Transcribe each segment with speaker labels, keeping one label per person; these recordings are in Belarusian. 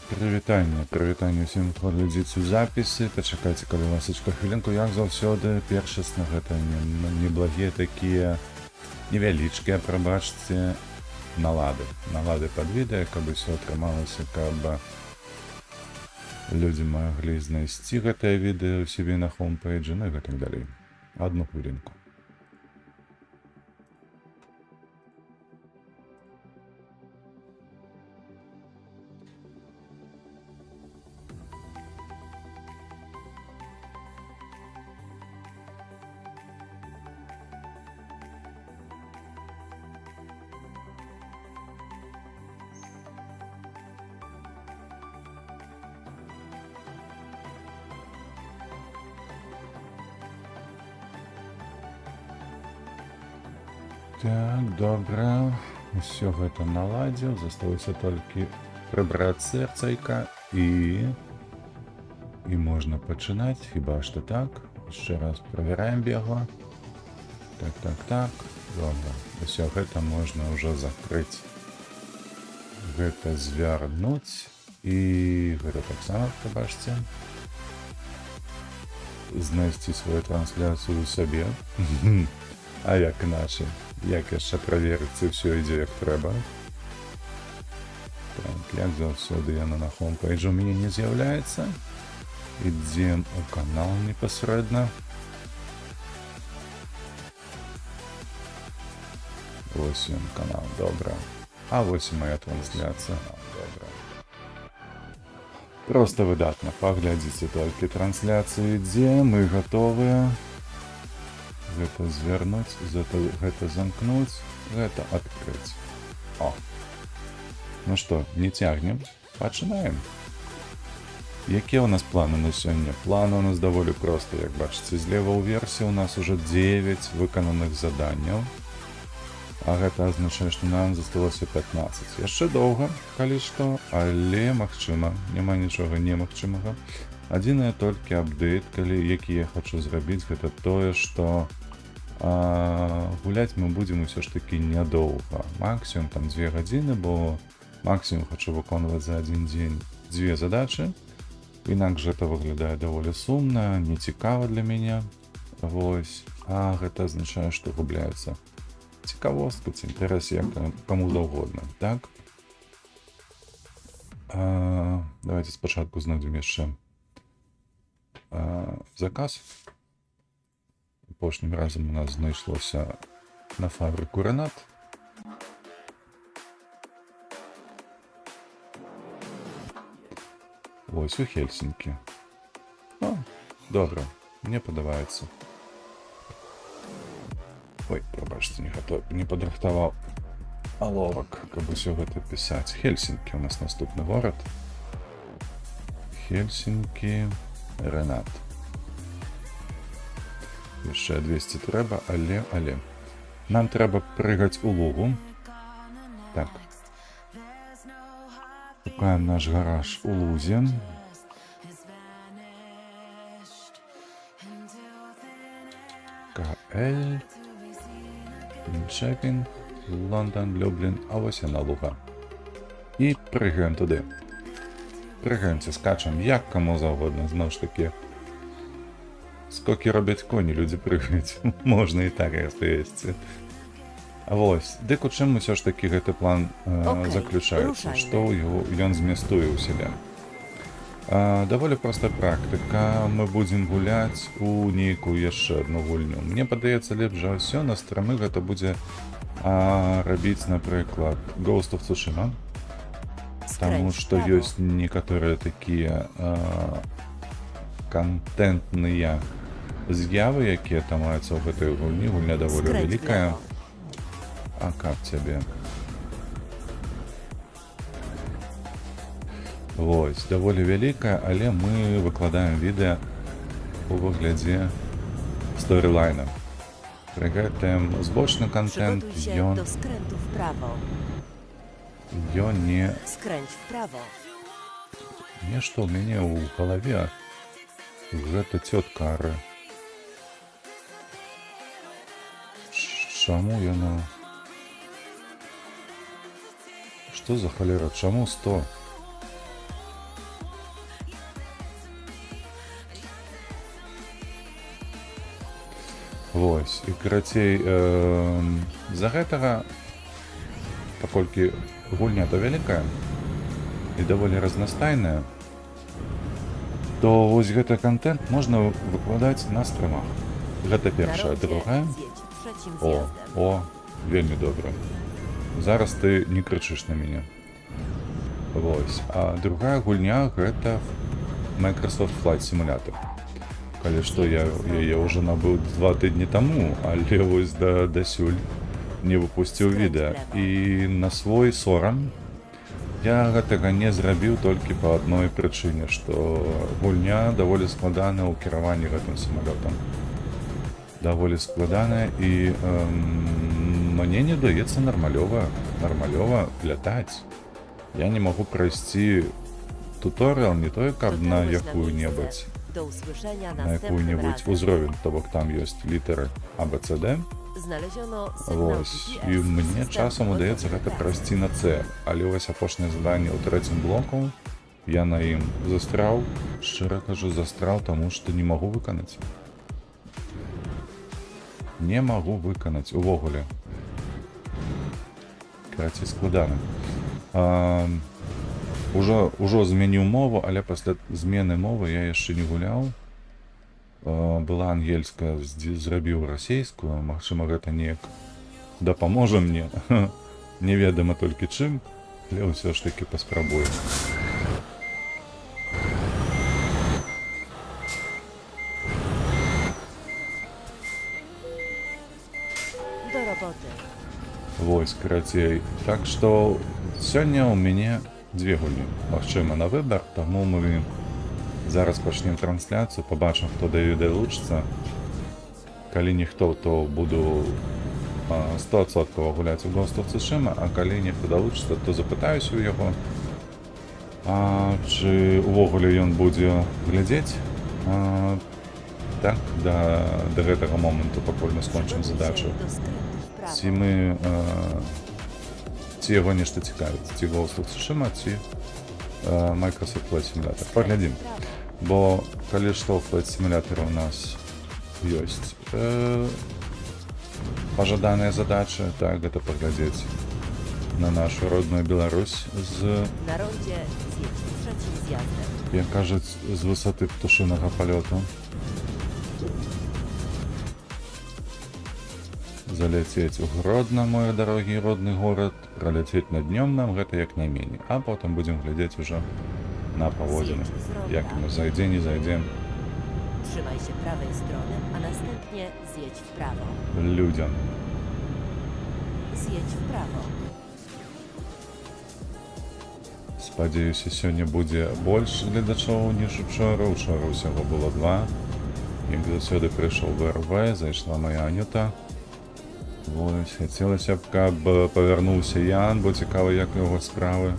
Speaker 1: Прывітанне ўсім, хто глядзіць у запісы. Пачакайце, калі ласачка, хвілінку. Як заўсёды, першасна гэта неблагія такія невялічкія, прабачце, налады пад відэа, каб усё атрымалася, каб людзі маглі знайсці гэтае відэа ў сябе на хоумпэйджы, ну і гэтак далей. Адну хвілінку. Так, добра. Усё гэта наладзіў. Засталося толькі прыбраць сэрцайка і можна пачынаць. Хіба што так. Яшчэ раз правяраем бегла. Так. Добра. Усё гэта можна ўжо закрыць. Гэта звярнуць. І гэта таксама, прабачце. Знайсці сваю трансляцыю ў сабе. А як іначай? Як яшчэ праверыць, ці ўсё ідзе як трэба. Так, як заўсёды яна на хоумпэйджу ў мяне не з'яўляецца. Ідзем у канал непасрэдна. Вось ён канал, добра. А вось і моя трансляцыя. Добра. Проста выдатна. Паглядзіце толькі трансляцыю ідзе, мы гатовыя. Гэта звярнуць, гэта замкнуць, гэта адкрыць. О! Ну што, не цягнем? Пачынаем. Якія ў нас планы на сёння? Планы ў нас даволі проста, як бачыце. Злева ўверсе ў нас ужо 9 выкананых заданняў. А гэта азначае, што нам засталося 15. Яшчэ доўга, калі што, але магчыма. Няма нічога немагчымага. Адзінае толькі апдэйт, які я хачу зрабіць, гэта тое, што гуляць мы будзем усё ж такі нядоўга. Максімум там 2 гадзіны, бо максімум хачу выконваць за адзін дзень 2 задачы. Інакш гэта выглядае даволі сумна, нецікава для мяне. Вось. А гэта азначае, што губляецца цікавостка ці інтарэс як каму заўгодна. Так? Давайте спачатку знойдзем яшчэ заказ. Апошнім разам у нас знайшлося на фабрыку Ренат. Вось у Хельсінкі. О, добра, мне падабаецца. Ой, прабачце, не падрыхтаваў аловак, каб усё гэта пісаць. Хельсінкі у нас наступны горад. Хельсінкі, Ренат. Яшчэ 200 трэба, але. Нам трэба прыгаць у лугу. Так. Шукаем наш гараж у лузе. КЛ. Лінчепін. Лондон, Люблін. А вось яна луга. І прыгаем туды. Прыгаемся, скачам, як каму заўгодна, зноў ж такі. Скокі робяць коні, людзі прыгаюць. Можна і так распавесці. Вось. Дык у чым усё ж такі гэты план заключаецца? Што ён змястуе ў сябе? Даволі проста практыка. Мы будзем гуляць у нейкую яшчэ адну гульню. Мне падаецца, лепш за ўсё на страмы гэта будзе рабіць, напрыклад, Ghost of Tsushima. Таму што ёсць некаторыя такія контентныя з'явы, якія там маюцца ў гэтай гульні. Гульня даволі вялікая. А как цябе? Вось, даволі вялікая, але мы выкладаем відэа у выглядзе сторылайна. Пры гэтым збочны контент, ён не... Нешта ў мяне ў галаве. Гэта цётка Ары. Чаму яна... Што за халера? Чаму 100? Вось, і карацей, з-за гэтага, паколькі гульня то вялікая і даволі разнастайная, то вось гэты контент можна выкладаць на стрымах. Гэта першая. Другая. О, вельмі добра. Зараз ты не крычыш на мяне. Вось. А другая гульня гэта Microsoft Flight Simulator. Калі што, я яе ўжо набыў 2 тыдні таму, але вось дасюль не выпусціў відэа. І на свой сорам я гэтага не зрабіў толькі па адной прычыне, што гульня даволі складаная ў кіраванні гэтым самалётам. Даволі складаная, і мне не даецца нармалёва лятаць. Я не магу прайсці туторыял не той, каб на якую-небудзь узровень, то бок там ёсць літары ABCD. Вось, і мне часам удаецца гэта прайсці на C, але вось апошняе заданне ў 3-м блоку я на ім застряў, шчыра кажу, застряў, таму што не магу выканаць. Не магу выканаць увогуле. Карацей, складана. Ужо змяніў мову, але пасля змены мовы я яшчэ не гуляў. Была ангельская, зрабіў расейскую, магчыма, гэта неяк дапаможа мне. Неведама толькі чым, але ўсё ж такі паспрабую.
Speaker 2: До работы.
Speaker 1: Вось, карацей. Так што сёння ў мяне 2 гульні. Магчыма, на выбар, таму мы зараз пачнем трансляцыю, пабачым, хто далучыцца. Калі ніхто, то буду 100% гуляць у Ghost of Tsushima, а калі ніхто далучыцца, то запытаюся ў яго, чи увогуле ён будзе глядзець так, да гэтага моманту, пакуль мы скончым задачу. Ці яго нешта цікавіць, ці Ghost of Tsushima, ці Microsoft Flight Simulator. Паглядзім. Бо калі што, Flight Simulator у нас ёсць пажаданыя задачы, так, гэта паглядзець на нашу родную Беларусь з, як кажуць, з высоты птушынага палёту. Заляцець у Гродно, мой дарогі родны горад, праляцець над днём нам гэта як найменей, а потым будзем глядзець ужо на паводзіны, jak my zajdzie, nie zajdzie.
Speaker 2: Trzymaj się prawej strony, a następnie zjedź w prawo.
Speaker 1: Ludziom.
Speaker 2: Zjedź w prawo.
Speaker 1: Спадзяюся, сёння будзе больш гледачоў, ніж учора. Учора ўсяго было 2. Як заўсёды прыйшоў ВРВ, зайшла моя Анюта. Вось, хацелася б, каб павярнуўся Ян, бо цікава, як яго справы.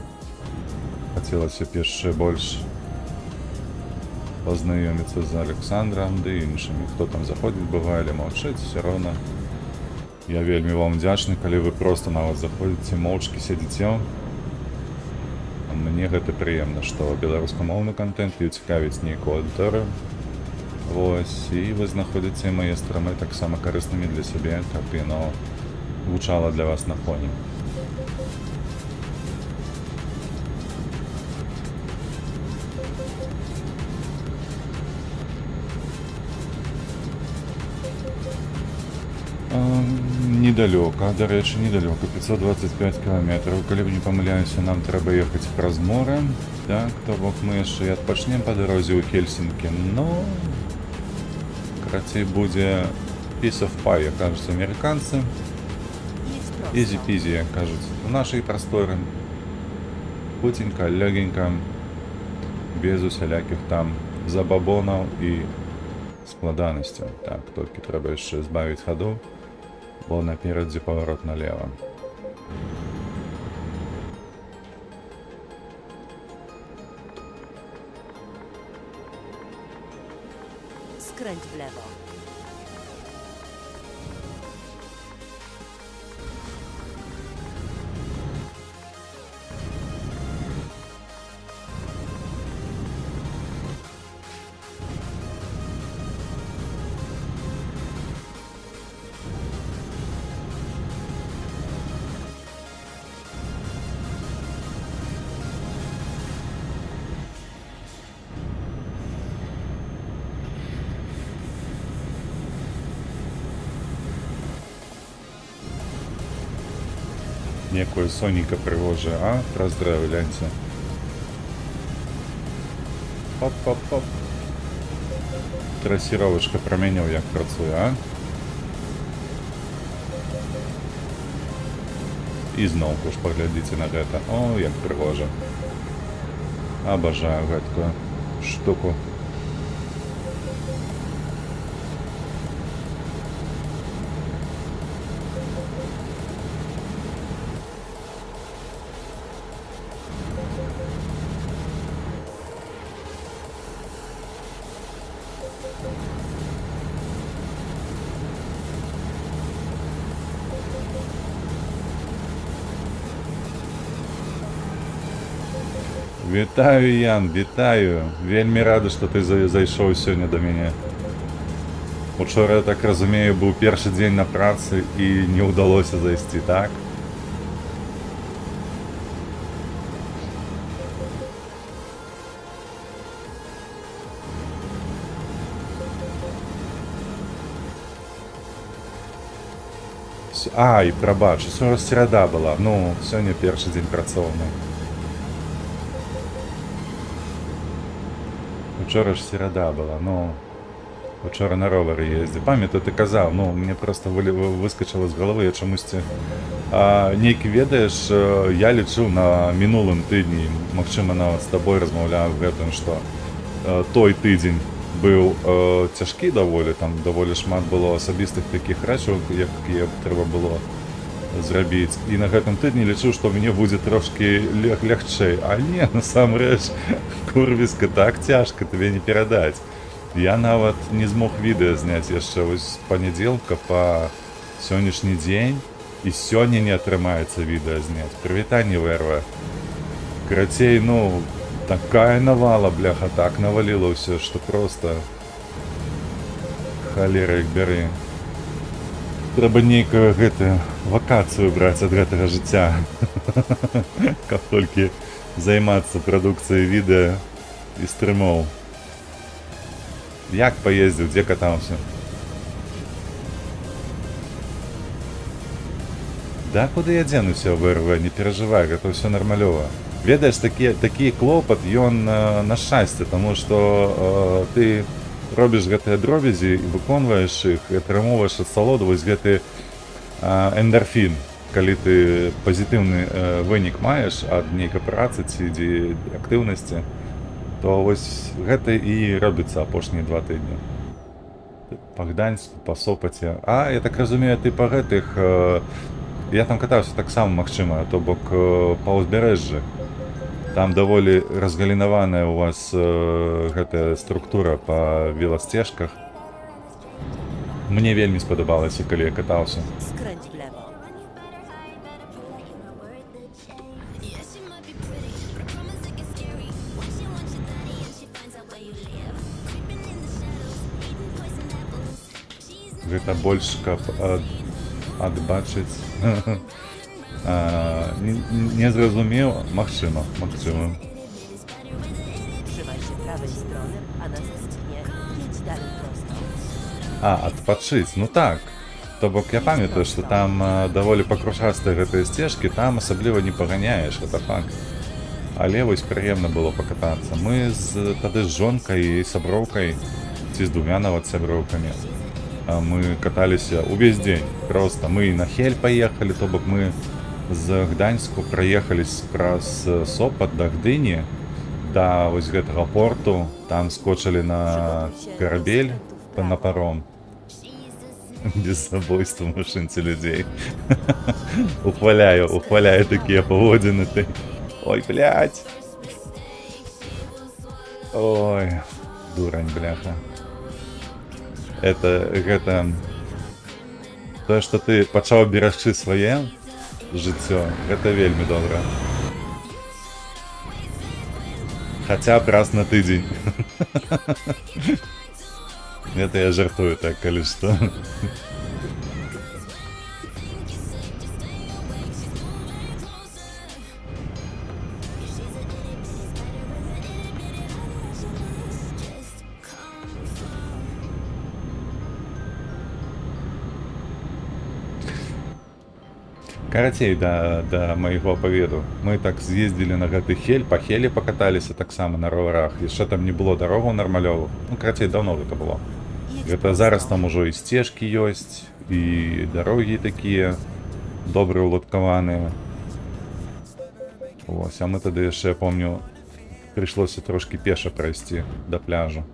Speaker 1: Хацелася б яшчэ больш пазнаёміцца з Александром ды іншымі, хто там заходзіць, бывалі, маўчыць, все роўна. Я вельмі вам удзячны, калі вы проста нават заходзіце, моўчкі сядзіце. Мне гэта прыемна, што беларускамоўны контент і цікавіць нейкую аўдыторыю. Вось, і вы знаходзіце мае страмы таксама карыснымі для сябе, каб яно гучала для вас на фоне. Недалёка, дарэчы, недалёка, 525 кілометраў. Калі б не памыляюся, нам трэба ехаць праз мора. Так, то бок мы яшчэ і адпачнем па дарозе ў Хельсінкі. Но карацей будзе piece of pie, як кажуць амерыканцы. Easy-peasy, як кажуць, у нашай прасторы. Хутенька, лёгенька, без усялякіх там забабонаў і складанасцяў. Так, толькі трэба яшчэ збавіць хаду, бо наперадзе паварот налева.
Speaker 2: Skręć w lewo.
Speaker 1: Якое сонейка пригоже, а? Роздраю, гляньте. Оп-оп-оп. Трасіровочка промінів як працює, а? І знову ж поглядіться на гэта. О, як пригоже. Обожаю гэтую штуку. Вітаю, Ян, вітаю. Вельмі рада, што ты зайшоў сёння да мяне. Учора, я так разумею, быў першы дзень на працы і не ўдалося зайсці, так? Ай, прабач, усё серада была. Ну, сёння першы дзень працоўны. Учора ж серада была, ну, учора на ровары ездзі. Памятаю, ты казаў, ну, мне просто выскочыла з галавы, я чамусьці... Нейкі, ведаеш, я лічыў на мінулым тыдні, магчыма, нават з табой размаўляў гэтым, што той тыдзень быў цяжкі даволі, там даволі шмат было асабістых такіх рэчаў, якія трэба было зрабіць. І на гэтым тыдні лічу, што мне будзе трошкі лягчэй. А не, насамрэч, курвіска, так цяжка, табе не перадаць. Я нават не змог відэа зняць яшчэ вось з панядзелка па сённяшні дзень, і сёння не атрымаецца відэа зняць. Прывітанне, Вэрва. Карацей, ну, такая навала, бляха, так наваліла ўсё, што проста халера іх бяры. Трэба нейкую гэтую вакацыю браць ад гэтага жыцця. Каб толькі займацца прадукцыяй відэа і стрымоў. Як паездзіў, дзе катаўся? Да куды я дзенуся, ВРВ, не перажывай, гэта ўсё нармалёва. Ведаеш, такі клопат, ён на шчасце, таму што ты робіш гэтыя дробязі і выконваеш іх, і атрымоўваеш асалоду вось гэты эндорфін. Калі ты пазітыўны вынік маеш ад нейкай працы ці актыўнасці, то вось гэта і робіцца апошнія 2 тыдні. Па Гданьску, па Сопаце. А, я так разумею, ты па гэтых... Я там катаўся таксама, магчыма, то бок па ўзбярэжжы. Там даволі разгалінаваная у вас гэтая структура па веласцежках. Мне вельмі спадабалася, калі я катаўся.
Speaker 2: Skręć w lewo.
Speaker 1: Гэта больш, каб адбачыць... Не зразумеў, магчыма.
Speaker 2: Trzymaj się prawej strony, a następnie jedź dalej prosto.
Speaker 1: Адпачыць, ну так. То бок я памятаю, што там даволі пакрушастыя гэтыя сцежкі, там асабліва не паганяеш, гэта факт. Але вось прыемна было пакатацца. Мы тады з жонкай і сяброўкай, ці з 2 нават сяброўкамі, мы каталіся увесь дзень. Проста мы на Хель паехалі, то бок мы з Гданьску праехались праз Сопат да Гдыні, да вось гэтага порту, там скочылі на карабель, на паром. Бессабойство машин ці людзей. Ухваляю такія паводзіны ты. Ой, блядь. Ой, дурань, бляха. Гэта... Тое, што ты пачаў берагчы свае жыццё, гэта вельмі добра. Хаця б раз на тыдзень. Это я жартую так, калі што. Карацей, да майго аповеду. Мы так з'ездзілі на гэты хель, па хелі пакаталіся таксама на роварах. Яшчэ там не было дарогаў нармалёвых. Ну, карацей, даўно гэта было.
Speaker 2: Jedź
Speaker 1: Гэта зараз там ужо і сцежкі ёсць, і дарогі такія добра уладкаваныя. Вось, а мы тады яшчэ, помню, прыйшлося трошкі пеша прайсці да пляжу.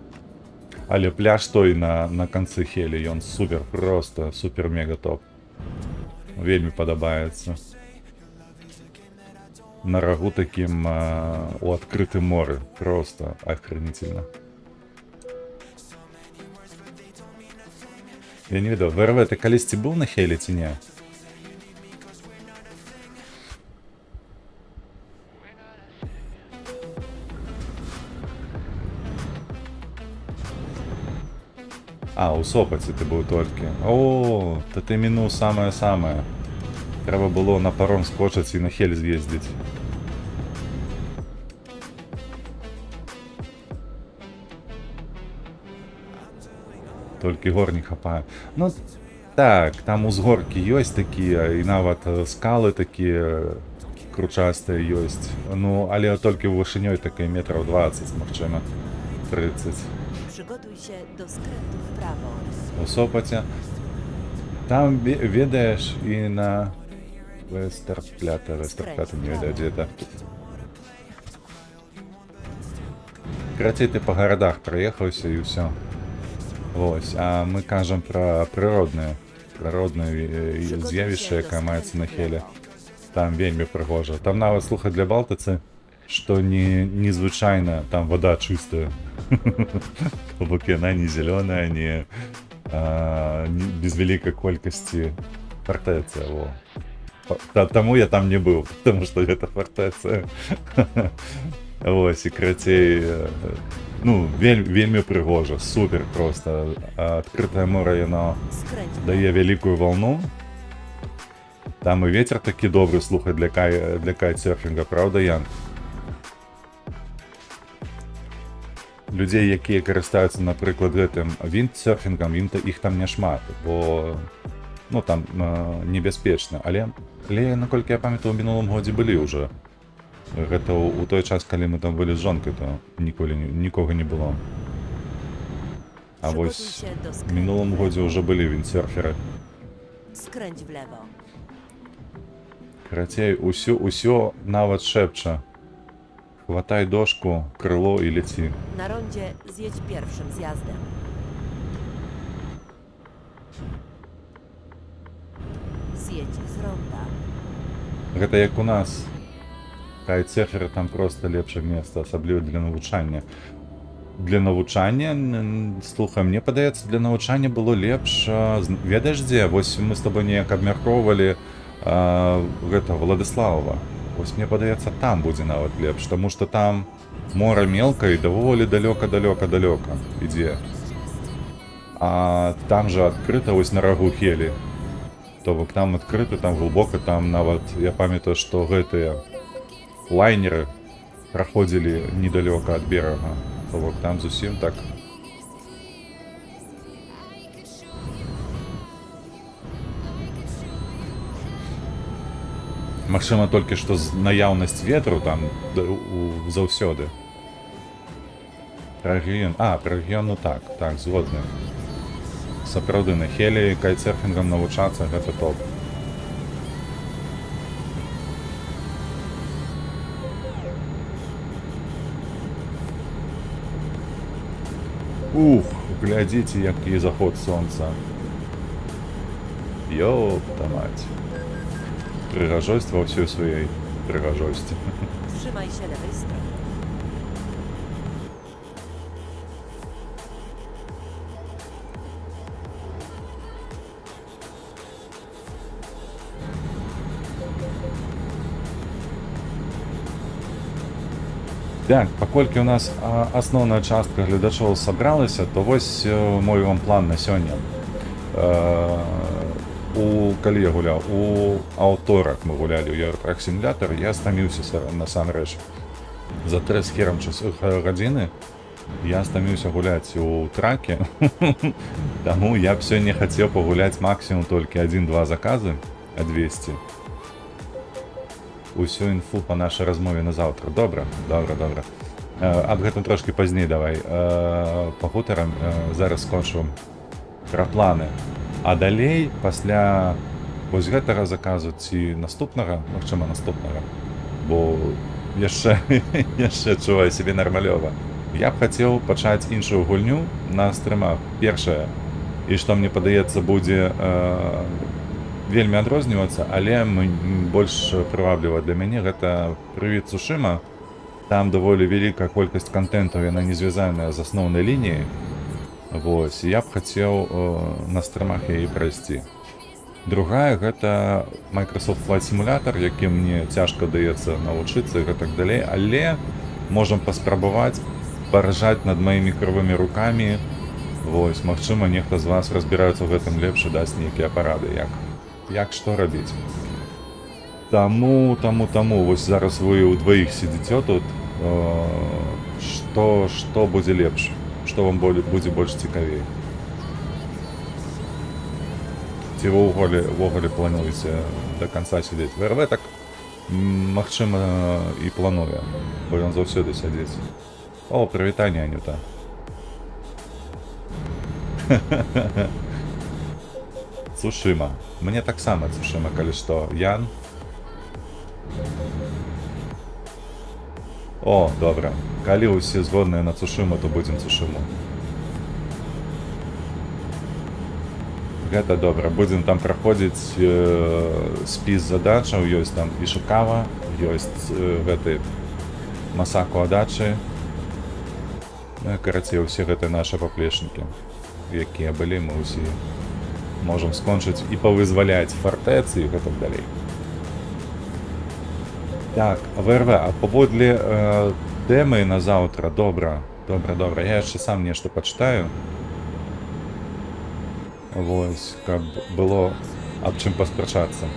Speaker 1: Але пляж той на канцы хелі, ён супер, просто супер-мега топ. Вельмі падабаецца. На рагу такім у адкрытым моры. Просто охренительно. Я не ведаў, ВРВ, ты калісьці быў на хелі ці не? А, у Сопаці ти був тільки. О, то ти мінув самое-самое. Треба було на паром скочити і на хель з'їздити. Тільки гор не хапає. Ну, так, там узгорки ёсць такія, і нават скалы такія кручастыя ёсць. Ну, але толькі вышынёй такой метров 20, магчыма, 30.
Speaker 2: Przygotuj się do skrętu w prawo.
Speaker 1: У Сопоте. Там, ведаешь, и на Вестерпляте, не ведаю, где это. Короче, ты по городах проехался и все. Вось, а мы кажем про природное з'явище, яке мається на хелі. Там вельми пригожа. Там навіть, слухай, для Балтиці, что незвычайно, там вода чистая. Она не зеленая, не без великой колькости фортеция. Тому я там не был, потому что это фортеция. Ось, і кратей, ну, вельми пригожа, супер просто. Открытое море, оно дає великую волну. Там і ветер такий добрий, слухай, для кайтсерфінга, правда, Ян? Людей, які користуються, наприклад, гэтым віндсерфінгом, їх там не шмат, бо ну, там небяспечна. Але, наколькі я пам'ятаю, у мінулым годзе былі ўжо. Гэта у той час, калі мы там былі з жонкай, то нікога не было. А вось у мінулым годзе ўжо былі віндсерферы.
Speaker 2: Skręć w lewo.
Speaker 1: Карацей, усё нават шэпча. Хватай дошку, крыло і леці.
Speaker 2: Na rondzie zjedź pierwszym zjazdem. Zjedź z ronda.
Speaker 1: Гэта як у нас. Кайтсерферы там просто лепшае месца, асабліва для навучання. Для навучання, слухай, мне падаецца, для навучання было лепш, ведаеш дзе? Вось мы з тобой неяк абмяркоўвалі гэта Владыславова. Вось мне падаецца, там будзе нават лепш, таму што там мора мелка і даволі далёка ідзе. А там жа адкрыта вось на рагу хелі. То бок там адкрыта, там глыбока, там нават, я памятаю, што гэтыя лайнеры праходзілі недалёка ад берага. То бок там зусім так. Магчыма, толькі што наяўнасць ветру там заўсёды. Пра рэгіён, ну так, згодны. Сапраўды, на хелі кайтсерфінгам навучацца, гэта топ. Ух, глядзіце, які заход сонца. Ёпта мать. Прыгажосць ва ўсёй сваёй прыгажосці.
Speaker 2: Trzymaj się lewej strony.
Speaker 1: Так, паколькі у нас асноўная частка гледачоў сабралася, то вось мой вам план на сёння. Калі я гуляў? У аўторак мы гулялі ў Eurotrack Simulator, я стаміўся насамрэч. За 3 з херам гадзіны я стаміўся гуляць у траке, таму я б сёння хацеў пагуляць максімум толькі 1-2 заказы, а 200. усю інфу па нашай размове на заўтра. Добра. Аб гэтым трошкі пазней давай пагутарам. Зараз скончу пра планы. А далей, пасля вось гэтага заказу ці наступнага, магчыма, наступнага, бо яшчэ адчуваю сябе нармалёва. Я б хацеў пачаць іншую гульню на стрымах. Першае, і што мне падаецца будзе вельмі адрознівацца, але больш прывабліва для мяне, гэта Прывід Цушыма. Там даволі вялікая колькасць контенту, яна не звязаная з асноўнай лініяй. Вось, я б хацеў на стрымах яе прайсці. Другая, гэта Microsoft Flight Simulator, які мне цяжка даецца навучыцца і гэтак далей, але можам паспрабаваць паражаць над маімі крывымі рукамі. Вось, магчыма, нехта з вас разбіраецца ў гэтым лепш і дасць нейкія парады, як што рабіць. Таму, вось зараз вы ўдваіх сидзіце тут, што будзе лепш, што вам будзе больш цікавей. Ці вы ўвогуле плануеце да канца сядзець? ВРВ так, магчыма, і плануе, бо ён заўсёды сядзіць. О, прывітанне, Анюта. Цушыма. Мне таксама Цушыма, калі што. Ян? О, добра. Калі ўсе згодныя на Цушыму, то будзем Цушыму. Гэта добра. Будзем там праходзіць спіс задачаў. Ёсць там Ішыкава, ёсць гэты Масаку Адачы. Карацей, усе гэтыя нашы паплечнікі, якія былі, мы ўсе можам скончыць і павызваляць фартэцы і гэтак далей. Так, ВРВ, а паводле тэмы на заўтра, добра. Я яшчэ сам нешта пачытаю. Вось, каб было аб чым паспрачацца.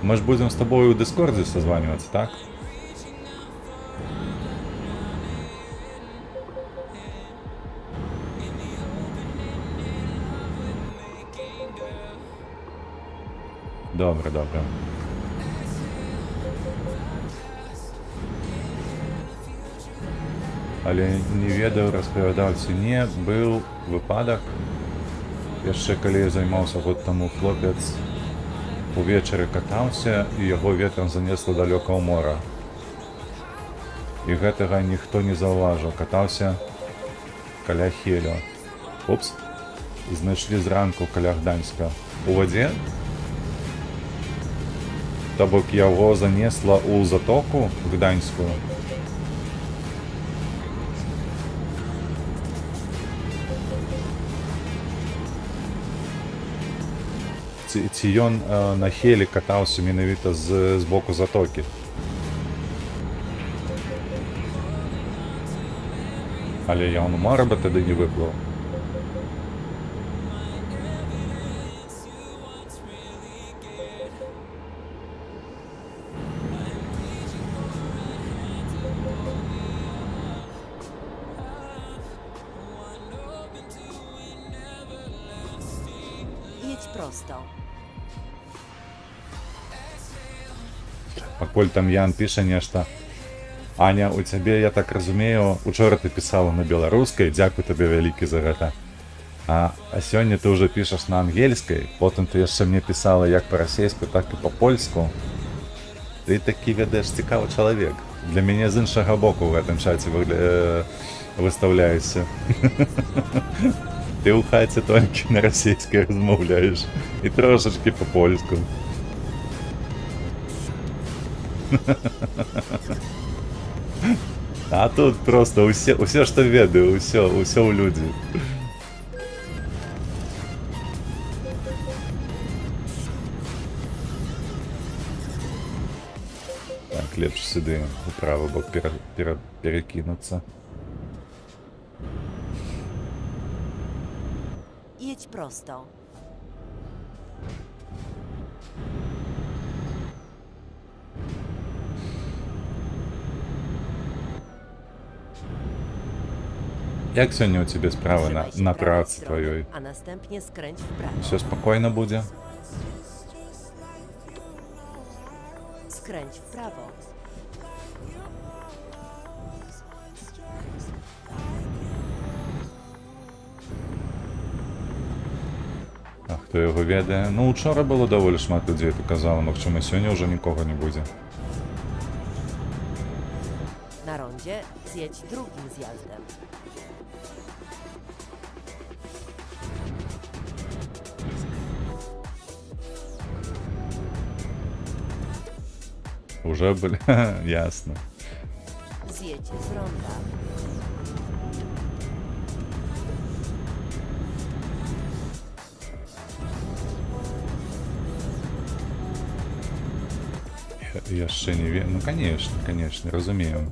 Speaker 1: Мы ж будзем з табою ў Дыскордзе созванівацца, так? Добра. Але не ведаю, распавядаў ці не, быў выпадак. Яшчэ калі я займаўся год таму, хлопец увечары катаўся, і яго ветрам занесла далёка ў мора. І гэтага ніхто не заўважыў. Катаўся каля Хелю. Упс. Знайшлі зранку каля Гданьска. У вадзе? То бок яго занесла ў затоку гданьскую. Ці ён на Хелі катаўся менавіта з боку затокі. Але ён у мора бы тады не выплыў.
Speaker 2: Jedź prosto.
Speaker 1: Пакуль там Ян піша нешта. Аня, у цябе, я так разумею, учора ты пісала на беларускай, дзякуй табе вялікі за гэта. А сёння ты ўжо пішаш на ангельскай, потым ты яшчэ мне пісала як па-расейску, так і па-польску. Ты такі, ведаеш, цікавы чалавек. Для мяне з іншага боку ў гэтым чаце выстаўляешся. Ты ў хаце толькі на расейскай размаўляеш і трошачкі па-польску. А тут просто усе што ведаю, усё ў людзі. Так, лепш сюды, у правы бок перакінуцца.
Speaker 2: Jedź prosto.
Speaker 1: Як сёння у цябе справы
Speaker 2: Trzymaj się
Speaker 1: на
Speaker 2: prawej
Speaker 1: працы
Speaker 2: strony,
Speaker 1: тваёй?
Speaker 2: a następnie skręć w prawo.
Speaker 1: Все спокойно будзе?
Speaker 2: Skręć w prawo.
Speaker 1: А хто його ведае? Ну, учора было даволі шмат людзей, ты казала, магчыма, сёння ўжо нікога не будзе.
Speaker 2: Na rondzie zjedź drugim zjazdem.
Speaker 1: Уже, бля, ясно.
Speaker 2: Zjedź z ronda.
Speaker 1: Яшчэ не ве... Ну, конечно, разумею.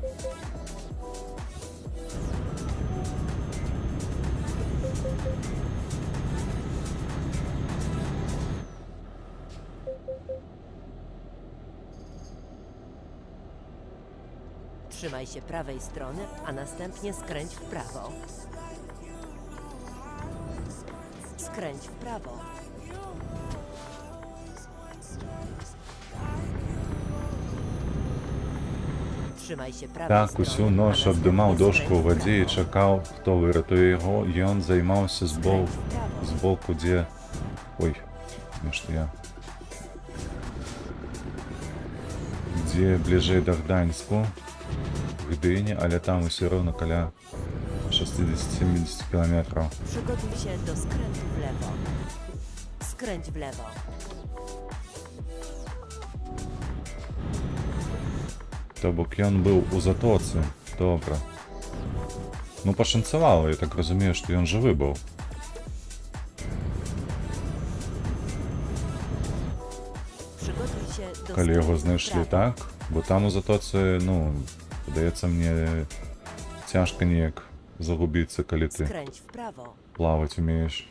Speaker 2: Trzymaj się prawej strony, a następnie skręć w prawo. Skręć w prawo. Trzymaj się prawej
Speaker 1: Так,
Speaker 2: strony,
Speaker 1: усю
Speaker 2: a
Speaker 1: ноч
Speaker 2: następnie
Speaker 1: абдымаў дошку
Speaker 2: skręć
Speaker 1: ў
Speaker 2: w
Speaker 1: вадзе і
Speaker 2: prawo.
Speaker 1: чакаў, хто выратуе яго, і ён займаўся
Speaker 2: Skręć w prawo.
Speaker 1: збоку, дзе... Ой, нешта я... Дзе бліжэй да Гданьску, Гдыні, але там усё роўна каля 60-70 кіламетраў.
Speaker 2: Przygotuj się do skrętu w lewo. Skręć w lewo.
Speaker 1: То бок ён быў у затоцы. Добра. Ну, пашанцавала, я так разумею, што ён жывы быў.
Speaker 2: Przygotuj się do
Speaker 1: Калі яго
Speaker 2: skrętu w
Speaker 1: знайшлі,
Speaker 2: prawo.
Speaker 1: так? Бо там у затоцы, ну, падаецца мне цяжка неяк загубіцца, калі ты
Speaker 2: Skręć w prawo.
Speaker 1: плаваць умееш.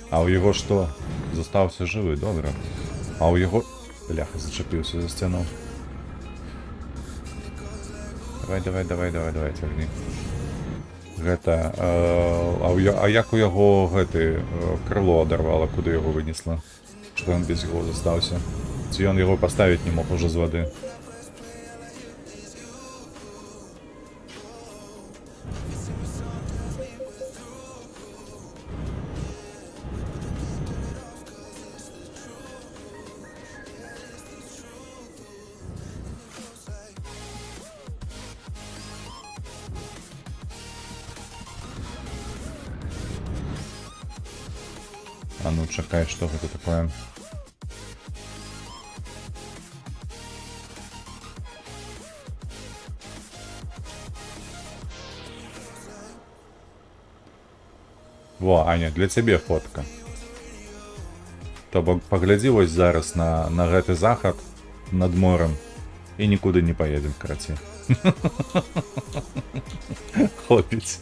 Speaker 1: А ў яго што? Застаўся жывы, добра. А ў яго... Бляха, зачапіўся за сцяну. Давай, цягні. Гэта... А як у яго гэты крыло адарвала, куды яго вынесла? Што ён без яго застаўся? Ці ён яго паставіць не мог уже з вады? А ну чакай, што гэта такое? Во, Аня, для цябе фотка. То бок паглядзі вось зараз на гэты захад над морем і нікуды не паедзем, карацей. Хопіць.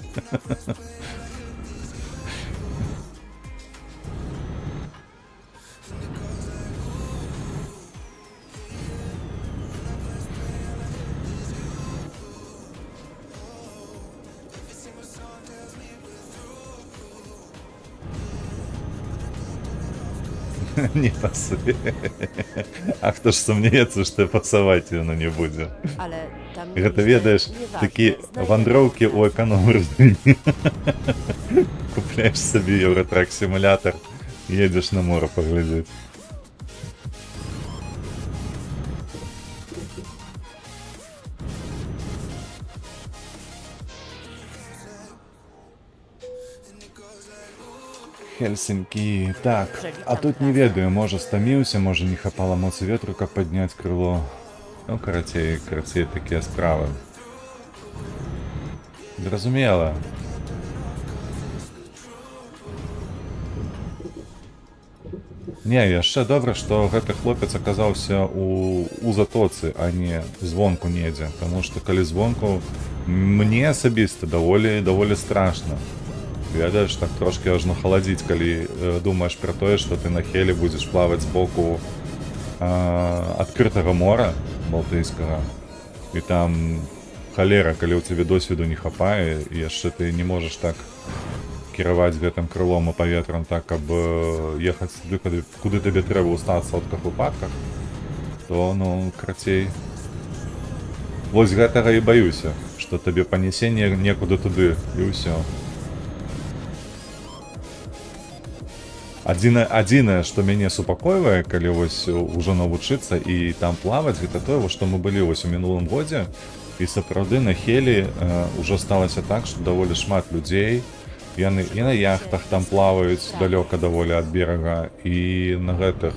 Speaker 1: Не пасуе. А хто ж сумнеецца, што пасаваць яно не будзе.
Speaker 2: Ale tam
Speaker 1: Гэта
Speaker 2: mieliśmy-
Speaker 1: ведаеш,
Speaker 2: Nieważne,
Speaker 1: такі
Speaker 2: znajdziemy
Speaker 1: вандроўкі
Speaker 2: trasę.
Speaker 1: ў эконом-рэжымі. Купляеш сабе еўратрак-сімулятар, едзеш на мора паглядзець. Хельсінкі. Так, а тут не ведаю, можа стаміўся, можа не хапала моцы ветру, каб падняць крыло. Ну, карацей, такія справы. Зразумела. Не, яшчэ добра, што гэты хлопец аказаўся у затоцы, а не звонку недзе. Таму што калі звонку, мне асабіста даволі страшна. Ведаеш, так трошки аж нахаладзіць, калі думаеш пра тое, што ты на хелі будзеш плаваць з боку адкрытага мора, балтыйскага. І там халера, калі ў цябе досведу не хапае, і яшчэ ты не можаш так кіраваць гэтым крылом і паветрам так, каб ехаць туды, куды табе трэба ў стацыях выпадках, то, ну, крацей. Вось гэтага і баюся, што табе панясе некуды туды, і ўсё. Адзінае, што мяне супакойвае, калі вось ужо навучыцца і там плаваць, гэта тое, што мы былі вось у мінулым годзе, і сапраўды на Хелі ўжо сталася так, што даволі шмат людзей, яны і на яхтах там плаваюць далёка даволі ад берага, і на гэтых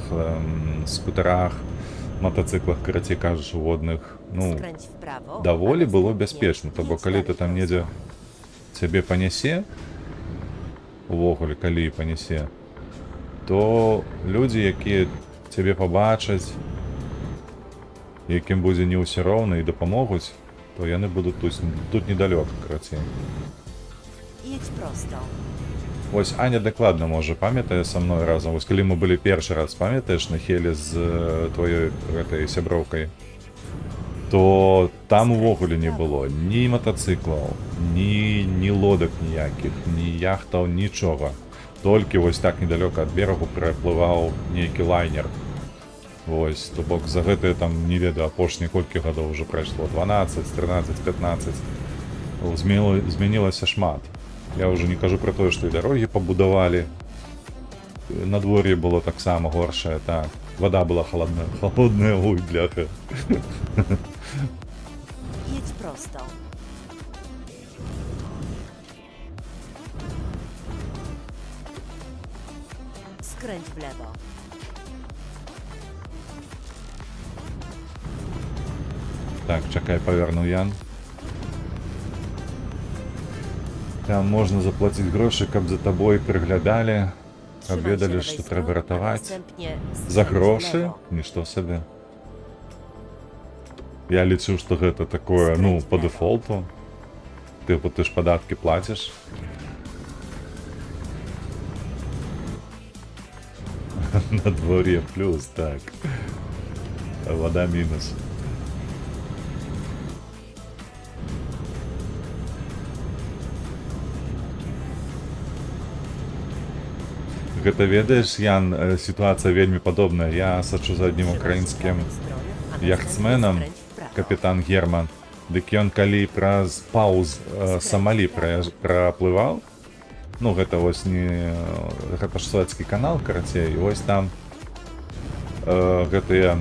Speaker 1: скутарах, матацыклах, карацей кажучы, водных, ну,
Speaker 2: Skręć w prawo,
Speaker 1: даволі
Speaker 2: a
Speaker 1: было
Speaker 2: następnie
Speaker 1: бяспечна, то бо
Speaker 2: jedź
Speaker 1: калі ты
Speaker 2: dalej
Speaker 1: там
Speaker 2: prosto.
Speaker 1: недзе цябе панясе, увогуле, калі панясе, то людзі, якія цябе пабачаць, якім будзе не ўсё роўна і дапамогуць, то яны будуць тут недалёка, карацей.
Speaker 2: Jedź prosto.
Speaker 1: Вось Аня дакладна, можа, памятае са мной разам. Вось калі мы былі першы раз, памятаеш, на Хелі з тваёй гэтай сяброўкай, то там увогуле не было ні матацыклаў, ні лодак ніякіх, ні яхтаў, нічога. Толькі вось так недалёка ад берагу пераплываў нейкі лайнер. Вось, то бок за гэтыя там, не ведаю, апошнія колькі гадоў ўжо прайшло, 12, 13, 15. Змянілася шмат. Я ўжо не кажу пра тое, што і дарогі пабудавалі. Надвор'е было таксама горшае, так. Вада была холодная, ой, бляха.
Speaker 2: Jedź prosto. Skręć w lewo.
Speaker 1: Так, чакай, павернуў Ян. Там можна заплаціць грошы, каб за табой прыглядалі, каб
Speaker 2: Trzymaj się
Speaker 1: ведалі,
Speaker 2: lewej
Speaker 1: што
Speaker 2: strony,
Speaker 1: трэба
Speaker 2: a
Speaker 1: ратаваць.
Speaker 2: następnie
Speaker 1: За
Speaker 2: skręć w
Speaker 1: грошы?
Speaker 2: lewo.
Speaker 1: Нішто сабе. Я лічу, што гэта такое, ну, по дэфолту. Тыпу, ты ж падаткі плаціш. Надвор'е плюс, так. А вода мінус. Гэта ведаеш, Ян, сітуацыя вельмі падобная. Я сачу за аднім
Speaker 2: Trzymaj się
Speaker 1: украінскім
Speaker 2: prawej strony, a następnie
Speaker 1: яхтсменам,
Speaker 2: skręć w prawo.
Speaker 1: капітан Герман. Дык ён калі праз пауз Самалі праплываў, ну гэта вось не... гэта ж Суэцкі канал, карацей, і вось там гэтыя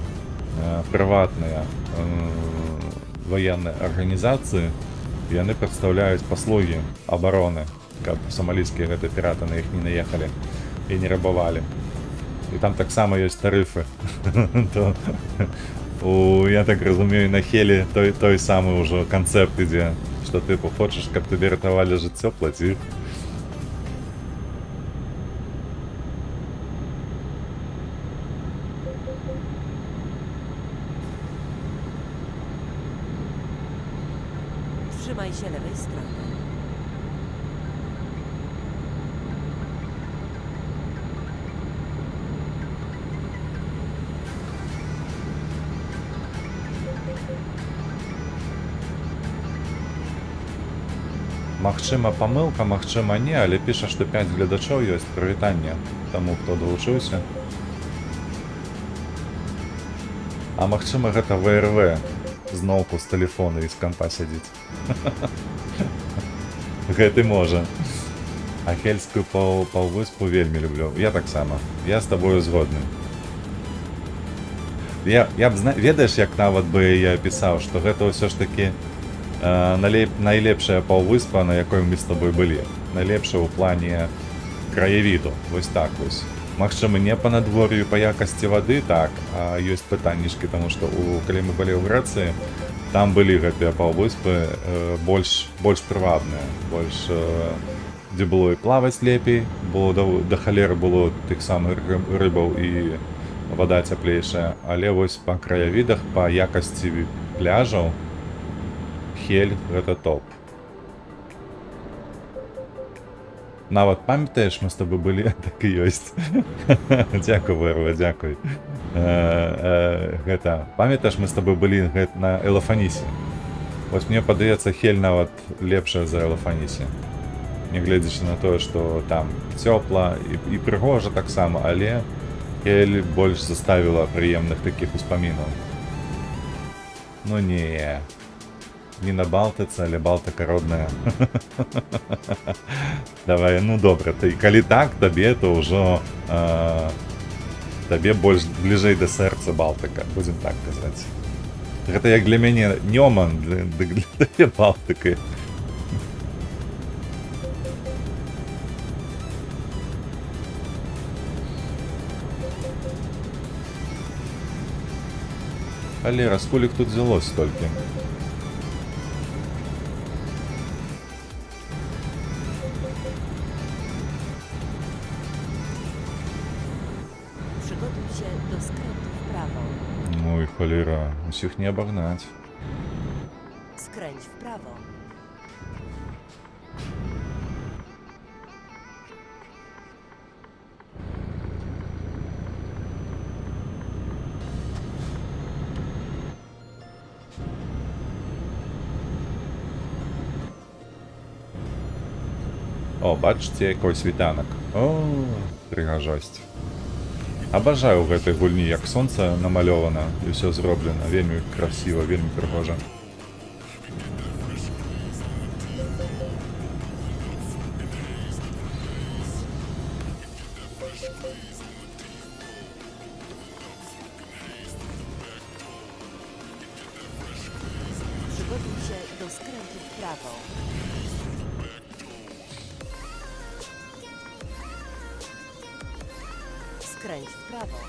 Speaker 1: прыватныя ваенныя арганізацыі, яны прадстаўляюць паслугі абароны, каб самалійскія гэтыя піраты на іх не наехалі і не рабавалі. І там таксама ёсць тарыфы. То, я так разумею, на Хелі той самы ўжо канцэпт ідзе, што тыпу хочаш, каб табе ратавалі жыццё, плаці.
Speaker 2: Trzymaj się lewej strony.
Speaker 1: Магчыма, памылка, магчыма, не, але піша, што 5 гледачоў ёсць. Прывітанне таму, хто далучыўся. А магчыма, гэта ВРВ зноўку з тэлефона і з кампа сядзіць. Гэты можа. А Хельскую паўвыспу вельмі люблю. Я таксама. Я з табою згодны. Я б, ведаеш, як нават бы я пісаў, што гэта ўсё ж такі найлепшая паўвыспа, на якой мы з тобой былі. Найлепшая ў плане краявіду. Вось так вось. Магчыма, не па надвор'ю, па якасці вады, так, а ёсць пытаннішкі, таму што калі мы былі ў Грэцыі, там былі гэтыя паўвыспы больш прывабныя, больш дзе было і плаваць лепей, было да халеры было тых самых рыбаў і вада цяплейшая, але вось па краявідах, па якасці пляжаў Хель гэта топ. Нават пам'ятаєш, ми з тобою були, так і ёсць. Дякую, Верва, дякую. Гэта, памятаєш, ми з тобою були на Елефанісі? Ось мені падаецца, Хель нават лепшая за Елефанісі. Нягледзячы на тое, што там цёпла і прыгожа таксама, але Хель больш заставіла прыемных такіх успамінаў. Ну не на Балтыцы, але Балтыка родная. Давай, ну добра, ты, калі так, табе то ўжо табе больш бліжэй да сэрца Балтыка, будзем так казаць. Гэта як для мяне Нёман, для табе Балтыка. Халера, сколік тут взялось столькі?
Speaker 2: Przygotuj się do skrętu w prawo.
Speaker 1: Ну і холера, усіх не обогнать.
Speaker 2: Skręć w prawo.
Speaker 1: О, бачите, який світанок. О, пригажосць. Абажаю ў гэтай гульні, як сонца намалёвана і ўсё зроблена. Вельмі красіва, вельмі прыгожа.
Speaker 2: Przygotuj się do skrętu w prawo. Skręć w prawo.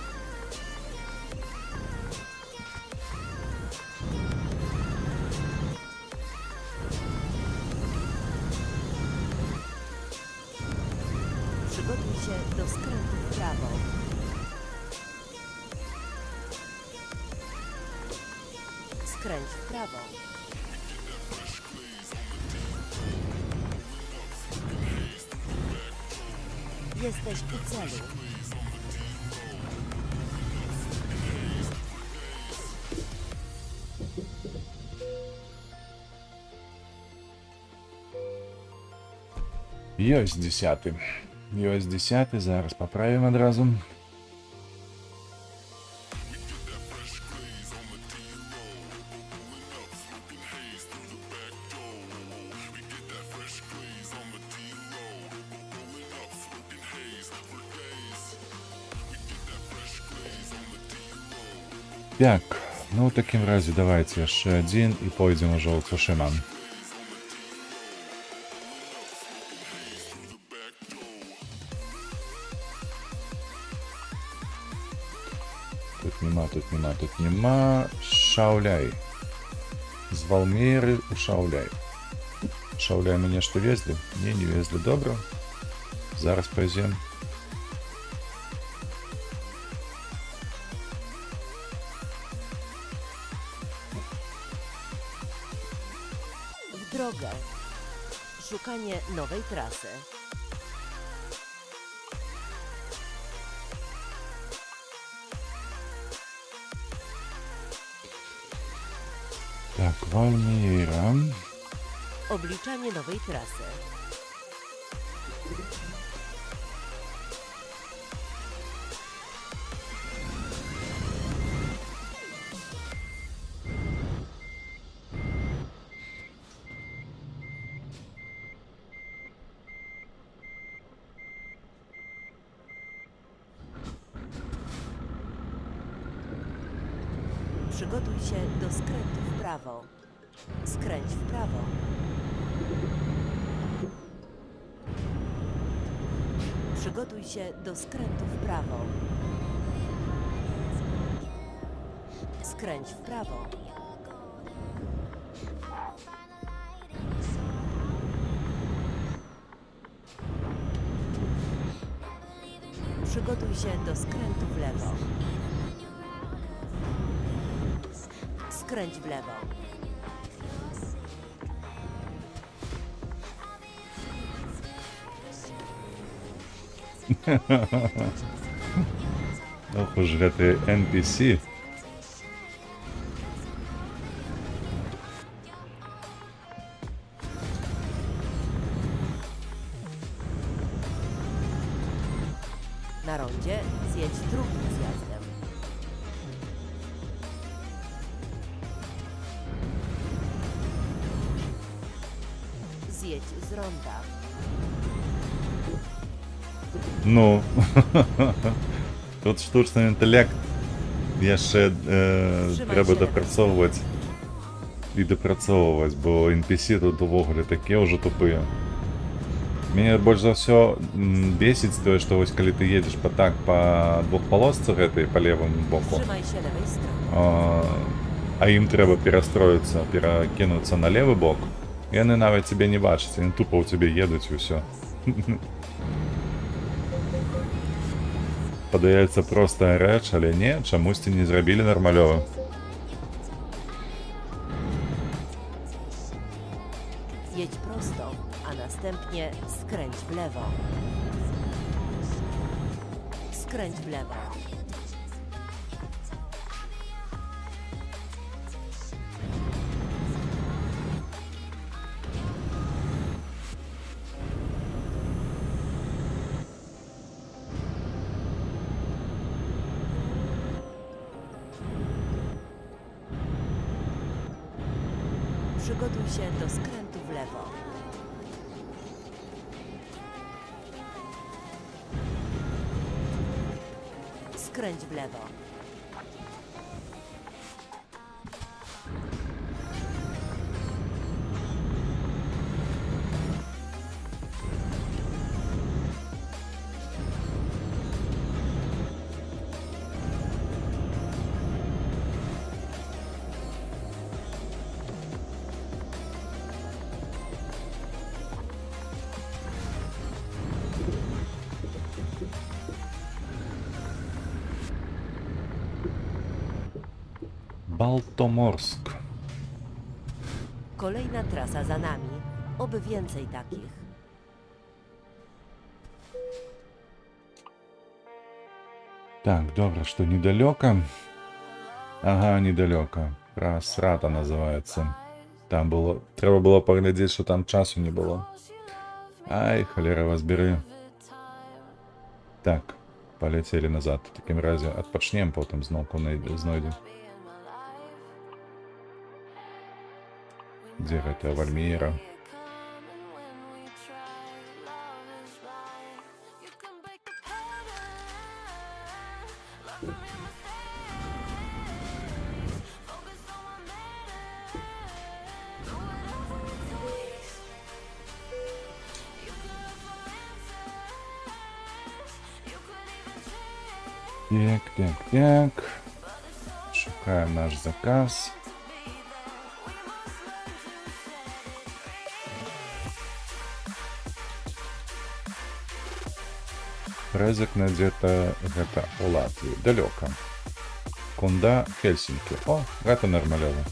Speaker 2: Przygotuj się do skrętu w prawo. Skręć w prawo. Jesteś u celu.
Speaker 1: Ёсць 10. Ёсць 10, зараз паправім адразу. Так, ну в такім разе давайте яшчэ адзін і пойдзем ужо ў Цушиман. Тут нема. Шауляй. З Валмейры у Шауляй. Шауляй мяне што везлі? Не везлі, добра. Зараз пойдзем.
Speaker 2: W drogę. Szukanie nowej trasy.
Speaker 1: Так, Вальмейра.
Speaker 2: Obliczanie nowej trasy. Przygotuj się do skrętu w prawo. Skręć w prawo. Przygotuj się do skrętu w prawo. Skręć w prawo. Przygotuj się do skrętu w lewo. Skręć w lewo.
Speaker 1: Ох уж гэты NPC.
Speaker 2: Na rondzie zjedź drugim zjazdem. Zjedź z ronda.
Speaker 1: Ну, тут штучний інтелект. Я ще треба допрацьовувати. І допрацьовувати, бо NPC тут увогуле такі вже тупі. Меня больше за все бесит то, что вот, когда ты едешь по двухполосце этой, по левому боку,
Speaker 2: Trzymaj się lewej strony.
Speaker 1: а им треба перестроиться, перекинуться на левый бок, и они навіть тебе не бачать, они тупо у тебя едут и все. Подається просто реч, але ні, чомусь не зробили нормальово.
Speaker 2: Jedź prosto, a następnie skręć w lewo. Skręć w lewo. Przygotuj się do skrętu w lewo. Skręć w lewo.
Speaker 1: Балтоморск.
Speaker 2: Kolejna trasa za nami. Oby więcej takich.
Speaker 1: Так, добре, что недалеко. Ага, недалеко. Просрата называется. Там было... Треба было поглядеть, что там часу не было. Ай, холера вас бери. Так, полетели назад. В таким разе отпочнем, потом знову знойдем. Где это Вальмиера? Так. Шукаем наш заказ. Ризикне где-то гэта у Латвии. Далеко. Кунда, Хельсинки. О, гэта нормалево.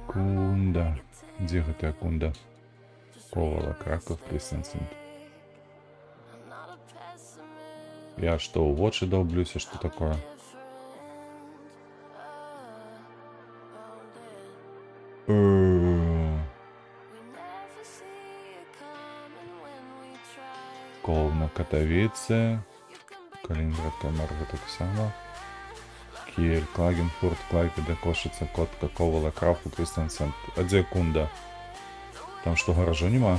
Speaker 1: Кунда. Где гэта Кунда? Ковала, Краков, Крістенсен. Я что, в очи долблюсь, а что такое? Ковна, Катовице, Калининград, Камарга, так само. Киель, Клагенфурт, Клайпеда, Кошица, Котка, Ковала, Краков, Крістенсен. А где Кунда? Там что, гаража нема?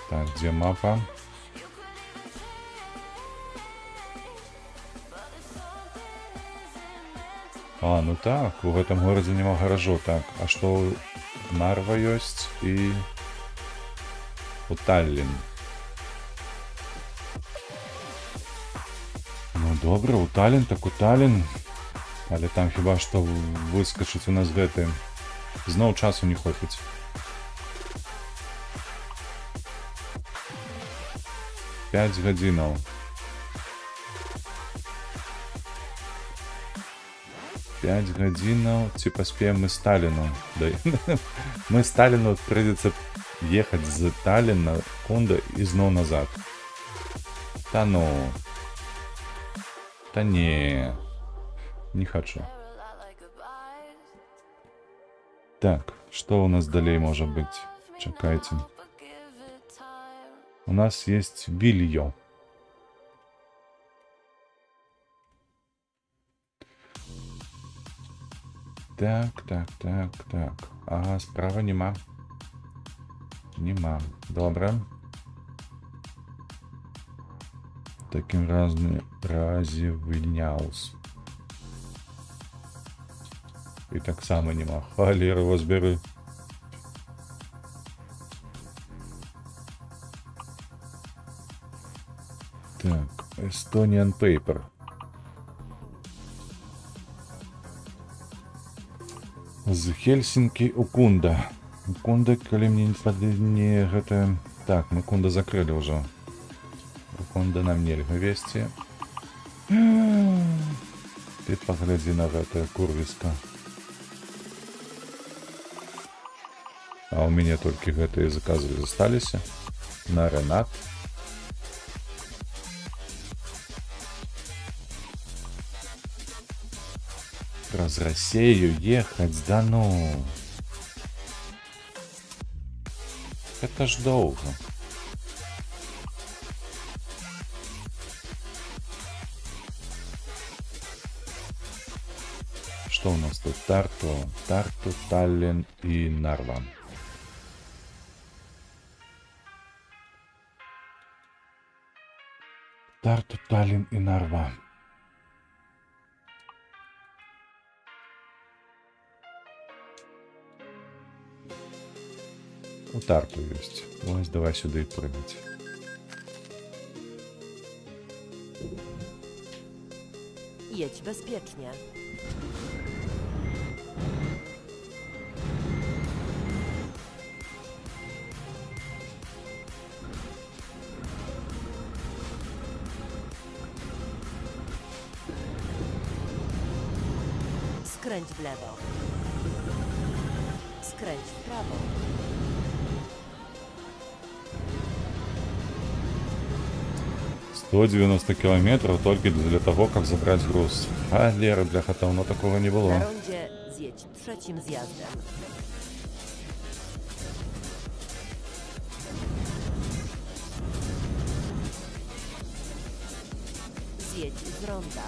Speaker 1: Так, где мапа? А, ну так, в этом городе нема гаражу. Так, а что Нарва есть и у Таллин? Ну добре, у Таллин, так у Таллин. Але там хіба що вискочить у нас гэты. Знов часу не хопить. 5 годинов. 5 годинов, типа спеем мы Сталину. Да. Мы Сталину придется ехать з Таллина, Кунда и снова назад. Та ну. Та не хочу. Так, что у нас далее может быть? Чекайте. У нас есть Вильё. Так. Ага, справа нема. Нема. Добре. В таким разе Вильняус. І так само нема. Халера вас бери. Так, Estonian Paper. З Хельсинки у Кунда. У Кунда, коли не гэта... Так, мы Кунда закрыли уже. У Кунда нам нельга вести. Ты погляди на гэта курвиска. А у меня только гэтые заказы застались. На Ренат. Раз Россию ехать, да ну. Это ж долго. Что у нас тут? Тарту, Таллин и Нарва. Тарту, Таллин и Нарва. У Тарту есть. Ось давай сюда и прыгать.
Speaker 2: Jedź bezpiecznie. Skręć w lewo. Skręć w prawo.
Speaker 1: Сто 90 километров только для того, как забрать груз. А, Лера, бляха, давно такого не
Speaker 2: Na
Speaker 1: было.
Speaker 2: rondzie zjedź trzecim zjazdem. Zjedź z ronda.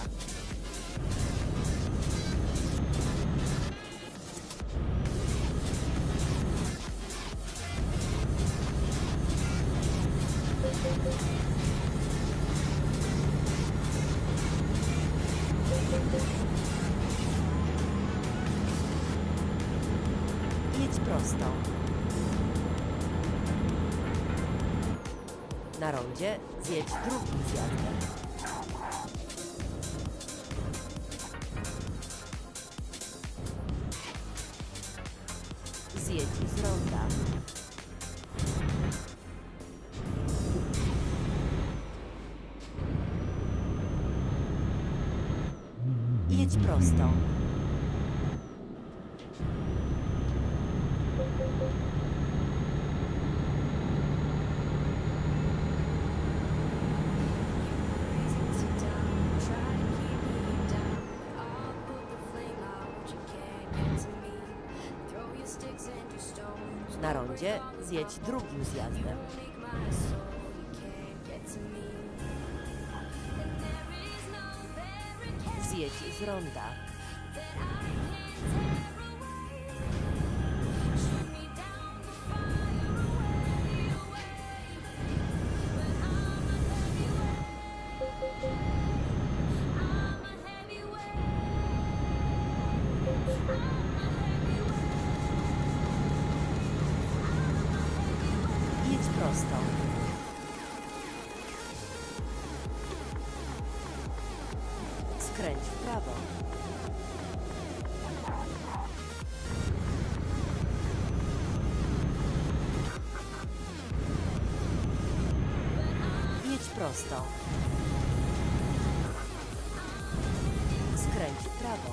Speaker 2: Jedź prosto. Na rondzie zjedź drugim zjazdem. Zjedź z ronda. Jedź prosto. Na rondzie zjedź drugim zjazdem. Zjedź z ronda. Jedź prosto. Skręć w prawo. Jedź prosto. Skręć w prawo.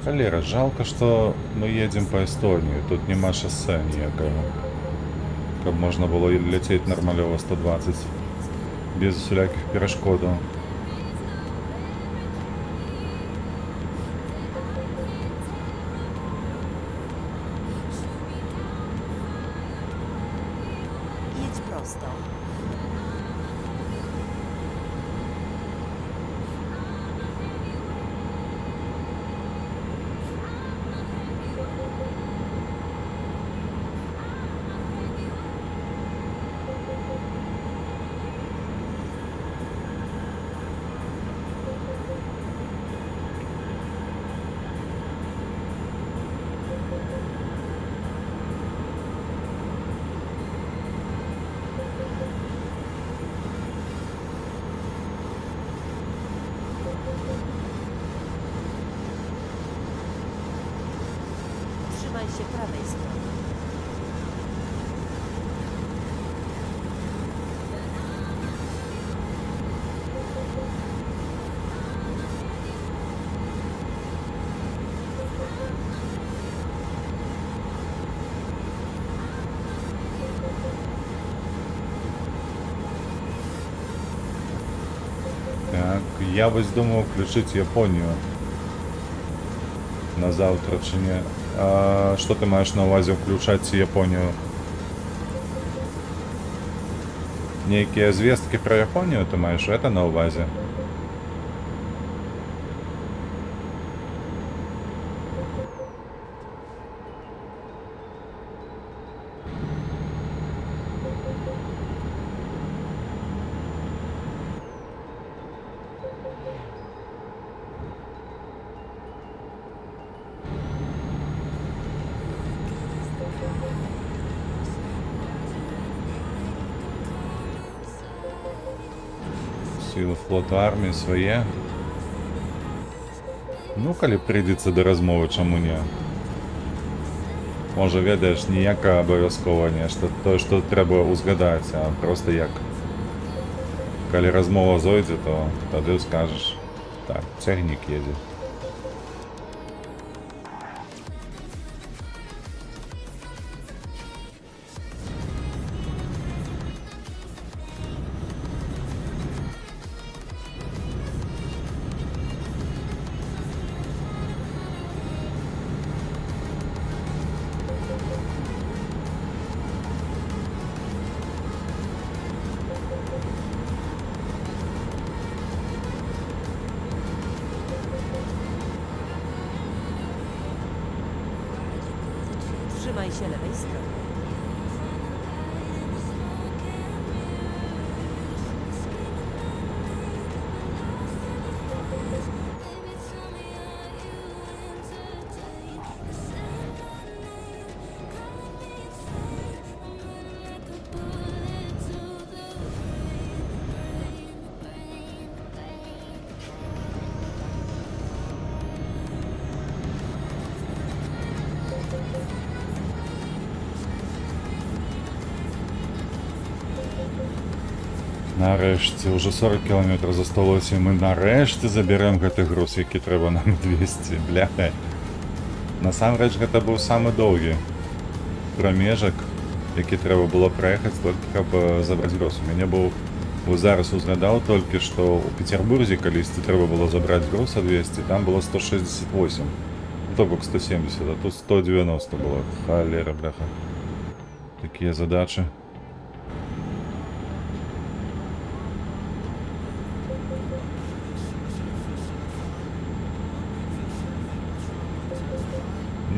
Speaker 1: Холера, жалко, что мы едем по Эстонии. Тут нема шоссе ніякого. Как можно было и лететь нормалево 120. Без всяких перешкодов.
Speaker 2: Jedź prosto. Trzymaj się prawej strony.
Speaker 1: Так, я ось думав включити Японію на завтра чи ні. А що ти маєш на увазі включати Японію? Ніякі звістки про Японію ти маєш це на увазі? Силы флоту армії своє. Ну, калі прийдеться до розмови, чому ні? Може, ведаєш, ніяка обов'язкова нешта, то, що треба узгадати, а просто як. Калі розмова зойде, то тоді скажеш. Так, цягнік їде.
Speaker 2: Trzymaj się lewej strony.
Speaker 1: Нарешті, уже 40 км засталося, і ми нарешті заберемо гэты груз, які треба нам 200, бляха. Насамрэч, гэта быў самы доўгі прамежак, які трэба было праехаць толькі, каб забраць груз. У мяне быў, зараз узгадаў толькі, што ў Петербурзе калісьці трэба было забраць груз 200, там было 168, то бок 170, а тут 190 было. Холера, бляха. Такія задачы.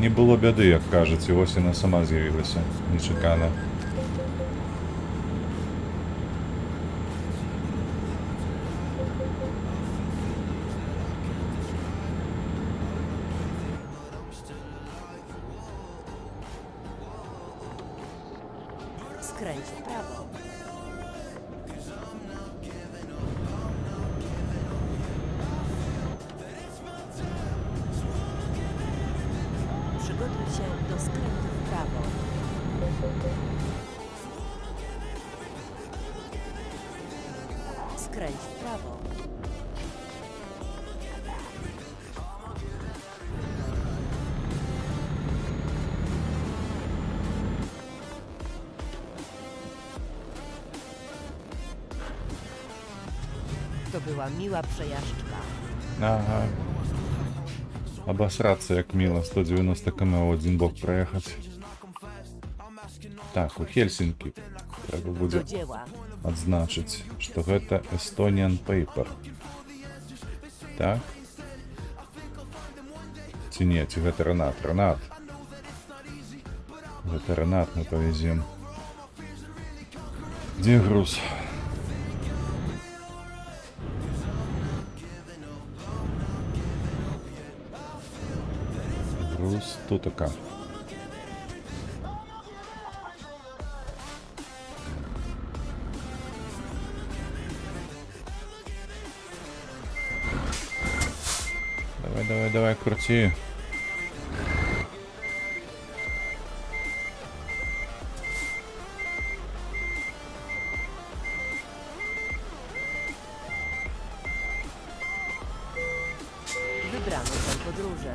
Speaker 1: Не було бяды, як кажуць, і ось яна сама з'явілася нечакана.
Speaker 2: Skręć w prawo. Przygotuj się do skrętu w prawo. Skręć w prawo. To była miła przejażdżka.
Speaker 1: Ага. Обосраться, як мило, 190 км в один бок проехать. Так, у Хельсинки треба
Speaker 2: Do
Speaker 1: буде
Speaker 2: dzieła.
Speaker 1: адзначыць, што гэта Estonian Paper. Так? Ці не, ці гэта Ренат? Ренат. Гэта Ренат мы павезем. Дзе груз? Груз тутака. Давай, давай, давай, крути.
Speaker 2: Wybrano tę podróżę.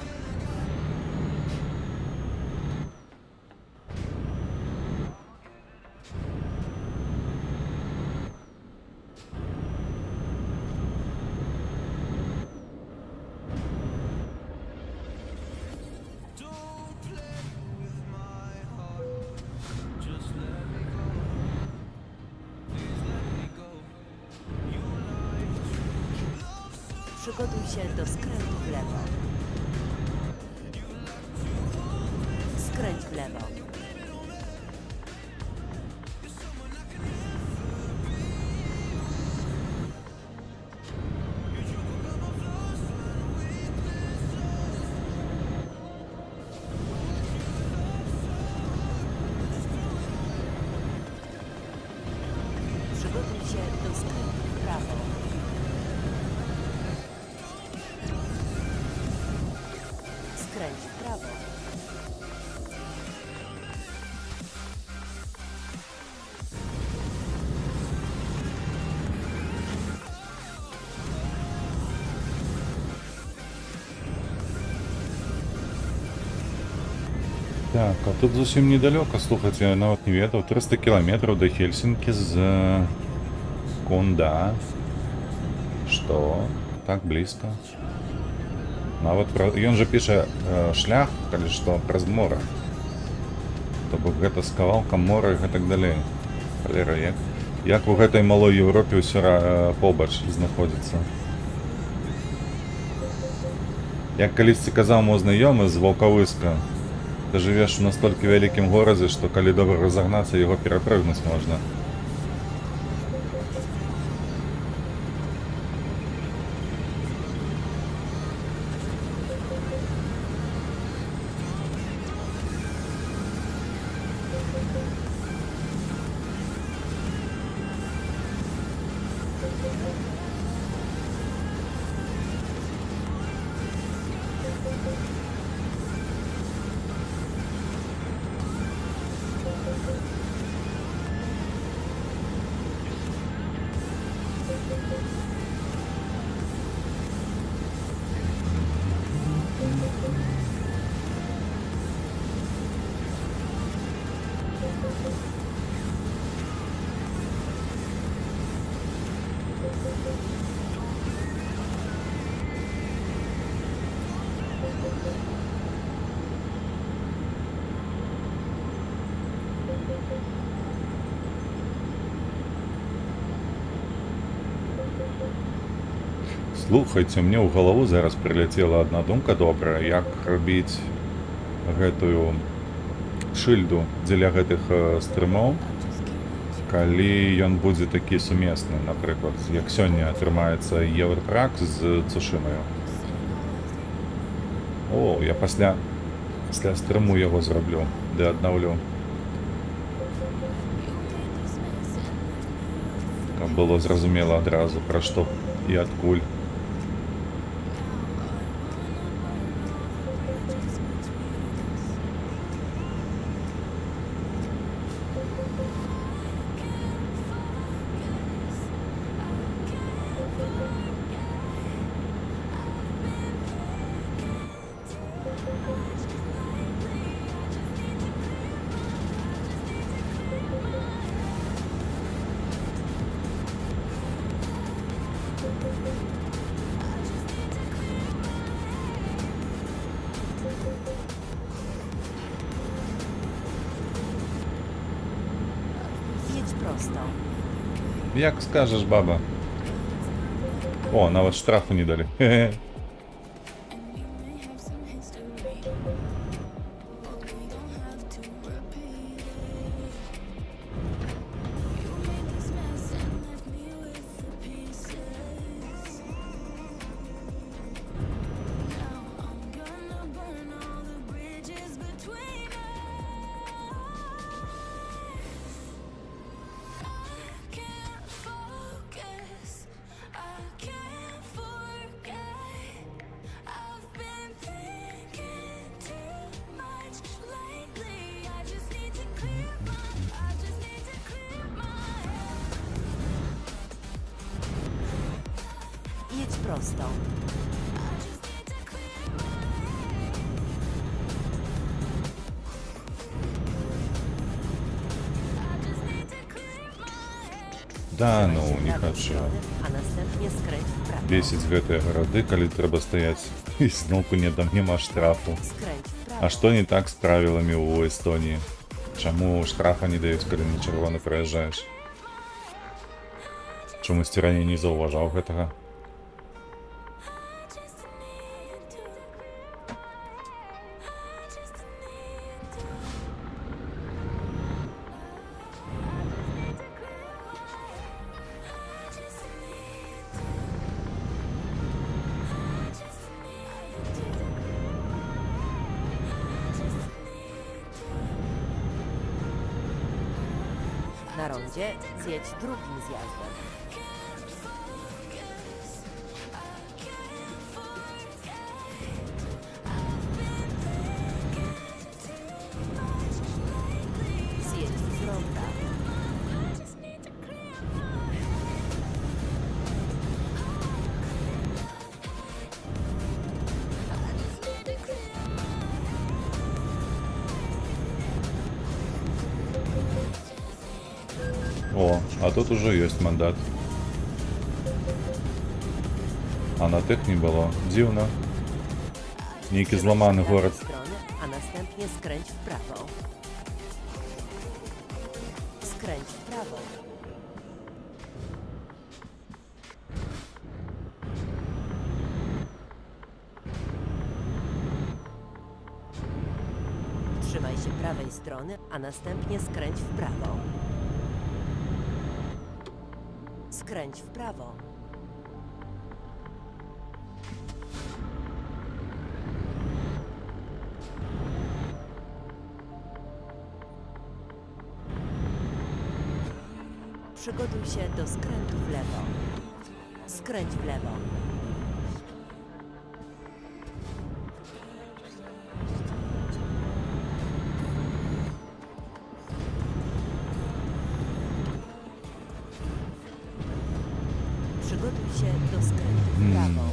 Speaker 2: Przygotuj się do skrętu w lewo. Skręć w lewo. Przygotuj się do skrętu w prawo. Skręć w prawo.
Speaker 1: Так, а тут зовсім недалеко, слухайте, я навіть не ведав, 300 кілометрів до Хельсінки з Конда. Что? Так близко. Нават ён же піша шлях, калі што праз мора. То бок гэта з кавалкам мора і гэтак далей. Халера, як у гэтай малой Еўропе ўсё побач знаходзіцца. Як калісьці казаў мой знаёмы з Ваўкавыска, ты жывеш у настолькі вялікім горадзе, што калі добра разагнацца, яго перапрыгнуць можна. Слухайце, мне ў галаву зараз прыляцела адна думка добрая, як рабіць гэтую шыльду дзеля гэтых стрымоў, калі ён будзе такі сумесны, напрыклад, як сёння атрымаецца Еўратрак з Цушымаю. О, я пасля стрыму яго зраблю, ды аднаўлю. Каб было зразумела адразу, пра што і адкуль.
Speaker 2: Jedź prosto.
Speaker 1: Як скажеш, баба. О, навіть штрафу не дали. Хе-хе.
Speaker 2: Jedź prosto.
Speaker 1: Да,
Speaker 2: Trzymaj
Speaker 1: ну,
Speaker 2: się
Speaker 1: не
Speaker 2: prawej
Speaker 1: хочу.
Speaker 2: strony, a następnie skręć w prawo.
Speaker 1: Бесіць гэтыя гарады, калі трэба стаяць і зноўку не дам няма штрафу.
Speaker 2: Skręć w prawo.
Speaker 1: А што не так з правіламі ў Эстоніі? Чаму штрафа не даюць, калі на чырвоны праязджаеш? Чамусьці раней не заўважаў гэтага?
Speaker 2: Na rondzie zjedź drugim zjazdem. Zjedź z ronda.
Speaker 1: О, а тут уже ёсць мандат. А на тых не было. Дзіўна. Нейкі зламаны
Speaker 2: Trzymaj się
Speaker 1: горад.
Speaker 2: prawej strony, a następnie skręć w prawo. Skręć w prawo. Trzymaj się prawej strony, a następnie skręć w prawo. Skręć w prawo. Przygotuj się do skrętu w lewo. Skręć w lewo. Przygotuj się do skrętu w prawo.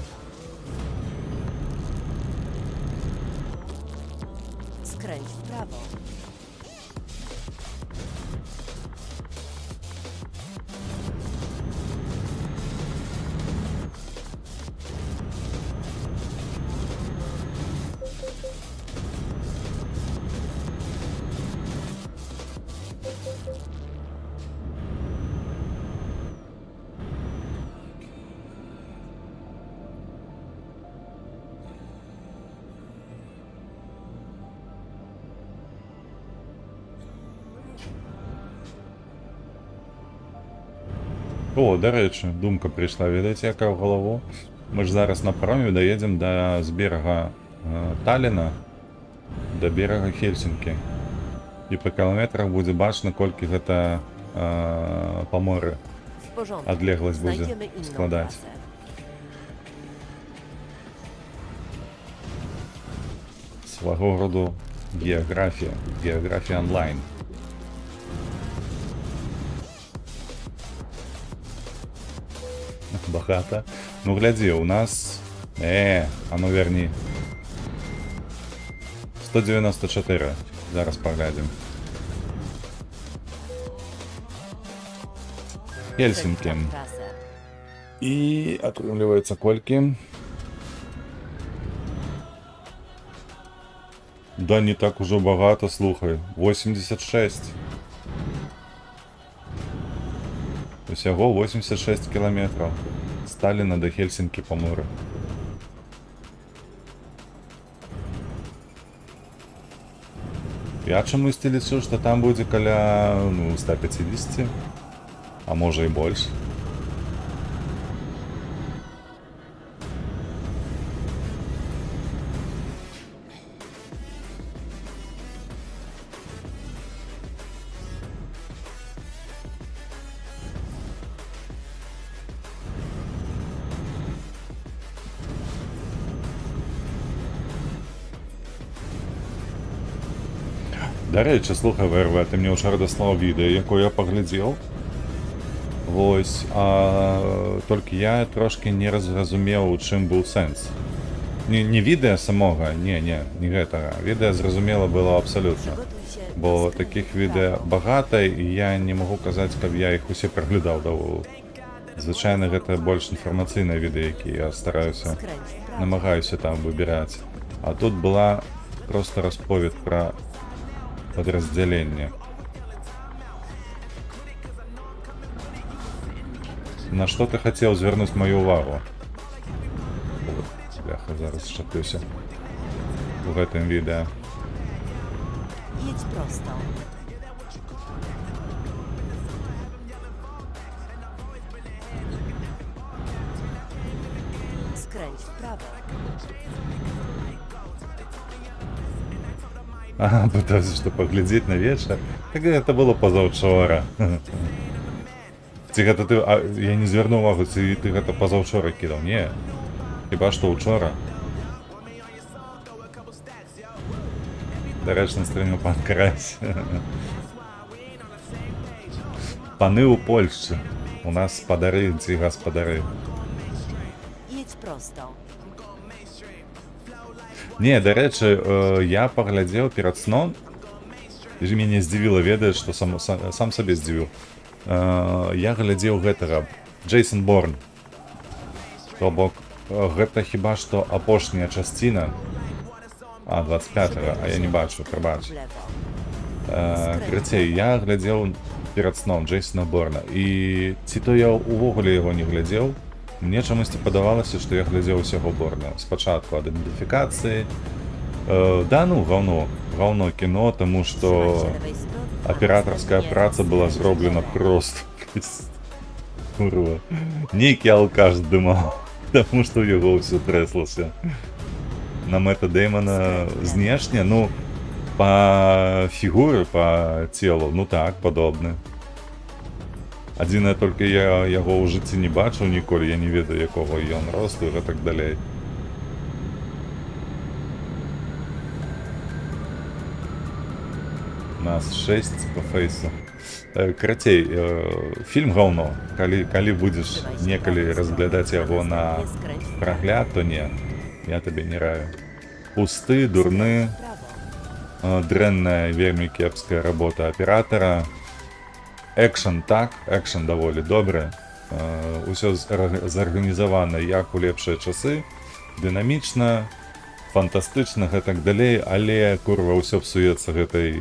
Speaker 2: Skręć w prawo.
Speaker 1: О, до речі, думка прийшла, відаєте, яка в голову. Ми ж зараз на паромі доїдемо з берега Талліна до берега Хельсінкі. І по кілометрах буде бачно, колькі гэта па моры.
Speaker 2: porządku.
Speaker 1: odległość będzie
Speaker 2: Znajdziemy inną
Speaker 1: składać.
Speaker 2: trasę.
Speaker 1: Свого роду географія. Географія онлайн. Багато. Ну гляди, у нас... а ну верні. 194. Зараз поглядим. Хельсінкі.
Speaker 2: Przejdź tam trasę.
Speaker 1: І атрымліваецца колькі? Да не так ужо багата, слухай. 86. Усяго 86 кілометраў. Сталіна до Хельсінкі па моры. Я чамусьці лічу, што там будзе каля 150, а можа і больш. До речі, слухай, ВРВ, ти мені вчора дослав відео, яке я поглядів. Ось, тільки я трошки не зрозумів, у чим був сенс. Не відео самого, не гэтага. Відео зрозуміло було абсолютно.
Speaker 2: Przygotuj się
Speaker 1: Бо
Speaker 2: na skręć
Speaker 1: таких
Speaker 2: w
Speaker 1: відео
Speaker 2: prawo.
Speaker 1: багато, і я не можу казати, каб я їх усі переглядав. Звичайно, гэта больш інфармацыйныя відео, які я стараюся,
Speaker 2: Skręć w prawo.
Speaker 1: намагаюся там выбіраць. А тут была просто расповед про подразделение. На что ты хотел звернуть мою увагу? Бляха, зараз шчаплюся в гэтым відео.
Speaker 2: Jedź prosto. Skręć w prawo.
Speaker 1: Ага, пытаюся, что поглядеть на вечер. Так это было позаўчора. Ці гэта ты... я не звярнуў увагу, ці ты гэта позаўчора кідаў? Не. Хіба што учора. Дарэчна стрыміў пан Карась. Паны ў Польшчы. У нас спадары ці гаспадары.
Speaker 2: Jedź prosto.
Speaker 1: Не, дарэчы, я паглядзеў перад сном, і ж мяне здзівіла, ведаеш, што сам сабе здзівіў. Я глядзеў гэтага Джейсон Борн. То бок, гэта хіба што апошняя частина. 25-го, а я не бачу, прабач.
Speaker 2: W lewo.
Speaker 1: Крыцей, я глядзеў перад сном Джейсона Борна. І ці то я увогуле яго не глядзеў, мне чамусьці падавалася, што я глядзеў усяго Борна. Спачатку ад ідэнтыфікацыі. Да ну, гаўно кіно, таму што
Speaker 2: Trzymaj się lewej strony, a
Speaker 1: аператарская
Speaker 2: następnie
Speaker 1: праца была
Speaker 2: zjedź w
Speaker 1: зроблена
Speaker 2: lewo.
Speaker 1: просто. Курва. Нейкі алкаш дымаў, таму што ў яго ўсё трэслася. На Мэтта Дэймана знешне, ну, па фігуры, па целу, ну так, падобны. Адзінае, толькі я яго ў жыцці не бачыў ніколі, я не ведаю, якога ён росту і гэтак далей. Нас 6 по фейсу. Карацей, фільм гаўно. Калі будзеш некалі разглядаць яго на прагляд, то не. Я табе не раю. Пусты, дурны,
Speaker 2: Prawo.
Speaker 1: дрэнная, вельмі кепская работа аператара. Экшн так, экшн даволі добры. Усё зарганізавана як у лепшыя часы. Дынамічна, фантастычна, гэтак далей, але курва ўсё псуецца гэтай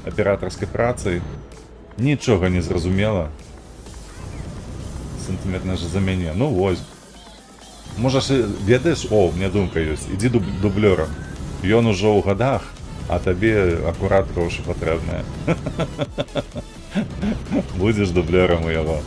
Speaker 1: аператарскай працай. Нічога не зразумела. Сантыметр за мяне. Ну вось. Можаш, ведаеш, у меня думка ёсць. Ідзі дублёрам. Ён ужо ў гадах, а табе акурат грошы патрэбныя. Будзеш дублёрам у яго.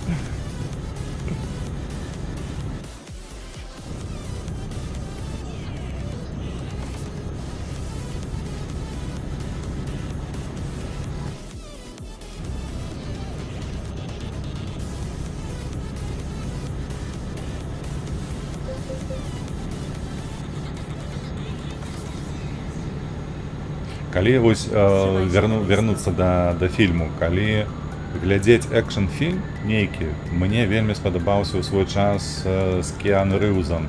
Speaker 1: Калі вось вярнуцца да фільму, калі глядзець экшн-фільм нейкі, мне вельмі спадабаўся ў свой час з Кіану Рыўзам.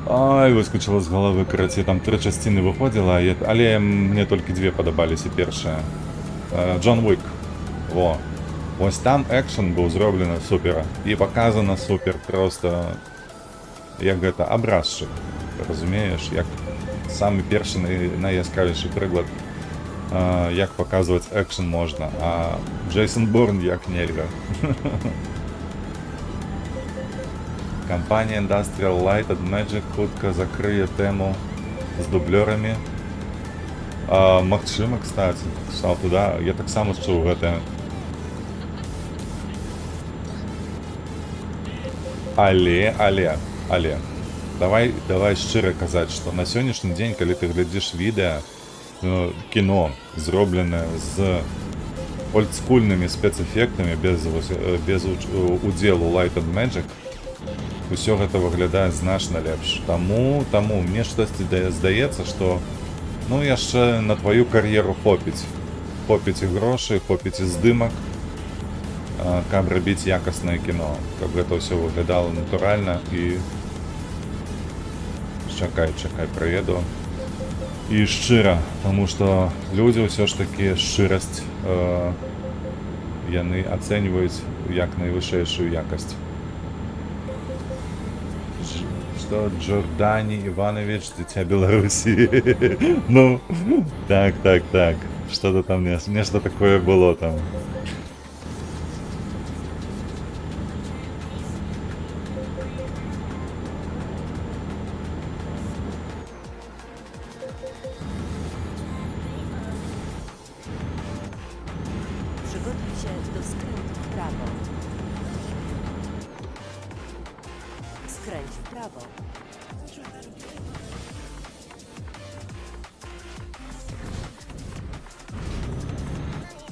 Speaker 1: Ай, выскочыла з галавы, карацей, там 3 часціны выходзіла, але мне толькі 2 падабаліся першыя. Джон Уік. Во. Вось там экшн быў зроблены супер. І паказана супер, проста як гэта абразчык. Разумееш, як самы першы найяскравейшы прыклад, як паказваць экшн можна, а Джейсон Борн як нельга. Кампанія Industrial Light and Magic хутка закрые тэму з дублёрамі. Магчыма, кстати, пісаў туда, я таксама чуў гэта. Але, давай шчыра казаць, што на сённяшні дзень, калі ты глядзіш відэа, кіно, зробленае з олдскульнымі спецэфектамі, без удзелу Light and Magic, усё гэта выглядае значна лепш. Таму мне штосьці здаецца, што яшчэ на тваю кар'еру хопіць. Хопіць і грошай, хопіць і здымак, каб рабіць якаснае кіно, каб гэта ўсё выглядала натуральна і... Чакай, прыеду. І шчыра, таму што людзі ўсё ж такі шчырасць яны ацэньваюць як найвышэйшую якасць. Што Джордані Іванович, дзіця Беларусі. Ну, так. Што-то там, нешта такое было там.
Speaker 2: Przygotuj się do skrętu w prawo. Skręć w prawo.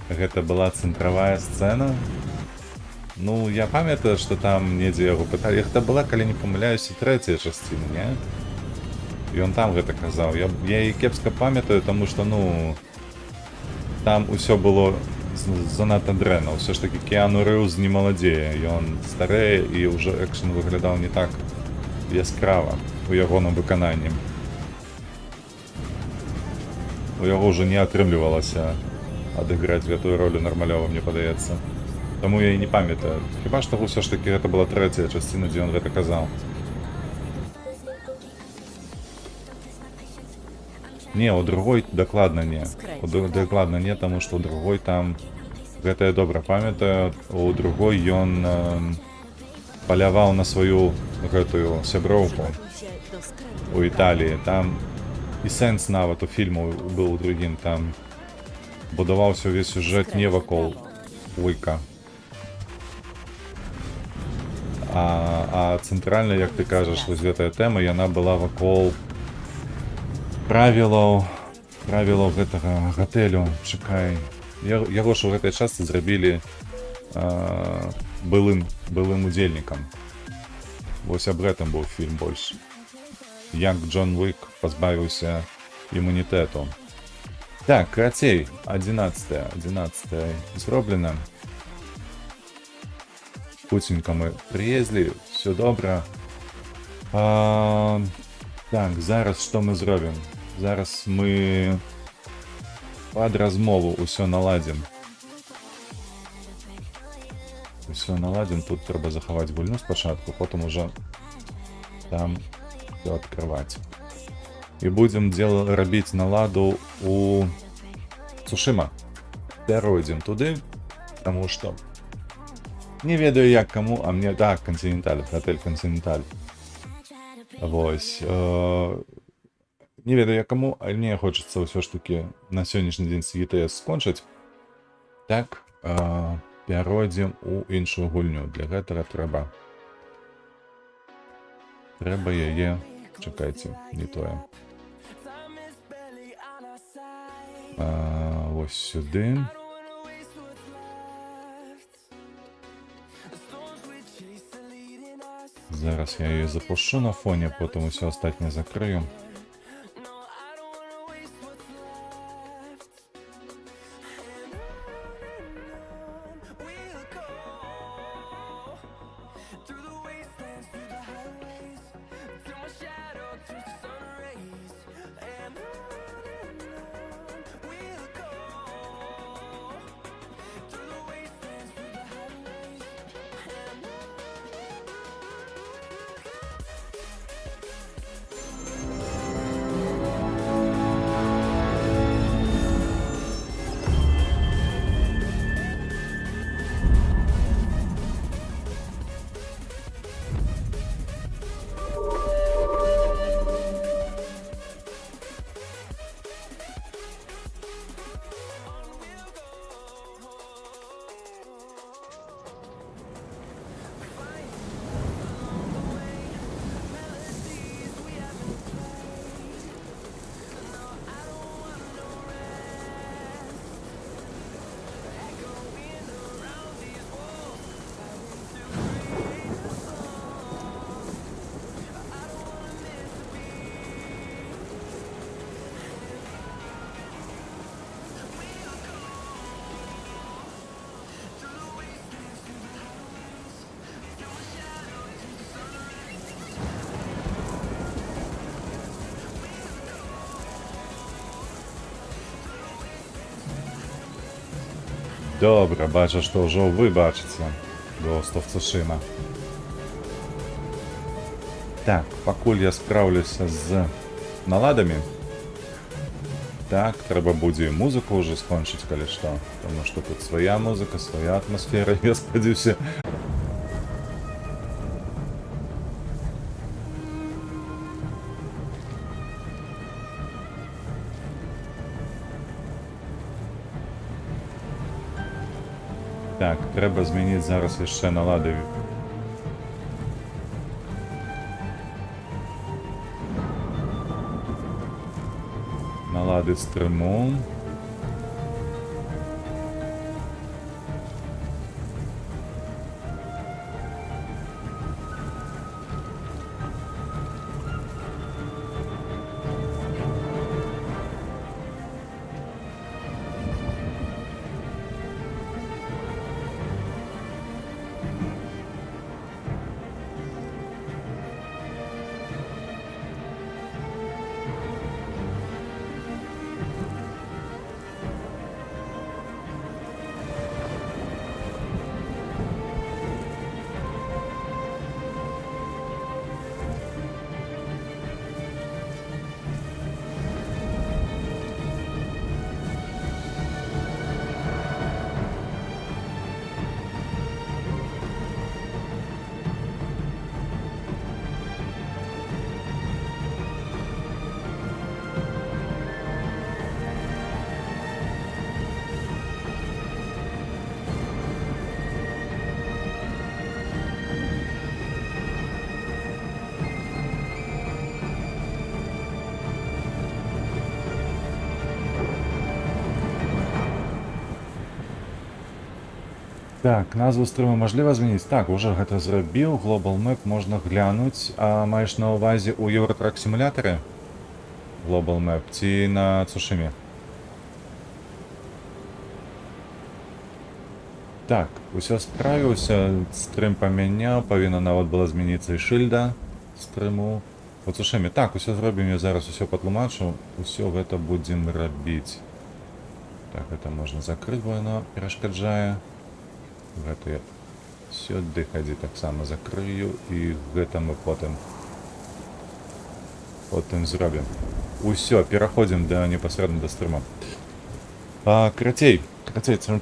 Speaker 1: Гэта была цэнтравая сцэна. Ну, я памятаю, што там недзе яго пыталі. Гэта была, калі не памыляюся, 3-я частина, не? І ён там гэта казаў. Я і кепска памятаю, таму што, там усё было занадта дрэнна. Усё ж такі Кіану Рыўз не маладзее. Ён старэе і ўжо экшн выглядаў не так яскрава у ягоным выкананні. У яго ўжо не атрымлівалася адыграць гэтую ролю нармалёва, мне падаецца. Таму я і не памятаю. Хіба што ўсё ж такі гэта была 3-я частина, дзе ён гэта казаў. Не, у другой дакладна не. Дакладна не, таму што у другой там... Гэта я добра памятаю. У другой ён паляваў на сваю гэтую сяброўку у Італіі. Там і сэнс нават у фільму быў у другім. Там будаваўся ўвесь сюжэт не вакол Уіка. А цэнтральна, як ты кажаш, вось гэтая тэма, яна была вакол правілаў гэтага гатэлю. Чакай. Яго ж у гэтай частцы зрабілі былым удзельнікам. Вось аб гэтым быў фільм больш. Як Джон Уік пазбавіўся імунітэту. Так, карацей, 11 зроблена. Хуценька мы прыезлі, все добра. Так, зараз што мы зробім? Зараз мы пад размову ўсё наладзім. Тут трэба захаваць гульню спачатку, потым ужо там все адкрываць. І будзем рабіць наладу у Цушыма. Пяройдзем туды, таму што не ведаю як каму, а мне так, Континенталь, гатэль Континенталь. Вось. Не ведаю як каму, але мне хочацца ўсё ж такі на сённяшні дзень з ЕТС скончыць. Так, пяройдзем у іншую гульню. Для гэтага трэба яе... Чакайце, не тое. Вось сюды. Зараз я її запущу на фоні, потім усе остатнє закрию. Добре, бачу, што ўжо вы бачыце Ghost of Tsushima. Так, пакуль я спраўлюся з наладамі. Так, трэба будзе і музыку ўжо скончыць, калі што. Таму што тут свая музыка, свая атмасфера, я спадзяюся. Так, трэба змяніць зараз яшчэ налады. Налады стрыму. Так, назву стрыму можліва змяніць? Так, уже гэта зрабіў. Global Map можна глянуць. А маеш на ўвазе ў Eurotrack сімулятары? Global Map ці на Цушыме? Так, усё справіўся, стрым памяняў, павінна нават была змяніцца і шыльда стрыму. У Цушыме. Так, усё зробім, я зараз усё патлумачу. Усё гэта будзем рабіць. Так, гэта можна закрыць, бо яно перашкаджае. Гэта я сюды хадзі таксама закрыю, і гэта мы потым зробім. Усё, пераходзім непасрэдна да стрыма. Крацей,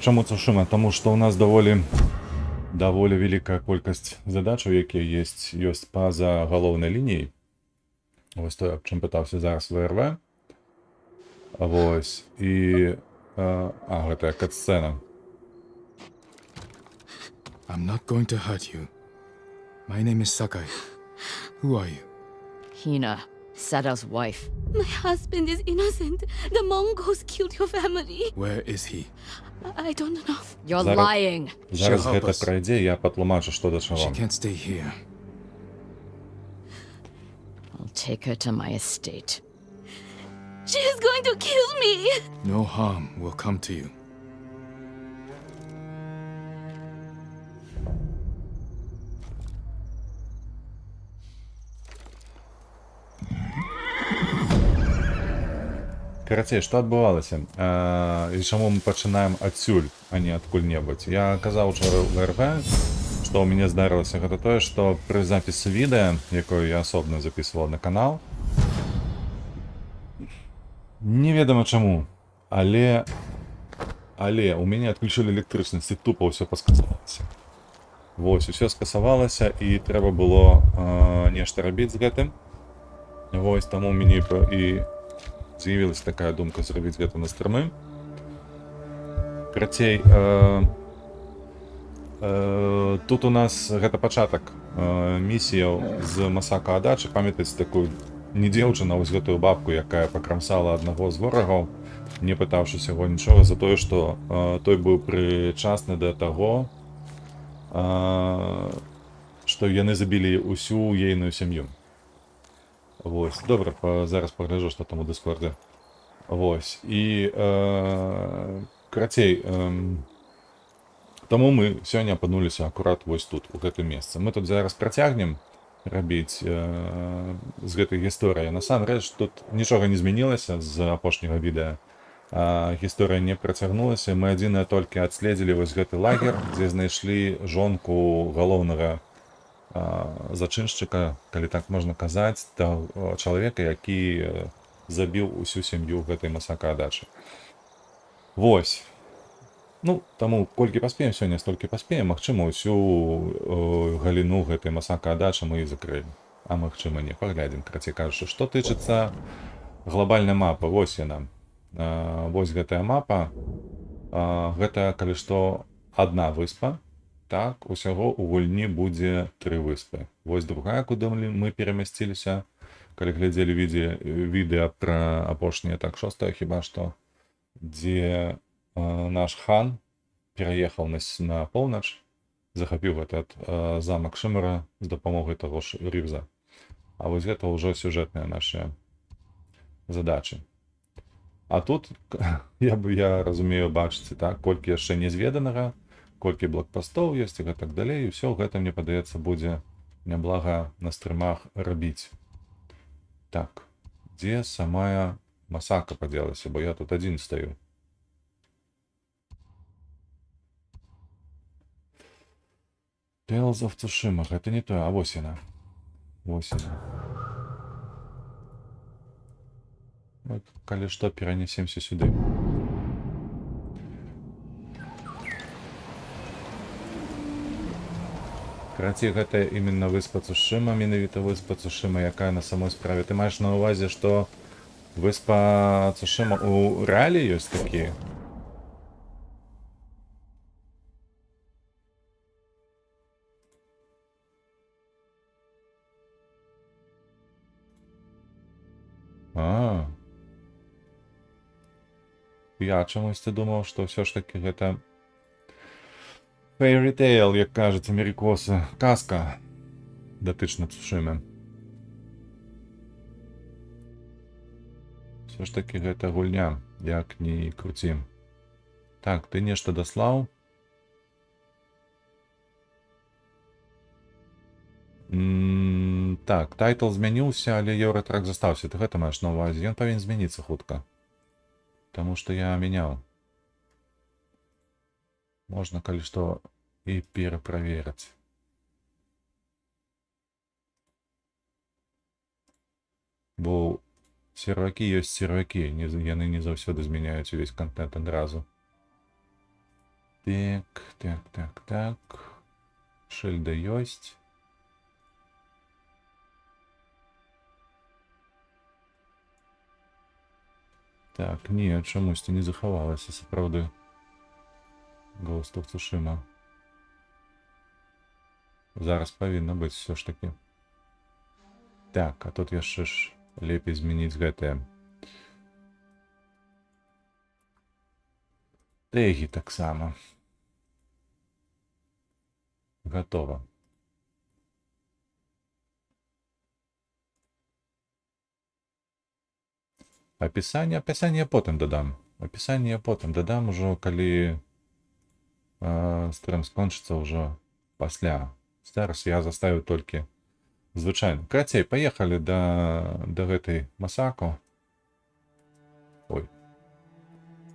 Speaker 1: чаму Цушыма? Таму што ў нас даволі вялікая колькасць задачаў, якія ёсць па-за галоўнай лініяй. Вось тое, аб чым пытаўся зараз ВРВ. Вось, і... гэтая кат-сцэна.
Speaker 3: I'm not going to hurt you. My name is Sakai. Who are you?
Speaker 4: Hina, Sadao's wife.
Speaker 5: My husband is innocent. The Mongols killed your family.
Speaker 3: Where is he?
Speaker 5: I don't know.
Speaker 4: You're
Speaker 1: Zara-
Speaker 4: lying.
Speaker 1: Зараз
Speaker 3: She'll help
Speaker 1: гэта
Speaker 3: us.
Speaker 1: прайдзе, я патлумачу, што да чаго.
Speaker 3: She can't stay here.
Speaker 4: I'll take her to my estate.
Speaker 5: She is going to kill me.
Speaker 3: No harm will come to you.
Speaker 1: Карацей, што адбывалася? І чаму мы пачынаем адсюль, а не адкуль-небудзь? Я казаў учора ў РВ, што ў мяне здарылася гэта тое, што пры запісы відэа, якое я асобна запісваў на канал, неведама чаму, але у мяне адключылі электрычнасць і тупа ўсё паскасавалася. Вось, усё скасавалася, і трэба было нешта рабіць з гэтым. Вось, таму мяне і з'явілася такая думка зрабіць гэта на стрымы. Крацей, тут у нас гэта пачатак місіяў з Масака Адачы. Памятаеце такую не дзеўчына, вось гэтую бабку, якая пакрамсала аднаго з ворагаў, не пытаўшыся яго нічога, за тое, што той быў прычасны да таго, што яны забілі ўсю ейную сям'ю. Вось, добра, зараз пагляджу, што там у Дыскордзе. Вось, і карацей, таму мы сёння апынуліся акурат вось тут, у гэтым месцы. Мы тут зараз працягнем рабіць з гэтай гісторыі. Насамрэч, тут нічога не змянілася з апошняга відэа. гісторыя не працягнулася. Мы адзінае толькі адследзілі вось гэты лагер, дзе знайшлі жонку галоўнага зачыншчыка, калі так можна казаць, чалавека, які забіў усю сям'ю гэтай Масака Адачы. Вось. Ну, таму колькі паспеем сёння, столькі паспеем. Магчыма, усю галіну гэтай Масака Адачы мы і закрылі. А магчыма, не. Паглядзім, карацей кажучы. Што тычыцца глобальнай мапы, вось яна. Вось гэтая мапа. Гэта, калі што, адна выспа. Так, усяго ў гульні будзе 3 выспы. Вось другая, куды мы перамясціліся, калі глядзелі відэа пра апошняе, так, 6-е хіба што, дзе наш хан пераехаў на поўнач, захапіў этот замак Шымара з дапамогай таго ж Рівза. А вось гэта ўжо сюжэтныя нашыя задачы. А тут, я разумею, бачыце, так, колькі яшчэ незведанага, колькі блокпастоў ёсць і гэтак далей, і ўсё гэта, мне падаецца, будзе няблага на стрымах рабіць. Так, дзе самая Масака падзелася, бо я тут адзін стаю. Tales of Tsushima, гэта не тое, а вось яна. Вось яна. Калі што, перанесемся сюды. Карацей, гэта іменно выспа Цушыма, менавіта выспа Цушыма, якая на самой справе. Ты маеш на ўвазе, што выспа Цушыма у рэалі ёсць такія? Я чамусьці думаў, што ўсё ж такі гэта Fairy Tail, як кажуць амерыкосы, казка датычна Цушымы. Все ж такі гэта гульня, як ні круці. Так, ты нешта даслаў? Так, тайтл змяніўся, але еўратрак застаўся. Ты гэта маеш на ўвазе? Ён павінен змяніцца хутка. Таму што я мяняў. Можна, калі што, і пераправерыць. Бо сервакі ёсць сервакі, яны не заўсёды змяняюць увесь контент адразу. Так. Шыльда ёсць. Так, не, чамусьці не захавалася, сапраўды. Ghost of Tsushima. Зараз павінна быць все ж таки. Так, а тут яшчэ ж лепей змяніць гэтыя тэгі таксама. Гатова. Апісанне потым дадам. Апісанне потым дадам ужо, калі стрым скончыцца ўжо пасля. Зараз я заставіў толькі звычайна. Карацей, паехалі да гэтай Масако. Ой.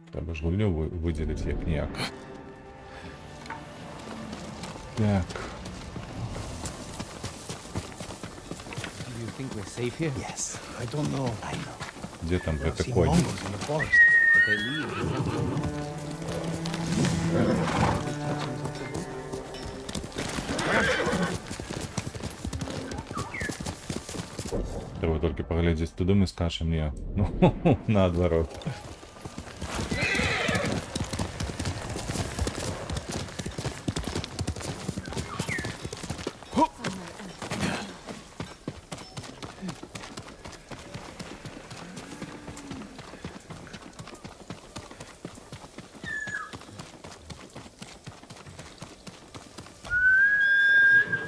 Speaker 1: Трэба ж гульню выдзеліць як-ніяк. Так.
Speaker 6: Do you think we're safe here?
Speaker 7: Yes, I don't know. I know.
Speaker 1: Дзе там
Speaker 7: I've
Speaker 1: гэты
Speaker 7: seen
Speaker 1: конь?
Speaker 7: Mongols in the forest.
Speaker 6: But they leave the temple.
Speaker 1: Трэба толькі паглядзець, туды мы скачам, не. Ну, наадварот.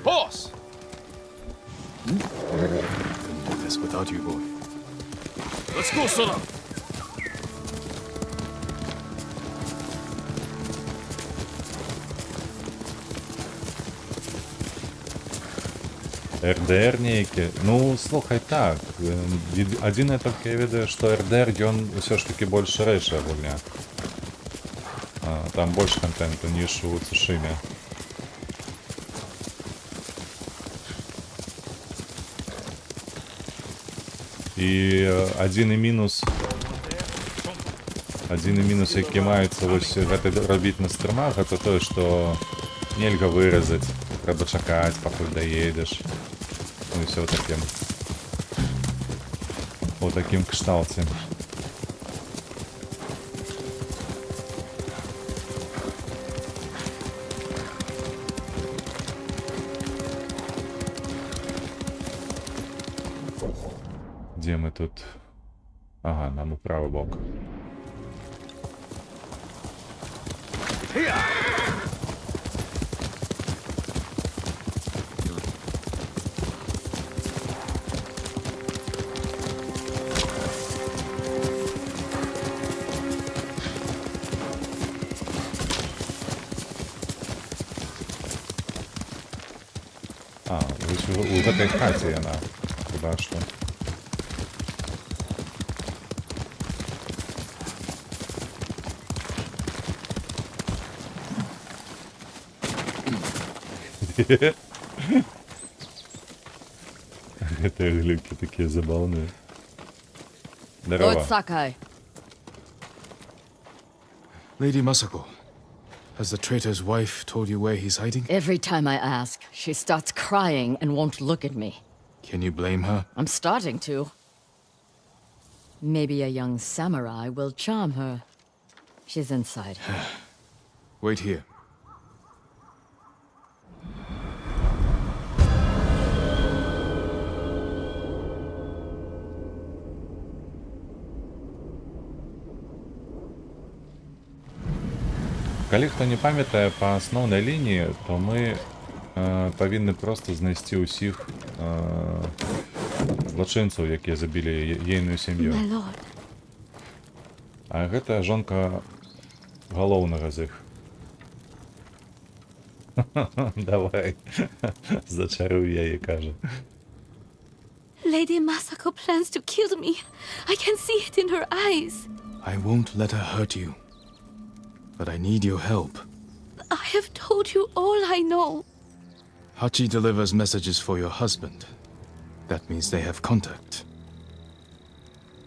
Speaker 3: Boss!
Speaker 7: Couldn't do this without you, boy.
Speaker 3: Let's go, Sora!
Speaker 1: РДР нейкі. Ну, слухай, так. Адзінае толькі я ведаю, што РДР ён усё ж такі больш шырэйшая гульня. Там больш контенту, ніж у Цушиме. І адзіны мінус, які маюцца вось гэта рабіць на стрымах, гэта тое, што нельга выразаць, трэба чакаць, пакуль даедзеш. Ну і ўсё у такім кшталце. Дзе мы тут? Ага, нам у правы бок. У гэтай хаце яна, хіба што. Гэтыя глюкі такія забаўныя.
Speaker 4: Lord
Speaker 1: Здарова.
Speaker 4: Sakai,
Speaker 3: Lady Masako, has the traitor's wife told you where he's hiding?
Speaker 4: every time I ask, she starts crying and won't look at me.
Speaker 3: Can you blame her?
Speaker 4: I'm starting to. Maybe a young samurai will charm her. She's inside.
Speaker 3: Wait here.
Speaker 1: Калі хто не памятае па асноўнай лініі, то мы павінны проста знайсці ўсіх злачынцаў, якія забілі ейную сям'ю.
Speaker 5: My lord.
Speaker 1: А гэта жонка галоўнага з іх. Давай. Зачаруй яе, кажа.
Speaker 5: Lady Masako plans to kill me. I can see it in her eyes.
Speaker 3: I won't let her hurt you. But I need your help.
Speaker 5: I have told you all I know.
Speaker 3: Hachi delivers messages for your husband. That means they have contact.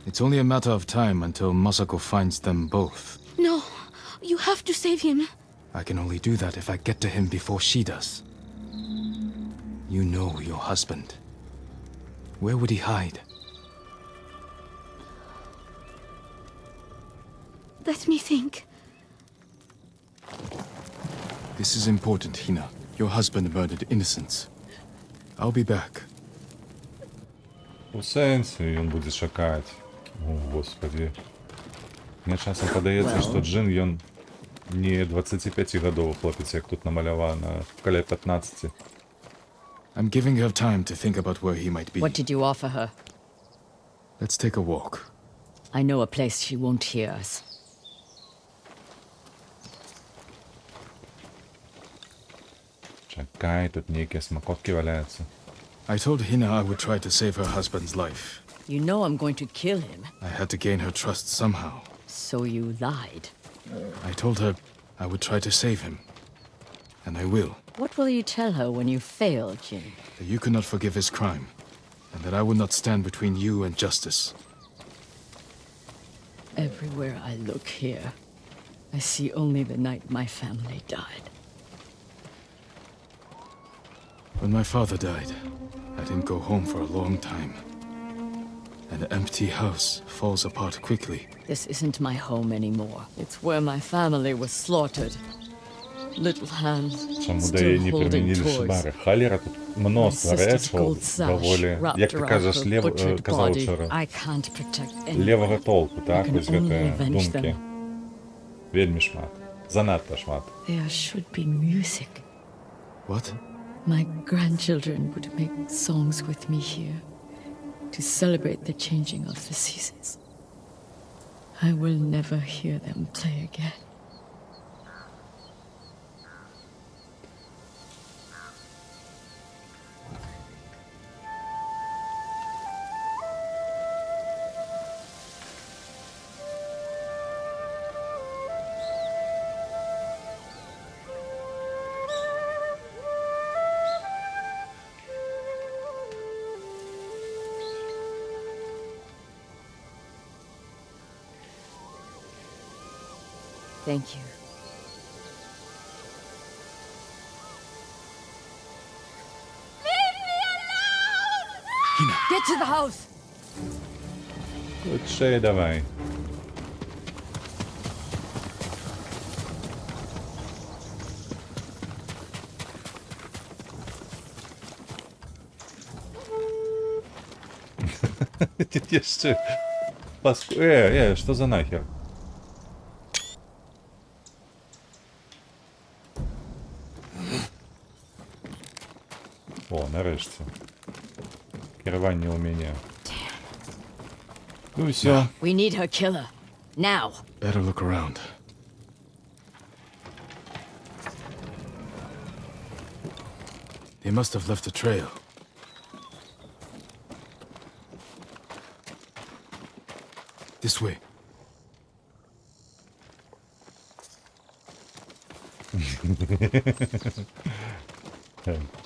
Speaker 3: It's only a matter of time until Masako finds them both.
Speaker 5: No, you have to save him.
Speaker 3: I can only do that if I get to him before she does. You know your husband. Where would he hide?
Speaker 5: Let me think.
Speaker 3: This is important, Hina. Your husband murdered innocents. I'll be back.
Speaker 1: У сэнсе ён будзе чакаць. О, господи. Мне часам падаецца, што Джин ён не 25-гадовы хлопец, як тут намалявана, каля 15.
Speaker 3: I'm giving her time to think about where he might be.
Speaker 4: What did you offer her?
Speaker 3: Let's take a walk.
Speaker 4: I know a place she won't hear us.
Speaker 1: Чакай, тут нейкія смакоткі валяюцца.
Speaker 3: I told Hina I would try to save her husband's life.
Speaker 4: You know I'm going to kill him,
Speaker 3: I had to gain her trust somehow.
Speaker 4: so you lied.
Speaker 3: I told her I would try to save him. And I will.
Speaker 4: What will you tell her when you fail, Jin?
Speaker 3: That you cannot forgive his crime. And that I will not stand between you and justice.
Speaker 4: Everywhere I look here, I see only the night my family died.
Speaker 3: When my father died, I didn't go home for a long time. An empty house falls apart quickly.
Speaker 4: This isn't my home anymore. It's where my family was slaughtered. Little hands
Speaker 1: Чаму да
Speaker 4: still
Speaker 1: яе не
Speaker 4: holding
Speaker 1: прымянілі
Speaker 4: toys.
Speaker 1: шыбары? Халера, тут мноства
Speaker 4: sister's
Speaker 1: рэчаў
Speaker 4: gold sash
Speaker 1: даволі,
Speaker 4: wrapped
Speaker 1: як ты
Speaker 4: around
Speaker 1: кажаш,
Speaker 4: her butchered
Speaker 1: казаў
Speaker 4: body.
Speaker 1: учора,
Speaker 4: I can't protect anyone.
Speaker 1: левага толку, так?
Speaker 4: can
Speaker 1: Вось гэтыя
Speaker 4: only avenge
Speaker 1: думкі. Вельмі шмат. Занадта шмат.
Speaker 4: There should be music.
Speaker 3: What?
Speaker 4: My grandchildren would make songs with me here to celebrate the changing of the seasons. I will never hear them play again.
Speaker 2: Thank you.
Speaker 3: Hina,
Speaker 2: Get to the house!
Speaker 1: Шея давай. Jeszcze. Pasku... что за нахер? О, нарешті. Керування уміння. Ну все.
Speaker 2: We need her killer. Now!
Speaker 3: better look around. They must have left a trail. This way.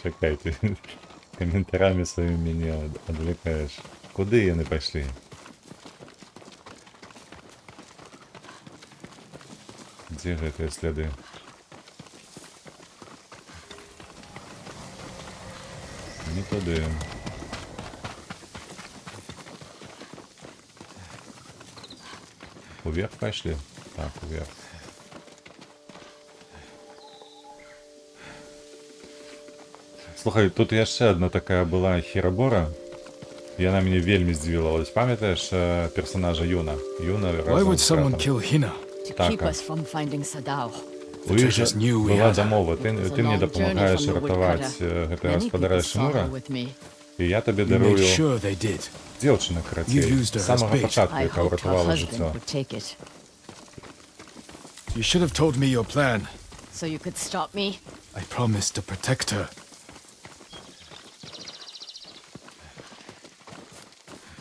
Speaker 1: Чекай, ти коментарями своими меня отвлекаешь. Куди они пошли? Где же эти следы? Не туди. Вверх пошли? Так, вверх. Слухай, тут яшчэ одна такая была херабора. Яна мяне вельмі здзівіла. Ось памятаеш персонажа Юна? Юна
Speaker 3: Why
Speaker 1: разом
Speaker 3: would
Speaker 1: з
Speaker 3: someone
Speaker 1: братом.
Speaker 3: kill Hina?
Speaker 2: To
Speaker 1: Так,
Speaker 2: keep
Speaker 1: а.
Speaker 2: us from finding Sadao.
Speaker 1: У іх
Speaker 3: just
Speaker 1: же
Speaker 3: knew we
Speaker 1: була
Speaker 3: had-
Speaker 1: замова. Ти
Speaker 2: It's a
Speaker 1: мне
Speaker 2: long
Speaker 1: допомагаєш
Speaker 2: journey from the
Speaker 1: рятувати
Speaker 2: woodcutter.
Speaker 1: гэтага
Speaker 2: Many
Speaker 1: гаспадара
Speaker 2: people saw
Speaker 1: Шимура,
Speaker 2: her with me.
Speaker 1: і я тобі
Speaker 3: You made
Speaker 1: дарую
Speaker 3: sure they did.
Speaker 1: дівчину
Speaker 3: You
Speaker 1: карацей.
Speaker 3: used her
Speaker 1: З
Speaker 3: as
Speaker 1: самого
Speaker 3: bait.
Speaker 1: початку,
Speaker 2: I
Speaker 1: яка
Speaker 2: hoped her
Speaker 1: врятувала
Speaker 2: husband
Speaker 1: життя.
Speaker 2: would take it.
Speaker 3: You should have told me your plan.
Speaker 2: So you could stop me?
Speaker 3: I promised to protect her.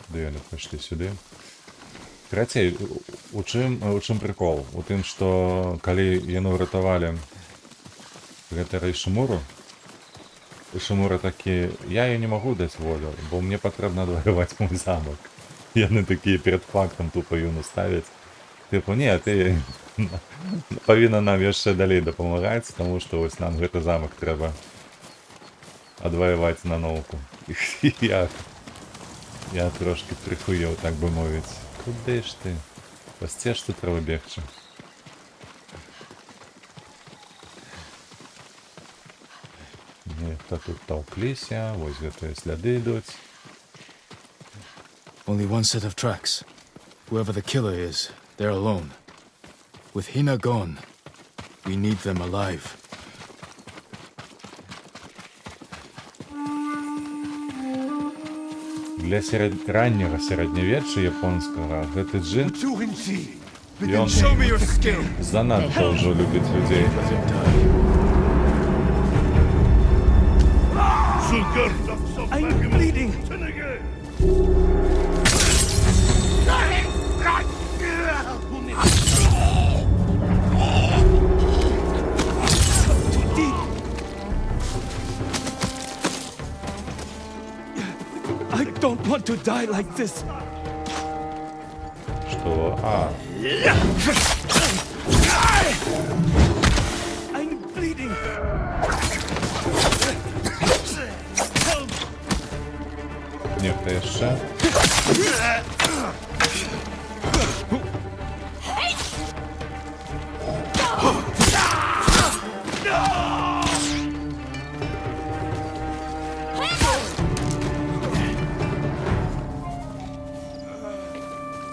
Speaker 1: Де вони пішли сюди? Карацей, у чым прикол? У тым, што калі яны ўратавалі гэтага Ішымуру, Ішымура такі, я ёй не магу даць волю, бо мне патрэбна адваяваць мой замак. Яны такія перад фактам тупо Юну ставяць. Типу, не, ты павінна нам яшчэ далей дапамагаць, таму што вось нам гэты замак трэба адваяваць на ноўку. Я трошки прихуєв, так би мовити. Куди ж ти? Ось це ж тут треба бігче. Ніхто тут толклися, ось готові сліди йдуть.
Speaker 3: Only one set of tracks. Whoever the killer is, they're alone. With Hina gone, we need them alive.
Speaker 1: Для раннього середньовіччя японського гэты джин, ён
Speaker 3: your skill.
Speaker 1: занадто вже любить людей.
Speaker 3: Let him die.
Speaker 7: I'm bleeding. I don't want to die like this.
Speaker 1: Що? А,
Speaker 7: I'm bleeding.
Speaker 1: ніхто ще.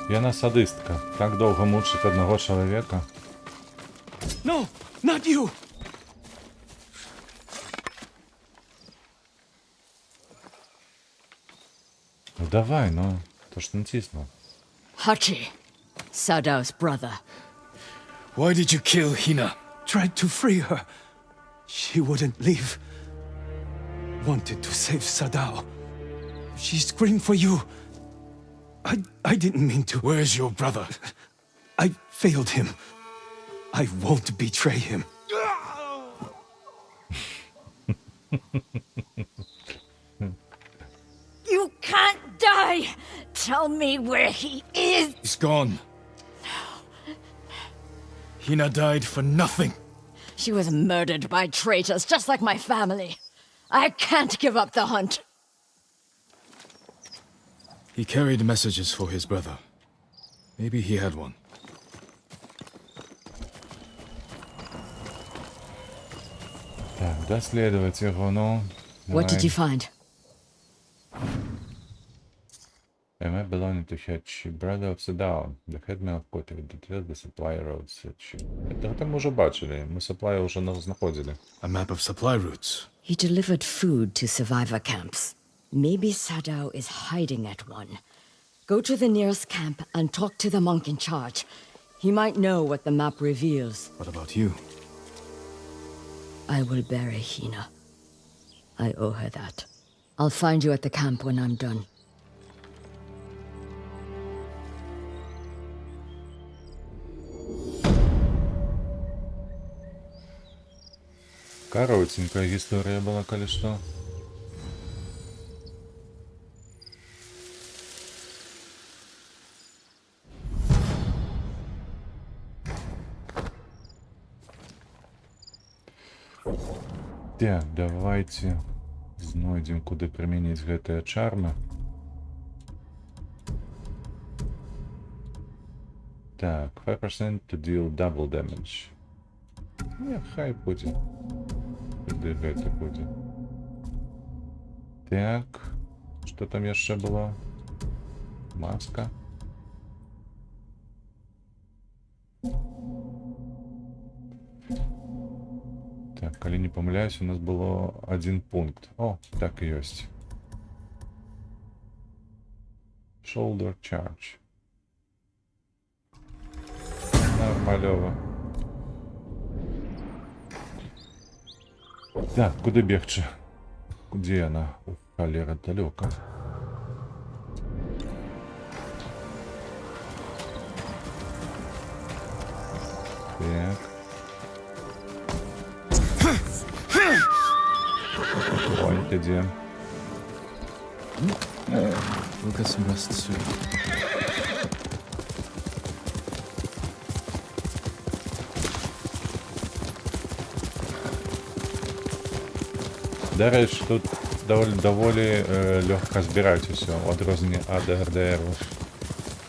Speaker 1: Яна садистка. Так довго мучить одного чоловіка.
Speaker 7: No, not you.
Speaker 1: Ну давай, ну. То ж не тісно.
Speaker 2: Hachi, Sadao's brother.
Speaker 3: Why did you kill Hina?
Speaker 7: Tried to free her. She wouldn't leave. Wanted to save Sadao. She screamed for you. I didn't mean to.
Speaker 3: Where's your brother?
Speaker 7: I failed him. I won't betray him.
Speaker 2: You can't die! Tell me where he is!
Speaker 3: He's gone. Hina died for nothing.
Speaker 4: She was murdered by traitors, just like my family. I can't give up the hunt.
Speaker 3: He carried messages for his brother. Maybe he had one.
Speaker 1: Так, доследовать его, ну.
Speaker 4: What did you find?
Speaker 1: A map belonging to Hetch, brother of Sadao, the headman of Kotir, details the supply roads. Это мы уже бачили, мы supply уже знаходили.
Speaker 3: A map of supply routes.
Speaker 4: He delivered food to survivor camps. Maybe Sadao is hiding at one. Go to the nearest camp and talk to the monk in charge. He might know what the map reveals.
Speaker 3: What about you?
Speaker 4: I will bury Hina. I owe her that. I'll find you at the camp when I'm done.
Speaker 1: Коротенькая история была, коли что. Так, давайте знойдем, куды применить гэтыя чармы. Так, 5% to deal double damage. Хай будзе. Куды гэта будзе? Так, што там яшчэ было? Маска. Так, калі не памыляюсь, у нас было один пункт. О, так і ёсць. Shoulder charge. Нормалёва. Так, куды бегчы? Куди яна? У халера далёка. Так. Ой, ты где?
Speaker 3: We'll get some rest soon.
Speaker 1: До речі, тут доволі легко збирати все, в відрозненні від РДР.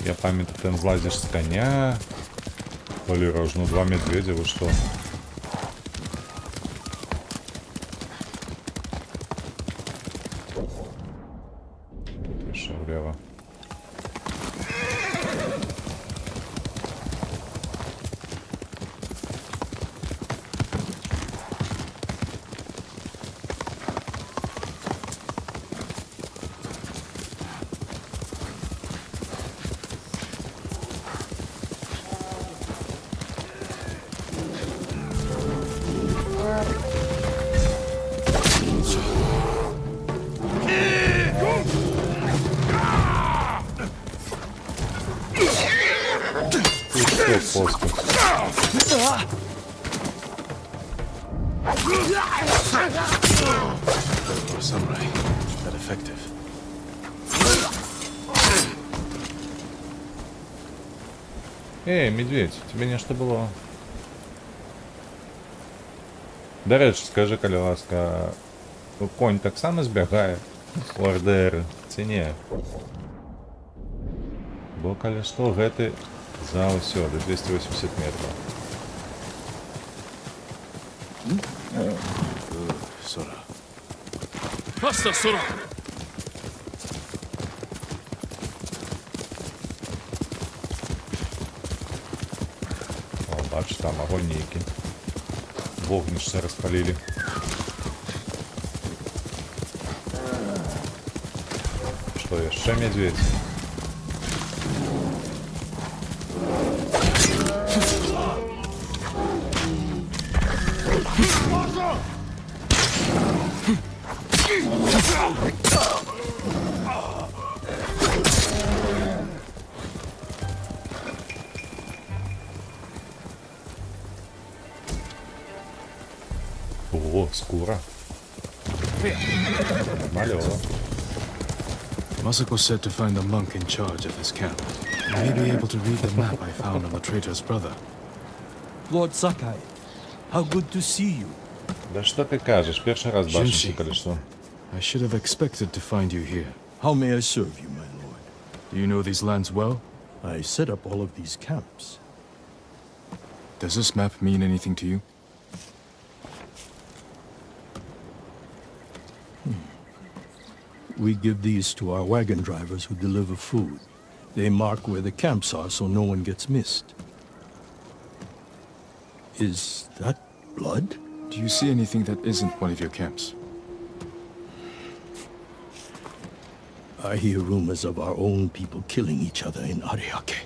Speaker 1: Я пам'ятаю, там злазиш з коня, поліруєш, ну 2 медведя, ви що? Тут ще влево. Плоско.
Speaker 3: For a samurai, that effective.
Speaker 1: Эй, медведь, тебе нечто было? До речі, скажи, калі ласка, конь так само збягае у РДР, ці не? Бо калі што, гэты заўсёды 280 метров.
Speaker 3: Sora.
Speaker 7: Faster, Sora!
Speaker 1: О, бач, там огонь нейкі. Вогнішча распалілі. Што яшчэ медведь? О, скура. Нормалёво.
Speaker 3: Masako said to find a monk in charge of his camp. He may be able to read the map I found on the traitor's brother.
Speaker 7: Lord Sakai. How good to see you.
Speaker 1: Да что ты кажешь? Первый раз бачу
Speaker 3: Джинши.
Speaker 1: це колесо.
Speaker 3: I should have expected to find you here.
Speaker 8: How may I serve you, my lord?
Speaker 3: Do you know these lands well?
Speaker 8: I set up all of these camps.
Speaker 3: Does this map mean anything to you?
Speaker 8: We give these to our wagon drivers who deliver food. They mark where the camps are so no one gets missed. Is that blood?
Speaker 3: Do you see anything that isn't one of your camps?
Speaker 8: I hear rumors of our own people killing each other in Ariake.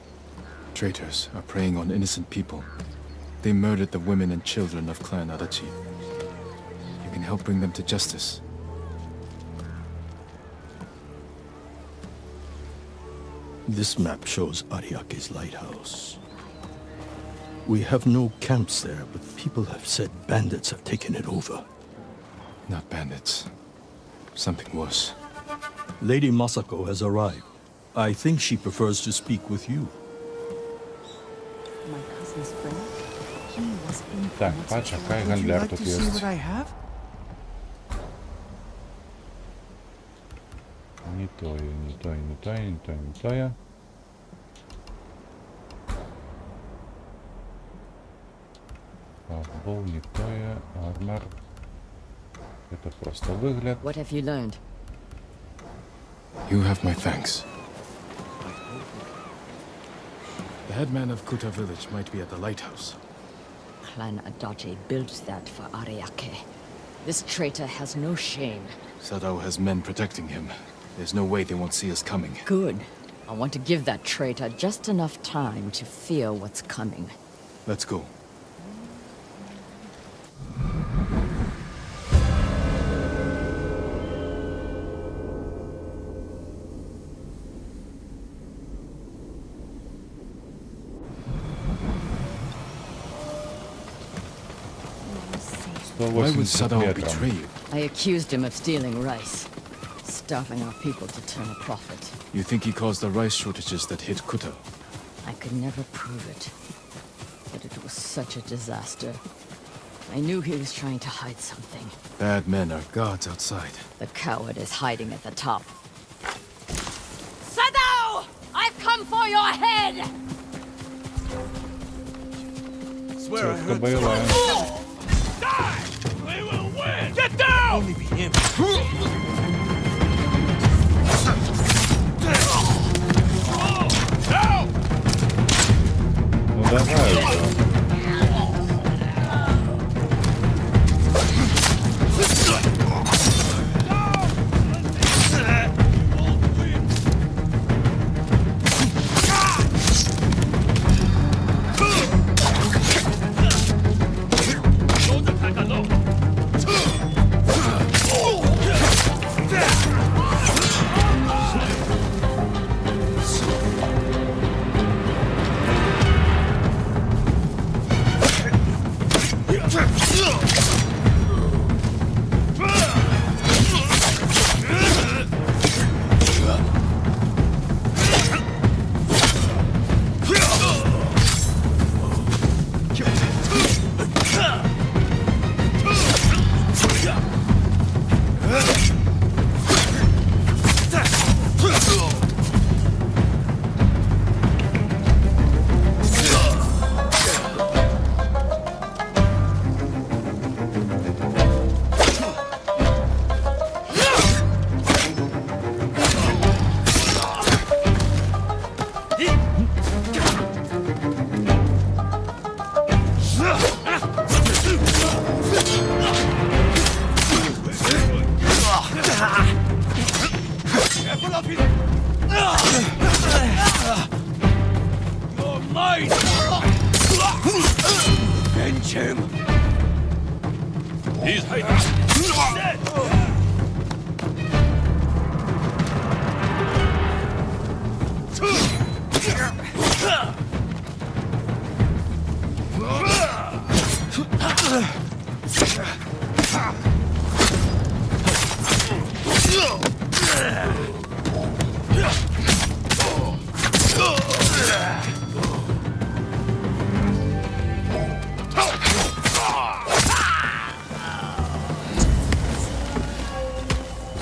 Speaker 3: Traitors are preying on innocent people. They murdered the women and children of Clan Adachi. You can help bring them to justice.
Speaker 8: This map shows Ariake's lighthouse. We have no camps there, but people have said bandits have taken it over.
Speaker 3: Not bandits. Something worse.
Speaker 8: Lady Masako has arrived. I think she prefers to speak with you.
Speaker 2: My cousin's friend? He was in
Speaker 1: Так, почекай, гандляр тут є.
Speaker 6: I have?
Speaker 1: Не тое, не тое, не тое, не тое, не тое. Фаербол, не тое, армор. Это просто выгляд.
Speaker 4: What have you learned?
Speaker 3: You have my thanks. The headman of Kuta village might be at the lighthouse.
Speaker 4: Clan Adachi built that for Ariake. This traitor has no shame.
Speaker 3: Sadao has men protecting him. There's no way they won't see us coming.
Speaker 4: Good. I want to give that traitor just enough time to fear what's coming.
Speaker 3: Let's go. Why would
Speaker 1: 180
Speaker 3: Sadao
Speaker 1: метров.
Speaker 3: betray you?
Speaker 4: I accused him of stealing rice, starving our people to turn a profit.
Speaker 3: You think he caused the rice shortages that hit Kuta?
Speaker 4: I could never prove it, but it was such a disaster. I knew he was trying to hide something.
Speaker 3: Bad men are guards outside.
Speaker 4: The coward is hiding at the top. Sadao! I've come for your head!
Speaker 1: Чётко боевая. Ну давай уже.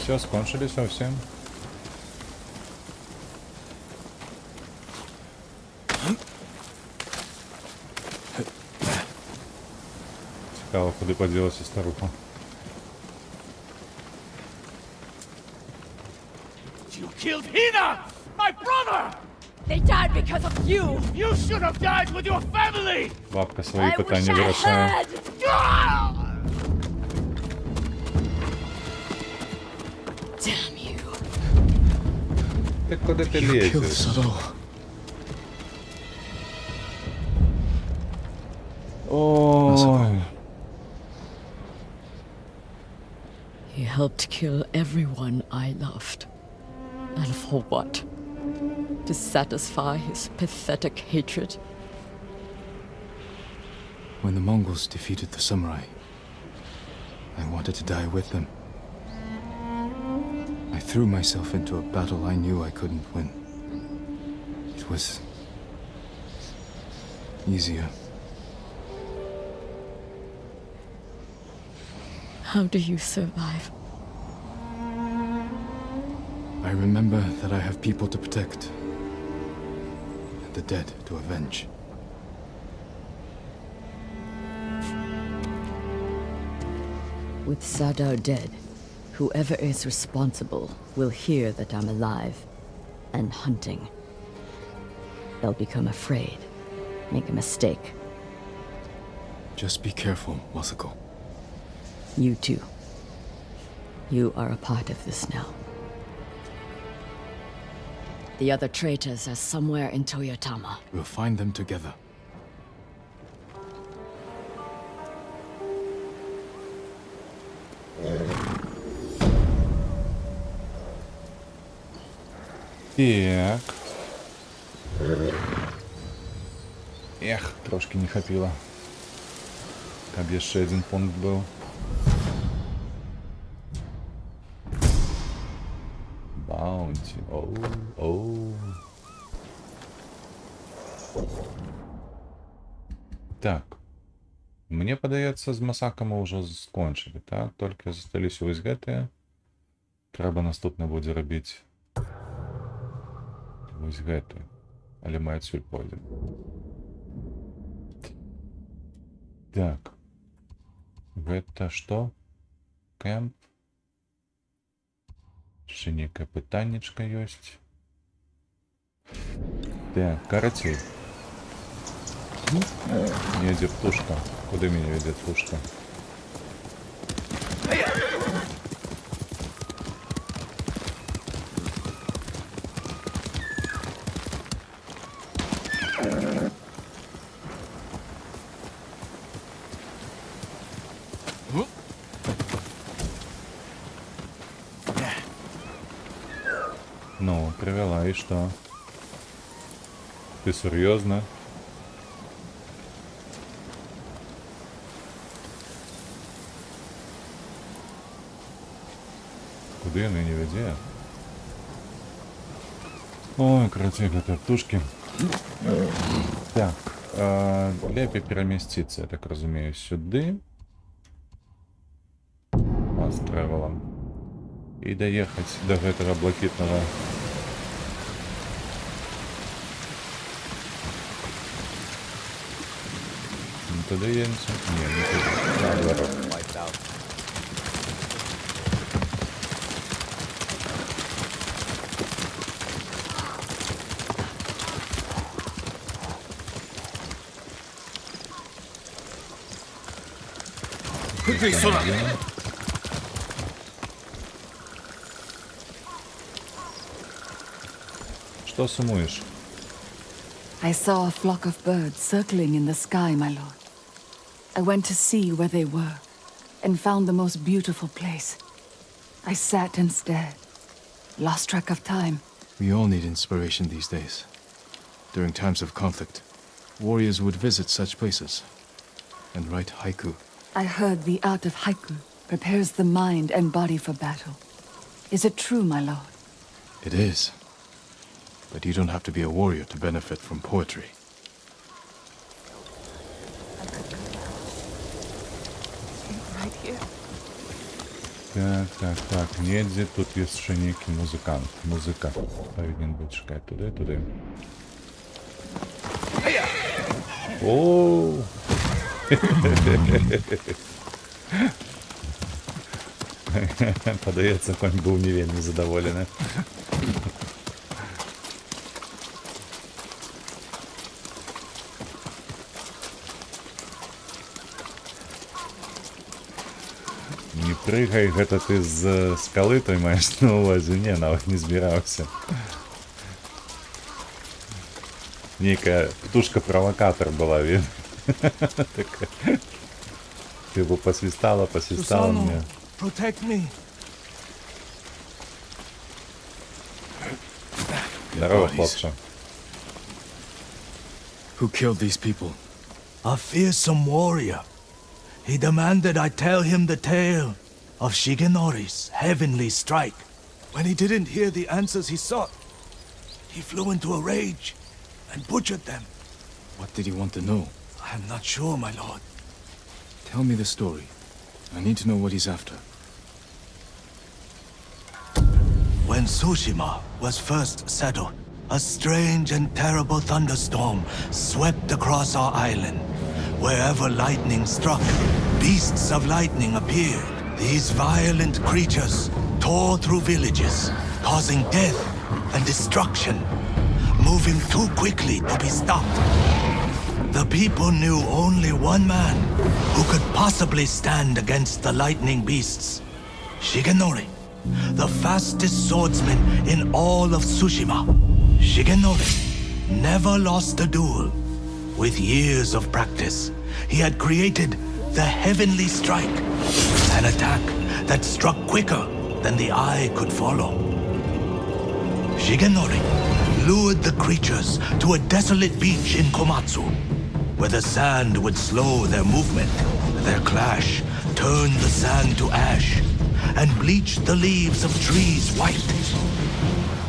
Speaker 1: Все, скончили совсем. Цікаво, куди поділася старуха.
Speaker 9: You killed Hina! My brother!
Speaker 5: They died because of you!
Speaker 9: You should have died with your family!
Speaker 1: Бабка свої питання вирішає.
Speaker 4: Damn you.
Speaker 1: Ти куди ти
Speaker 3: Killed
Speaker 1: лізеш?
Speaker 3: Sado.
Speaker 1: Ой.
Speaker 4: He helped kill everyone I loved. And for what? To satisfy his pathetic hatred?
Speaker 3: When the Mongols defeated the samurai, I wanted to die with them. I threw myself into a battle I knew I couldn't win. It was easier.
Speaker 4: How do you survive?
Speaker 3: I remember that I have people to protect, and the dead to avenge.
Speaker 4: With Sadao dead, whoever is responsible will hear that I'm alive and hunting. They'll become afraid, make a mistake.
Speaker 3: Just be careful, Masako.
Speaker 4: You too. You are a part of this now. The other traitors are somewhere in Toyotama.
Speaker 3: We'll find them together.
Speaker 1: Так. Ех, трошки не хапіло. Каб яшчэ один пункт быў. Баунти. Оу, оу. Так. Мне падаецца, з Масака мы ўжо скончылі, так? Толькі засталіся вось гэтыя. Трэба наступны будзе рабіць вось гэтую. Але мы адсюль пойдзем. Так. Гэта што? Кэмп. Яшчэ некае пытаннечка ёсць. Так, карацей. Едзе птушка. Куды мяне вядзе птушка? Ну, привела, и что? Ты серьезно? Куды яны не вядзе? Ой, карацей, гэта птушкі. Так, лепей перамясціцца, я так разумею, сюды. С трэвелам. І даехаць до гэтага блакітнага. Не туды едемся? Не, не туды. Наоборот. Что сумуешь?
Speaker 10: I saw a flock of birds circling in the sky, my lord. I went to see where they were, and found the most beautiful place. I sat and stared, lost track of time.
Speaker 3: We all need inspiration these days. During times of conflict, warriors would visit such places and write haiku.
Speaker 10: I heard the art of haiku prepares the mind and body for battle. Is it true, my lord?
Speaker 3: It is. But you don't have to be a warrior to benefit from poetry.
Speaker 10: Right here.
Speaker 1: Так. Ніде тут є ще некий музикант. Музика. Повинен бути. Чекай, туди. О! Подається, конь був не вельми задоволений. Не прыгай, гэта ти з скали той маєш на увазі? Ні, навіть не збирався. Некая птушка-провокатор була він. Така. Типу посвистала мне.
Speaker 7: Protect me.
Speaker 1: Здорово, хлопче.
Speaker 3: Who killed these people?
Speaker 8: A fearsome warrior. He demanded I tell him the tale of Shigenori's heavenly strike. When he didn't hear the answers he sought, he flew into a rage and butchered them.
Speaker 3: What did he want to know?
Speaker 8: I am not sure, my lord.
Speaker 3: Tell me the story. I need to know what he's after.
Speaker 8: When Tsushima was first settled, a strange and terrible thunderstorm swept across our island. Wherever lightning struck, beasts of lightning appeared. These violent creatures tore through villages, causing death and destruction, moving too quickly to be stopped. The people knew only one man who could possibly stand against the lightning beasts. Shigenori, the fastest swordsman in all of Tsushima. Shigenori never lost a duel. With years of practice, he had created the Heavenly Strike, an attack that struck quicker than the eye could follow. Shigenori lured the creatures to a desolate beach in Komatsu, where the sand would slow their movement. Their clash turned the sand to ash and bleached the leaves of trees white.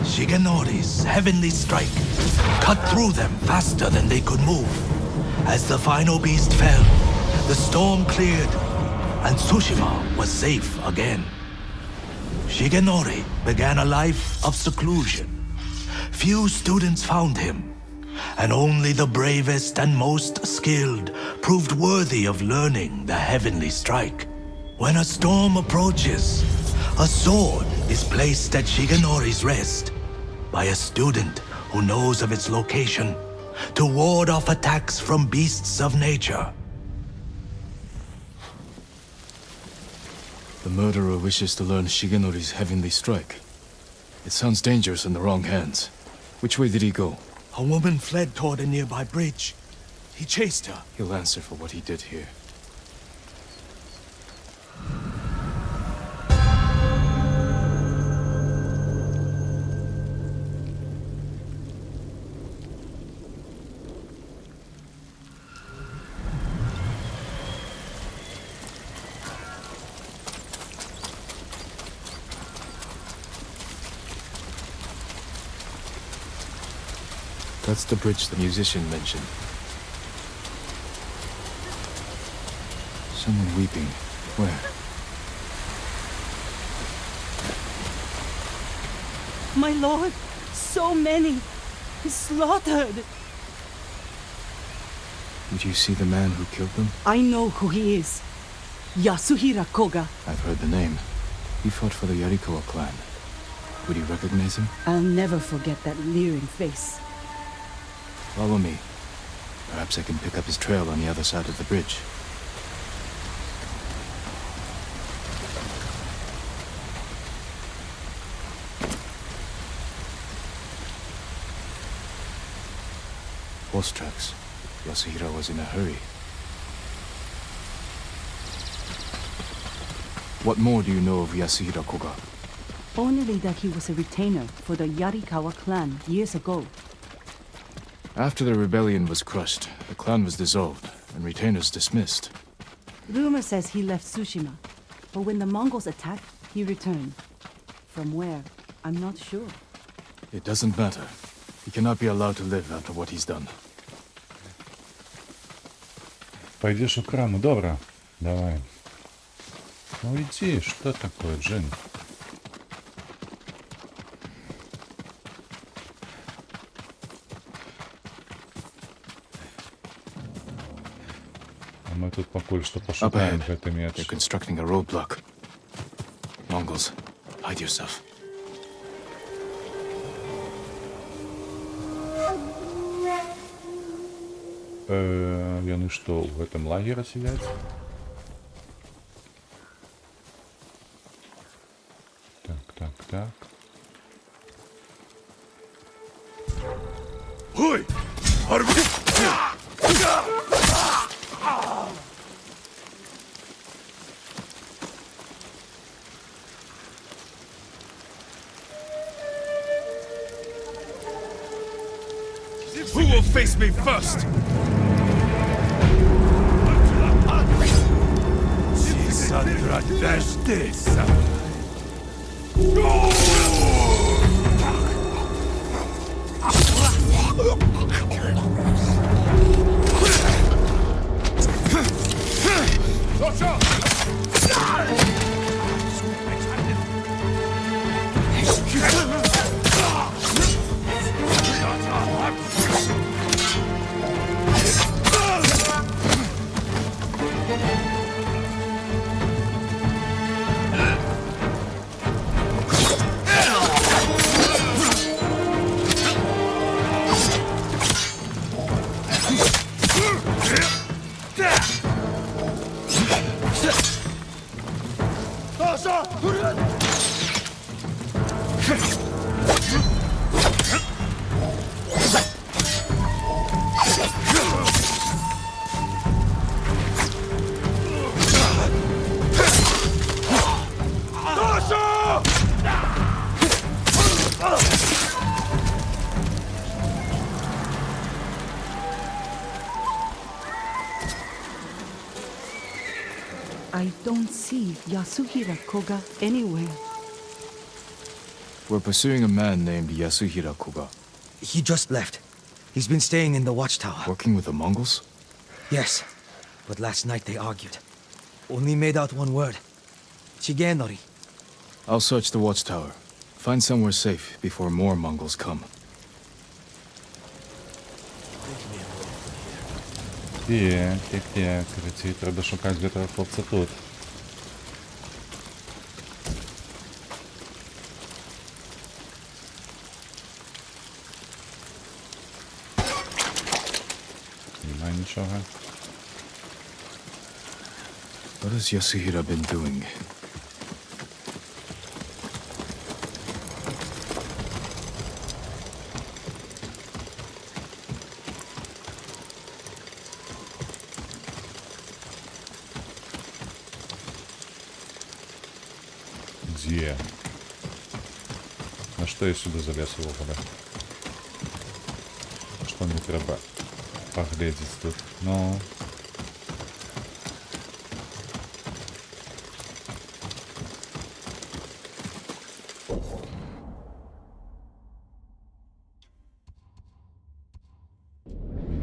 Speaker 8: Shigenori's heavenly strike cut through them faster than they could move. As the final beast fell, the storm cleared, and Tsushima was safe again. Shigenori began a life of seclusion. Few students found him, and only the bravest and most skilled proved worthy of learning the heavenly strike. When a storm approaches, a sword is placed at Shigenori's rest by a student who knows of its location to ward off attacks from beasts of nature.
Speaker 3: The murderer wishes to learn Shigenori's heavenly strike. It sounds dangerous in the wrong hands. Which way did he go?
Speaker 8: A woman fled toward a nearby bridge. He chased her.
Speaker 3: He'll answer for what he did here. That's the bridge the musician mentioned. Someone weeping. Where?
Speaker 11: My lord, so many. Slaughtered.
Speaker 3: Did you see the man who killed them?
Speaker 11: I know who he is. Yasuhira Koga.
Speaker 3: I've heard the name. He fought for the Yarikawa clan. Would you recognize him?
Speaker 11: I'll never forget that leering face.
Speaker 3: Follow me. Perhaps I can pick up his trail on the other side of the bridge. Horse tracks. Yasuhira was in a hurry. What more do you know of Yasuhira Koga?
Speaker 11: Only that he was a retainer for the Yarikawa clan years ago.
Speaker 3: After the rebellion was crushed, the clan was dissolved and retainers dismissed.
Speaker 11: Rumor says he left Tsushima, but when the Mongols attacked, he returned. From where? I'm not sure.
Speaker 3: It doesn't matter. He cannot be allowed to live after what he's done.
Speaker 1: Пойдеш у краму, добре? Давай. Ну иди, что такое, Джин? А мы тут покуль что
Speaker 3: Up
Speaker 1: пошукаем
Speaker 3: ahead.
Speaker 1: гэты меч.
Speaker 3: They're constructing a roadblock. Mongols, hide yourself.
Speaker 1: Яны что, в этом лагере сидят? Так.
Speaker 8: Ой! Арби! Who will face me first? Sandra Justice.
Speaker 11: I don't see Yasuhira Koga anywhere.
Speaker 3: We're pursuing a man named Yasuhira Koga.
Speaker 6: He just left. He's been staying in the watchtower.
Speaker 3: Working with the Mongols?
Speaker 6: Yes, but last night they argued. Only made out one word. Shigenori.
Speaker 3: I'll search the watchtower. Find somewhere safe before more Mongols come.
Speaker 1: Так, кричить, треба шукати для того хлопця тут. Немає нічого.
Speaker 3: What has Yasuhira been doing?
Speaker 1: Где? На что я сюда залез его года? Что мне треба поглядеть тут? Ну...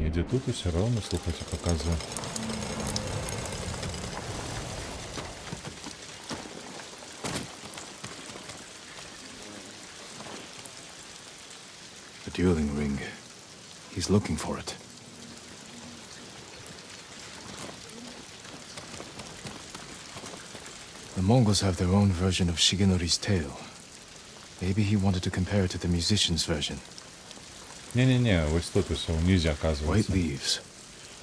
Speaker 1: Иди тут и все равно, слухайте, показываю.
Speaker 3: The dueling ring. He's looking for it. The Mongols have their own version of Shigenori's tale. Maybe he wanted to compare it to the musician's version.
Speaker 1: Не-не-не, ось тут все вниз
Speaker 3: White
Speaker 1: оказывается.
Speaker 3: leaves,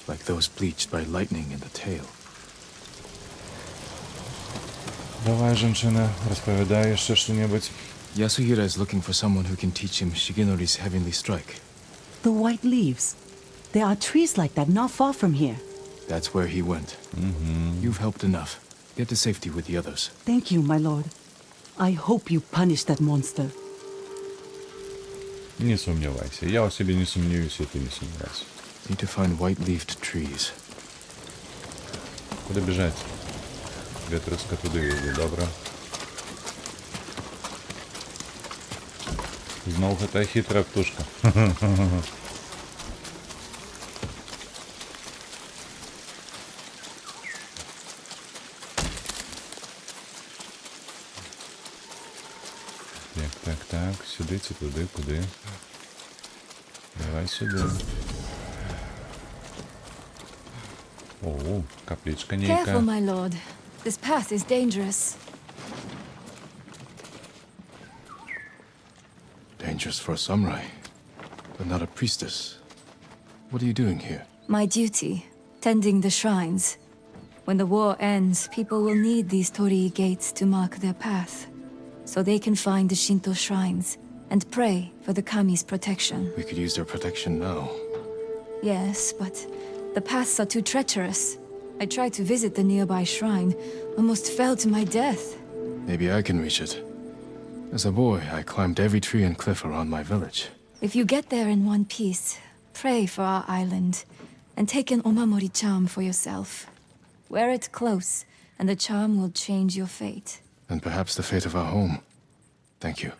Speaker 3: like those bleached by lightning in the tail.
Speaker 1: Давай, женщина, розповідай ще що-небудь.
Speaker 3: Yasuhira is looking for someone who can teach him Shigenori's heavenly strike.
Speaker 11: The white leaves. There are trees like that not far from here.
Speaker 3: That's where he went. You've helped enough. Get to safety with the others.
Speaker 11: Thank you, my lord. I hope you punish that monster.
Speaker 1: Не сомневайся. Я о себе не сомневаюсь, и ты не сомневайся.
Speaker 3: Need to find white-leafed trees.
Speaker 1: Куда бежать? Ветрыска туди йде, добре. Знов та хитра птушка. Так. Сюди чи туди, куди? Давай сюди. О, капличка
Speaker 10: Careful,
Speaker 1: нейка.
Speaker 10: my lord. This path is dangerous.
Speaker 3: Dangerous for a samurai, but not a priestess. What are you doing here?
Speaker 10: My duty, tending the shrines. When the war ends, people will need these torii gates to mark their path, so they can find the Shinto shrines and pray for the kami's protection.
Speaker 3: We could use their protection now.
Speaker 10: Yes, but the paths are too treacherous. I tried to visit the nearby shrine, almost fell to my death.
Speaker 3: Maybe I can reach it. As a boy, I climbed every tree and cliff around my village.
Speaker 10: If you get there in one piece, pray for our island, and take an omamori charm for yourself. Wear it close, and the charm will change your fate.
Speaker 3: And perhaps the fate of our home. Thank you.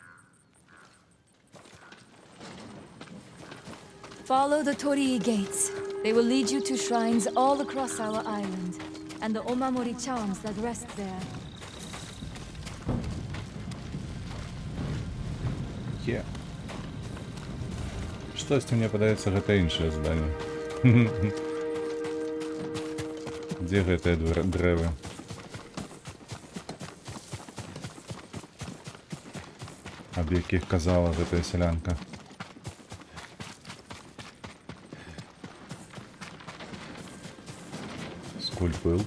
Speaker 10: Follow the torii gates. They will lead you to shrines all across our island, and the omamori charms that rest there.
Speaker 1: Є. Щось мені подається, гэта іншае здання. Дзе гэтыя дрэвы? Аб якіх казала гэтая сялянка? Скуль пыл?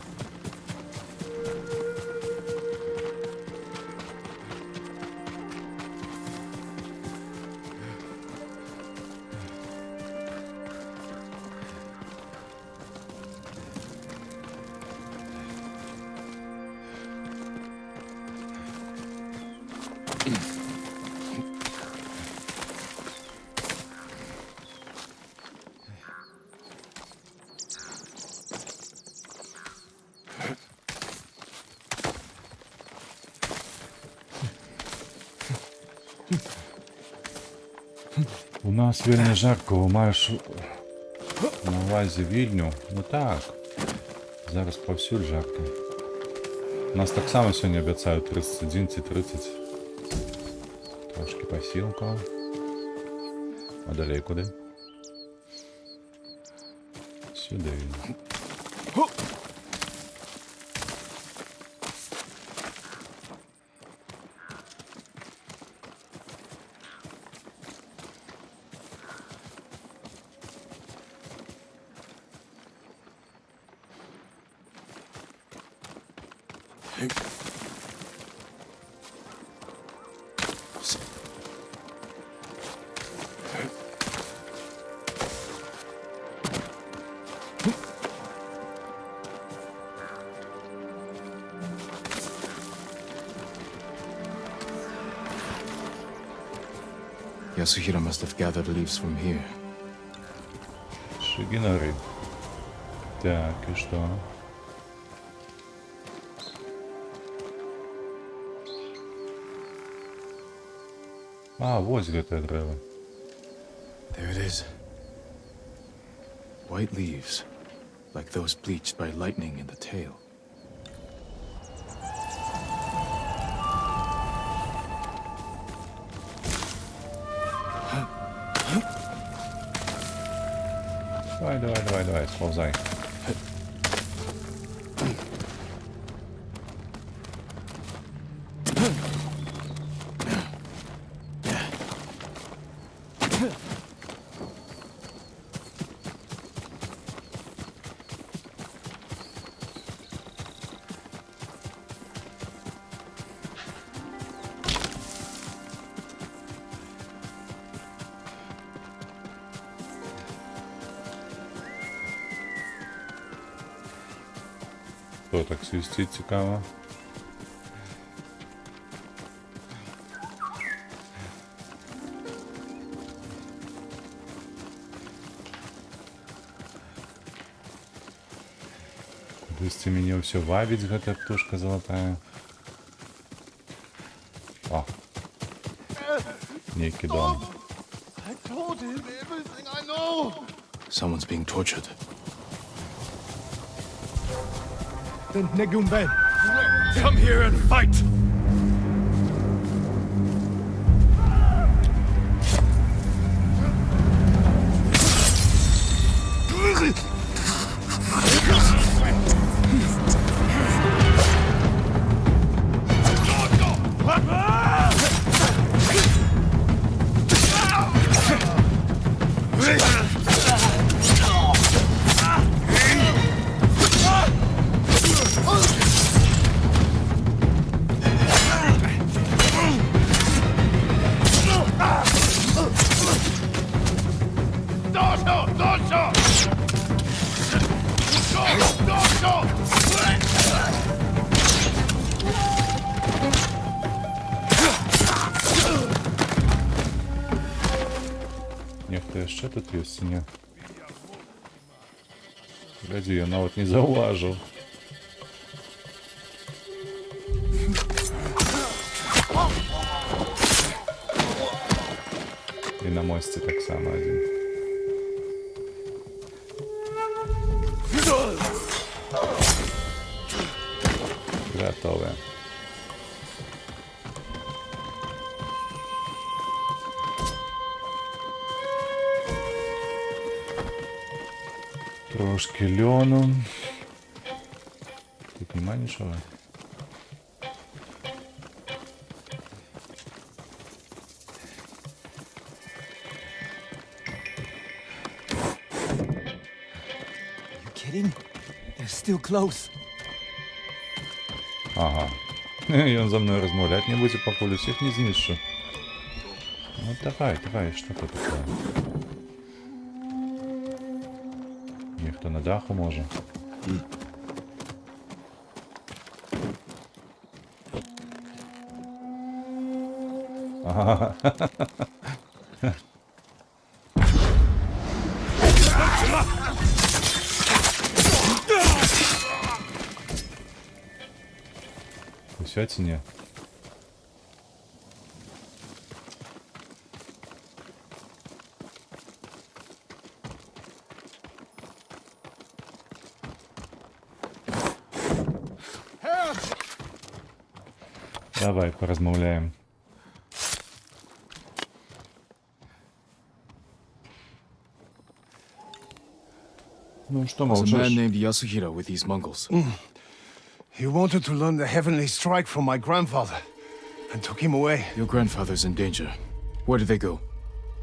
Speaker 1: У нас вельмі жарко, маєш на увазі Вільню? Ну так. Зараз повсюль жарко. Нас так само сьогодні обіцяють 31 чи 30. Трошки посілка. А далі куди? Сюди.
Speaker 3: Yasuhira must have gathered leaves from here.
Speaker 1: Шигинари. Так, и что? А, вот гэтае дрэва.
Speaker 3: There it is. White leaves, like those bleached by lightning in the tail.
Speaker 1: Давай, сползай. Хто так свистить, цікаво? Кудысьці мяне ўсё вабіць гэтая птушка залатая. О! Нейкі дом.
Speaker 9: I told him everything I know.
Speaker 3: Someone's being tortured.
Speaker 7: Then Negumben.
Speaker 9: Come here and fight! Dorsho! Dorsho! Dorsho!
Speaker 1: Niech to jeszcze тут jest, nie? Gdzie ja nawet nie zauważył. I na moście tak samo один. Gotowe. Трошки льону. Тут нема нічого.
Speaker 6: You kidding? They're still close.
Speaker 1: Ага. І він за мною розмовляти не буде, поки всіх не знищу. Ну давай, давай, що то таке? Ніхто на даху може. Ага. Посвятине. Давай поразмовляем. Ну что
Speaker 3: There's a man
Speaker 1: молчишь?
Speaker 3: named Yasuhira with these Mongols.
Speaker 7: He wanted to learn the heavenly strike from my grandfather and took him away.
Speaker 3: Your grandfather's in danger. Where did they go?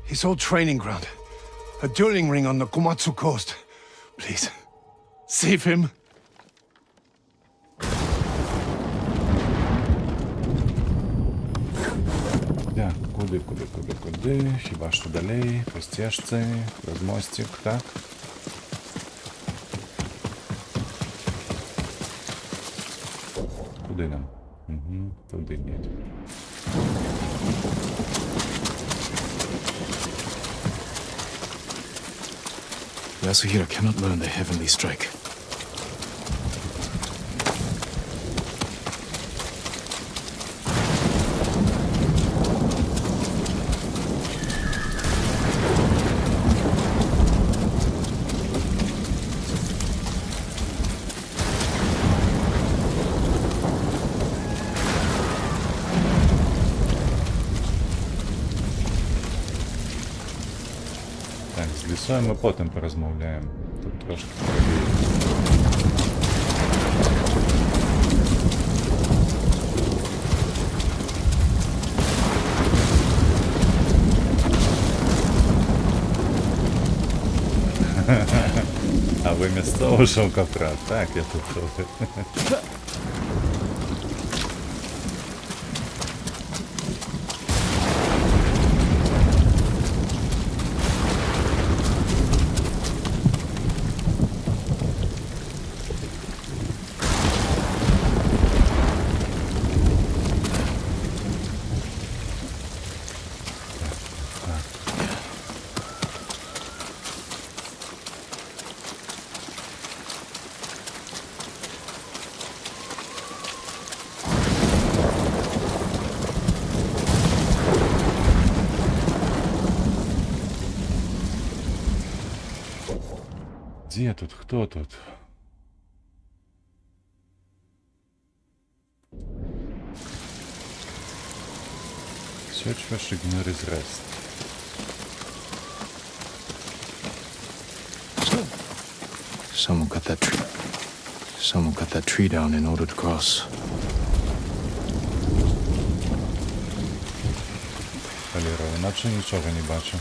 Speaker 7: His old training ground. A dueling ring on the Komatsu coast. Please, save him.
Speaker 1: Да, куди? Хіба що далі, по стежці, через мостик, так? Куди нам? Угу, туди ні.
Speaker 3: Yasuhira cannot learn the heavenly strike.
Speaker 1: Так, з лісою ми потім порозмовляємо. Тут трошки правіше. А ви місцевого шовкопрат? Так, я тут трохи. Где тут? Кто тут? Search for Shignuris Rest.
Speaker 3: Someone cut that tree. Someone cut that tree down in order to cross.
Speaker 1: Халера, іначе нічого не бачу.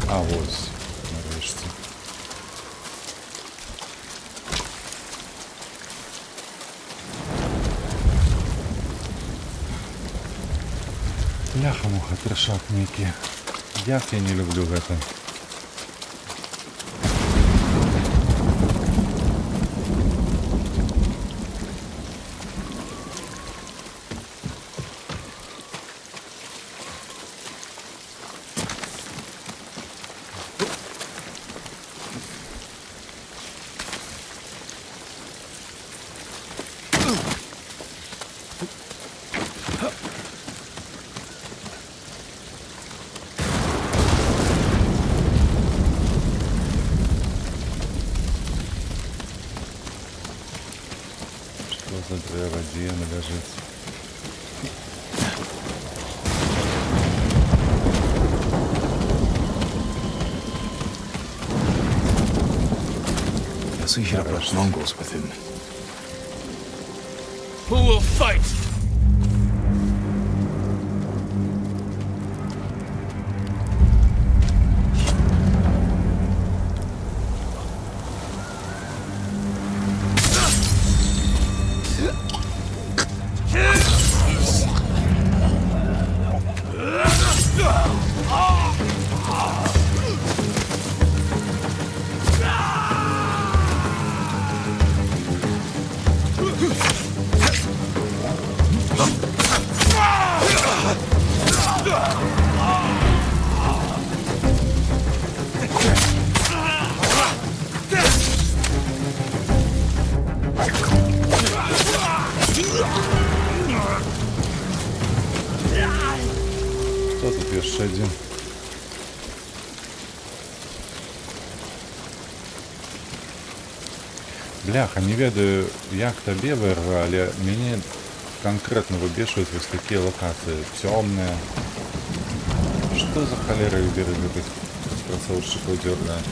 Speaker 1: А, ось, нарешті. Бляха-муха, трешатники. Як я не люблю гэта. Що за дерево, де воно лежить?
Speaker 3: Yasuhiro brought Mongols with him. Who will fight?
Speaker 1: Хто тут є ще один? Бляха, не ведаю, як табе ВРВ, але мяне конкретно выбешивают вот такие локации. Темные. Что за холера выберет этих красавчиков дергает?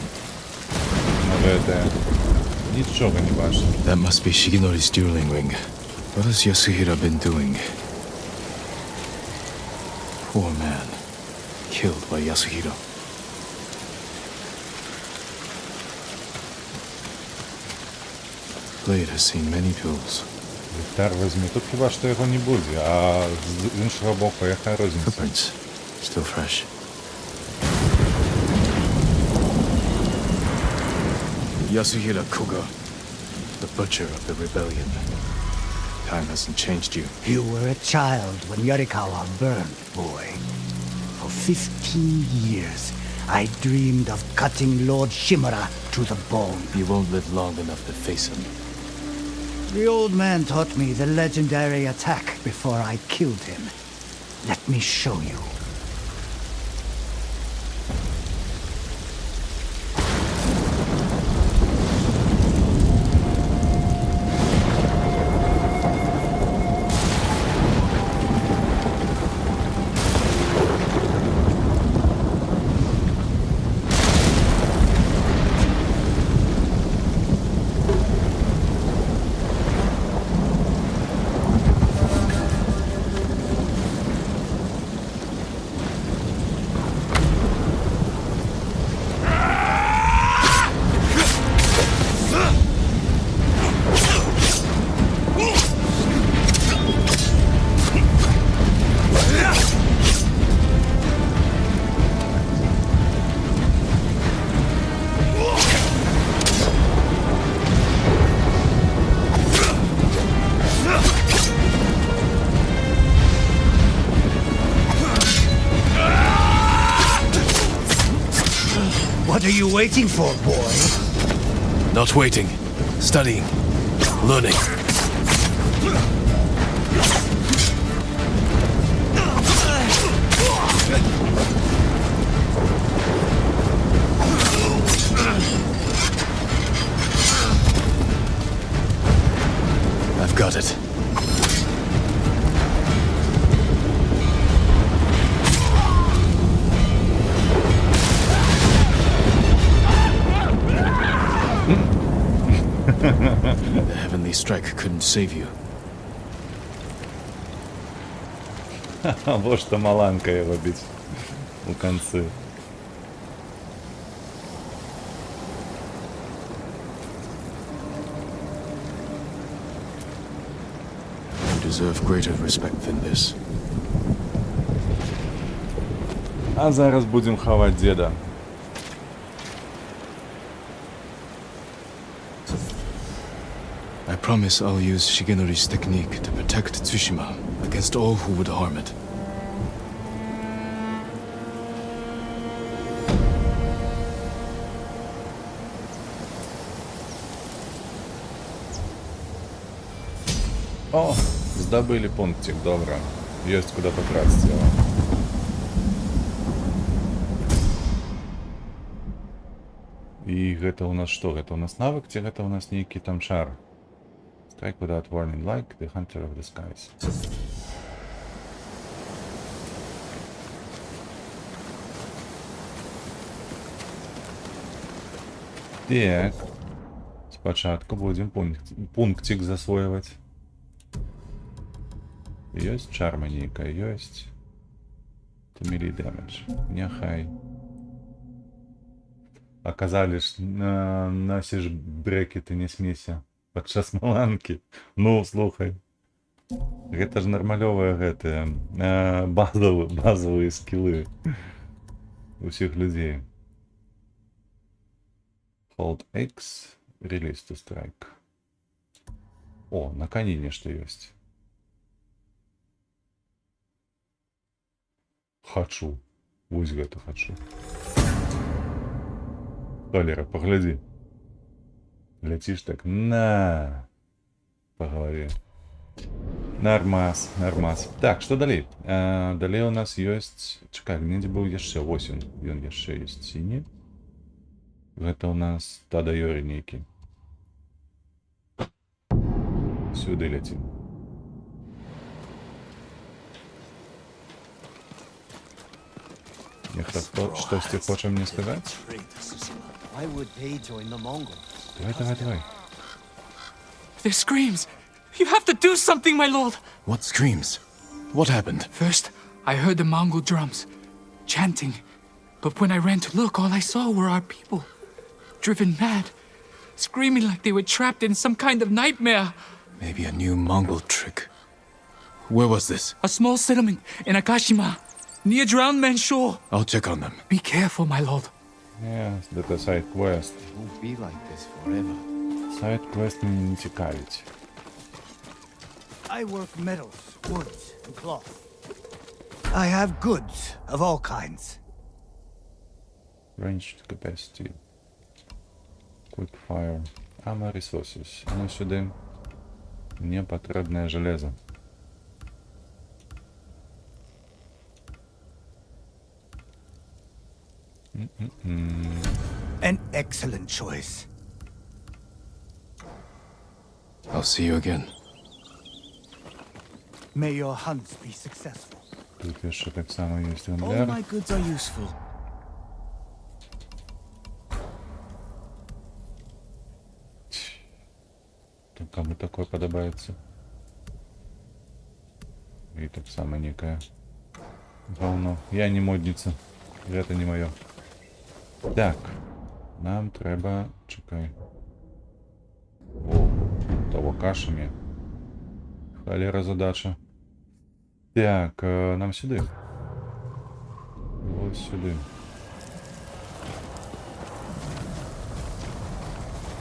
Speaker 1: ВД. Ничего не бачу.
Speaker 3: That must be Shigenori's dueling ring. What has Yasuhiro been doing? Poor man. Killed by Yasuhiro. Blade has seen many duels.
Speaker 1: Віктор візьме. Тут хіба що його не буде, а з іншого боку, яка різниця?
Speaker 3: Footprints. Still fresh. Yasuhiro Koga, the butcher of the rebellion. Time hasn't changed you.
Speaker 12: You were a child when Yarikawa burned, boy. For 15 years, I dreamed of cutting Lord Shimura to the bone.
Speaker 3: You won't live long enough to face him.
Speaker 12: The old man taught me the legendary attack before I killed him. Let me show you. waiting for, boy?
Speaker 7: Not waiting. Studying. Learning. I've got it. The heavenly strike couldn't save you.
Speaker 1: Вот что Маланка его бить у концы.
Speaker 3: You deserve greater respect than this.
Speaker 1: А зараз будем хавать деда.
Speaker 3: I promise I'll use Shigenori's technique to protect Tsushima against all who would harm it.
Speaker 1: О, здобыли пунктик, добро. Есть куда потратить его. І гэта у нас што? Гэта у нас навык, ці гэта у нас нейкі там шар? Strike without warning, like the Hunter of the Skies. Так. Спочатку будем пунктик засвоювати. Есть чарма нейка, есть. To melee damage. Няхай. Оказались носишь брекеты, не смейся. Падчас Маланкі. Ну, слухай. Гэта ж нармалёвыя гэтыя базовые скиллы усіх людзей. Hold X, release to strike. О, на коне нешта ёсць. Хачу. Вось гэта хачу. Холера, погляди. Летишь так на по голове. Нормас, нормас. Так, что далей? Далей у нас есть... Чекай, где был еще 8. Ён еще есть синий. Это у нас Тадайори некий. Сюда летим. Что ты хочешь мне сказать?
Speaker 12: Why would they join the Mongols?
Speaker 1: Давай.
Speaker 13: Their screams! You have to do something, my lord!
Speaker 3: What screams? What happened?
Speaker 13: First, I heard the Mongol drums, chanting. But when I ran to look, all I saw were our people. Driven mad. Screaming like they were trapped in some kind of nightmare.
Speaker 3: Maybe a new Mongol trick. Where was this?
Speaker 13: A small settlement in Akashima, near Drowned Man's Shore.
Speaker 3: I'll check on them.
Speaker 13: Be careful, my lord.
Speaker 1: Yes, это side quest.
Speaker 12: It won't be like this forever.
Speaker 1: Side quest mnie nie ciekawić.
Speaker 12: I work metals, woods, and cloth. I have goods of all kinds.
Speaker 1: Ranged capacity. Quick fire. Ammo resources. Ну сюди. Мне потрібне железо.
Speaker 12: An excellent choice.
Speaker 3: I'll see you again.
Speaker 12: May your hunts be successful.
Speaker 1: Тут jeszcze tak samo jest
Speaker 12: All
Speaker 1: węgiel.
Speaker 12: my goods are useful.
Speaker 1: To komu такое подобается? И так само некое говно. Я не модница. Это не мое. Так. Нам треба... Чекай. О, того кашами. Холера задача. Так, нам сюди. Вот сюди.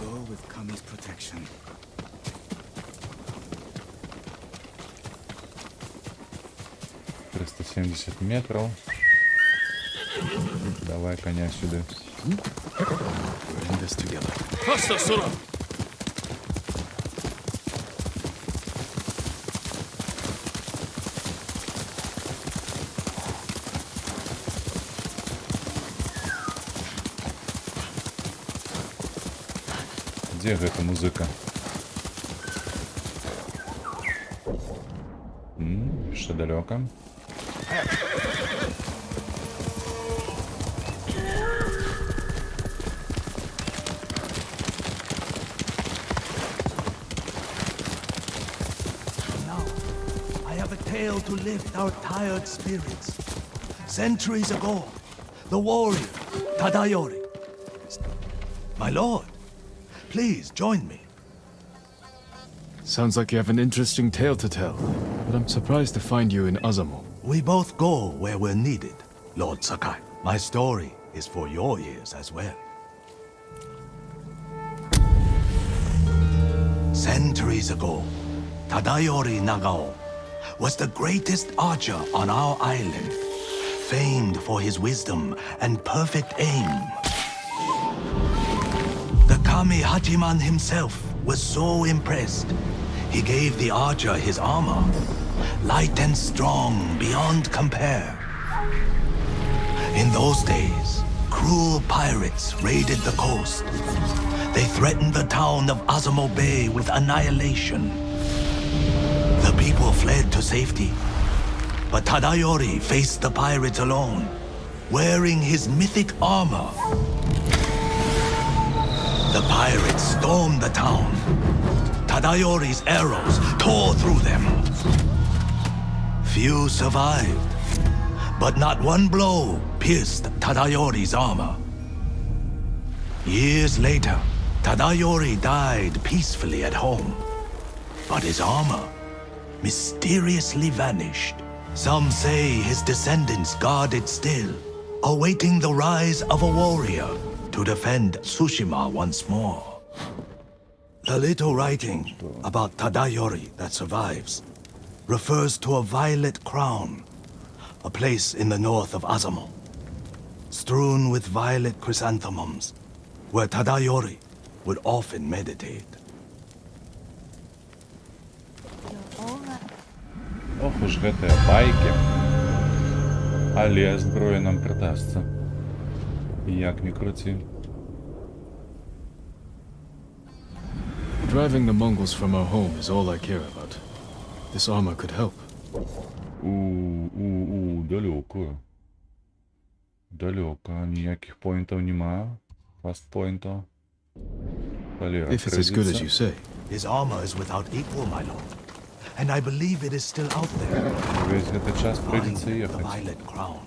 Speaker 12: Go with Kami's protection. — 370 метров.
Speaker 1: Давай коня сюди.
Speaker 3: We're in this together.
Speaker 7: Faster, Sora!
Speaker 1: Дзе гэта музыка? Яшчэ далёка.
Speaker 8: Now, I have a tale to lift our tired spirits. Centuries ago, the warrior, Tadayori. My lord, please join me.
Speaker 3: Sounds like you have an interesting tale to tell, but I'm surprised to find you in Azamo.
Speaker 8: We both go where we're needed, Lord Sakai. My story is for your ears as well. Centuries ago, Tadayori Nagao was the greatest archer on our island, famed for his wisdom and perfect aim. The Kami Hachiman himself was so impressed, he gave the archer his armor, light and strong beyond compare. In those days, cruel pirates raided the coast. They threatened the town of Azamo Bay with annihilation. The people fled to safety, but Tadayori faced the pirates alone, wearing his mythic armor. The pirates stormed the town. Tadayori's arrows tore through them. Few survived, but not one blow pierced Tadayori's armor. Years later, Tadayori died peacefully at home, but his armor mysteriously vanished. Some say his descendants guard it still, awaiting the rise of a warrior to defend Tsushima once more. The little writing about Tadayori that survives refers to a violet crown, a place in the north of Azamo, strewn with violet chrysanthemums, where Tadayori would often meditate.
Speaker 1: Ох уж гэтыя байкі. Але зброя нам прыдасца. Як ні круці.
Speaker 3: Driving the Mongols from our home is all I care about. This armor could help.
Speaker 1: Далеко. Далеко. Ніяких поінтів нема. Фаст поінтів.
Speaker 3: If it's as good as you say.
Speaker 8: His armor is without equal, my lord. And I believe it is still out there.
Speaker 1: Весь этот час придется
Speaker 8: Behind the
Speaker 1: ехать.
Speaker 8: violet crown.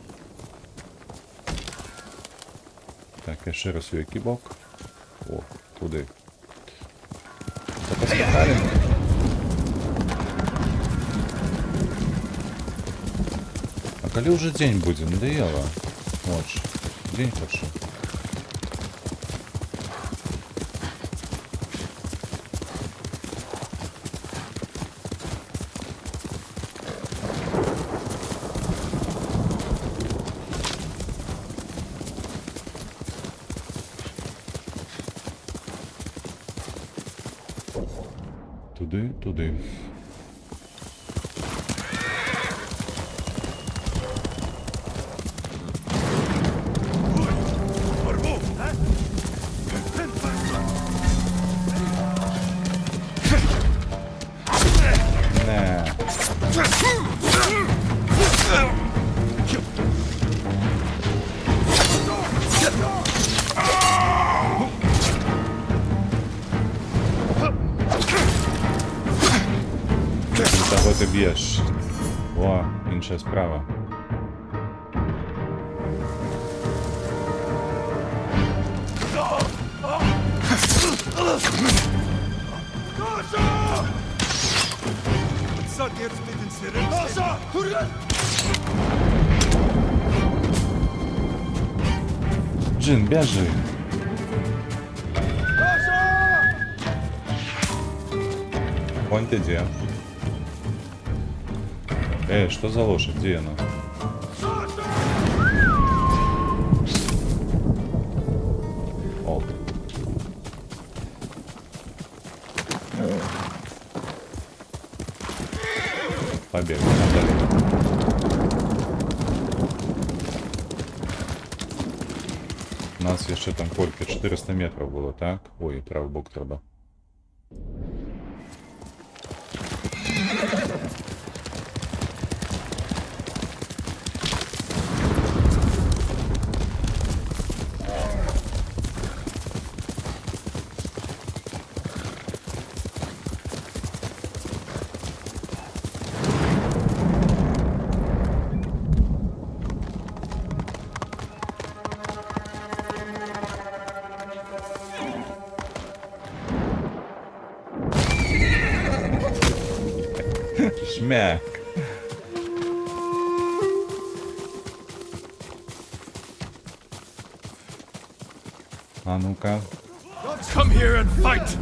Speaker 1: Так, я ще раз у який бок. О, туди. Та поскакали. А коли уже день будет? Надоело. Вот ж. День пошел. Туди. Не. Кого ти б'єш? О, інша справа. Джин, бежи. Вон ты где? Что за лошадь? Где она? Побегли надалі. У нас ще там кольки 400 метрів було, так? Ой, правий бок треба. Шмяк. А ну-ка.
Speaker 3: Come here and fight!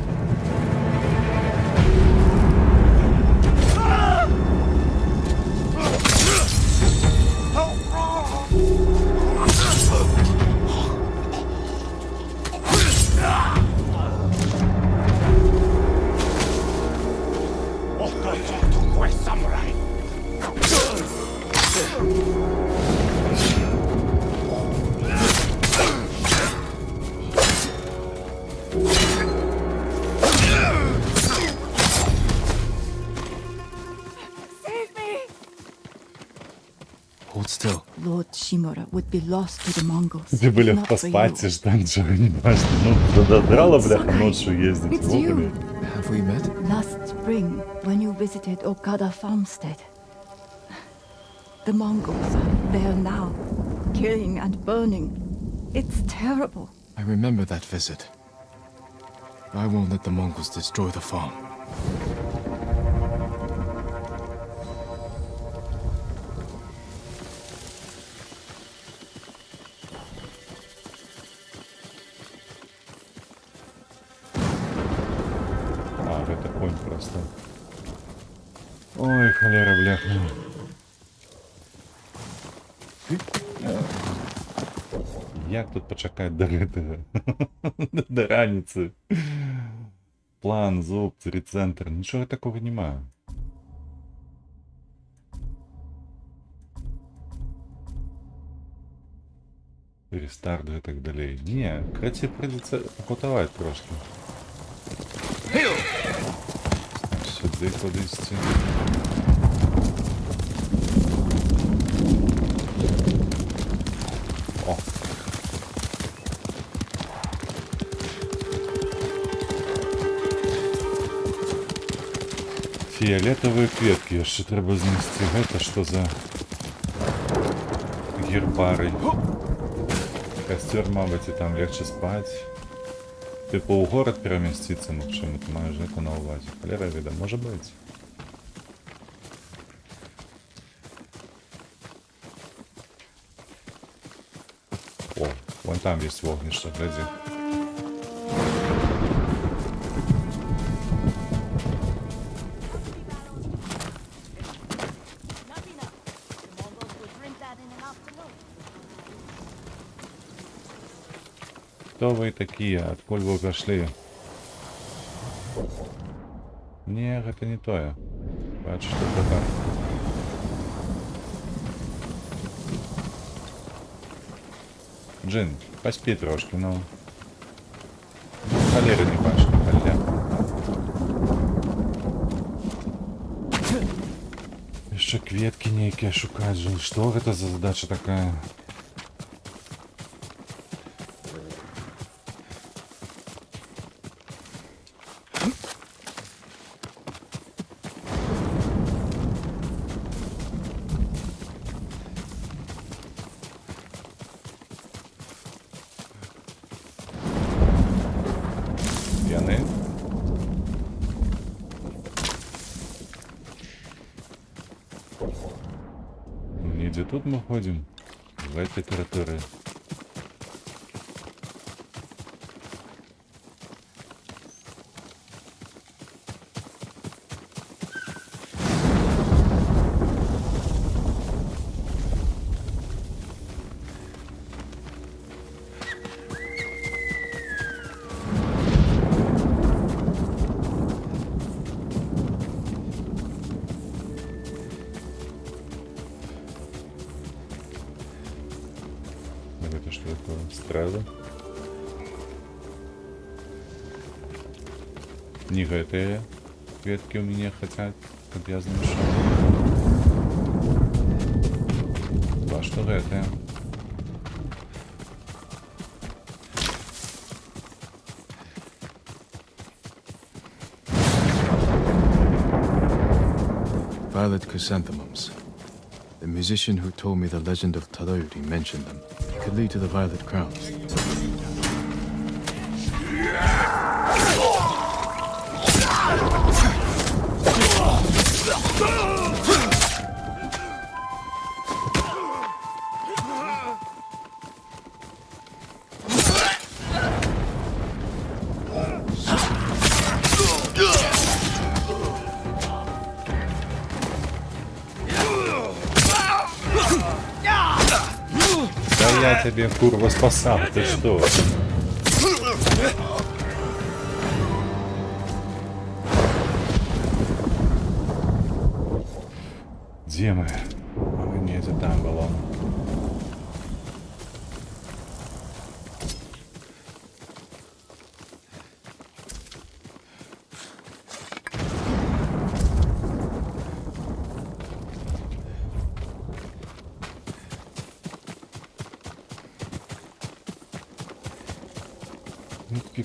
Speaker 3: Hold still.
Speaker 10: Lord Shimura would be lost to the Mongols.
Speaker 1: Ты,
Speaker 10: if
Speaker 1: блядь,
Speaker 10: not for
Speaker 1: поспать,
Speaker 10: you.
Speaker 1: что ничего не башня. Ну, задрала, бляха, ночью ездить.
Speaker 10: It's
Speaker 1: Во,
Speaker 10: you.
Speaker 1: блядь.
Speaker 3: Have we met?
Speaker 10: Last spring, when you visited Okada farmstead. The Mongols are there now, killing and burning. It's terrible.
Speaker 3: I remember that visit. I won't let the Mongols destroy the farm.
Speaker 1: А, это конь просто. Ой, холера, бляха. Як тут почекати до этого? До раницы. План, зуб, рецентр. Нічого такого немає. Рестарт і так далі. Ні, короче, придеться готувати трошки. Сюди кудись. О. Фіолетові кветки, ще треба знести. Это що за гербарий? Костер, мабуть, і там легче спать. Типу у город переміститься, ну чому ти маєш это на увазі? Холера віда, може бути. О, вон там есть вогнище, гляди. Кто вы такие? Откуда вы пошли? Не, это не то я. Бачу, что это так. Джин, поспи трошки, ну. Холеры не бачу, халя. Еще кветки некие шукать, Джин. Что это за задача такая? Пьяны? Где тут мы ходим? В этой территории. Не гэтые кветки у меня хотят, каб я знайшов. Хіба што гэтыя.
Speaker 3: Violet chrysanthemums. The musician who told me the legend of Tadayori mentioned them. Could lead to the Violet Crowns.
Speaker 1: Да я тебе, курва, спасал, ты что? Где мы? А, нет, это там было.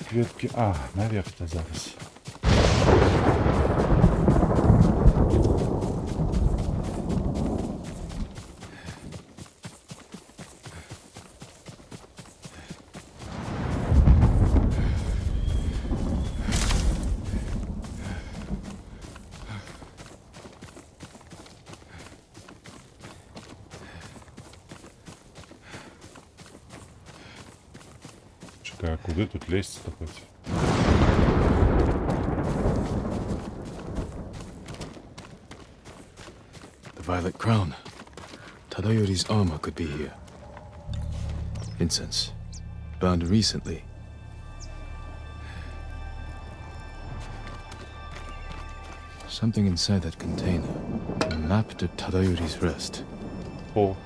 Speaker 1: Кветки. А, наверх-то зараз. Чекай, а куди тут лезть-то хоть?
Speaker 3: The Violet Crown. Tadayori's armor could be here. Incense. Burned recently. Something inside that container. A map to Tadayori's rest.
Speaker 1: О.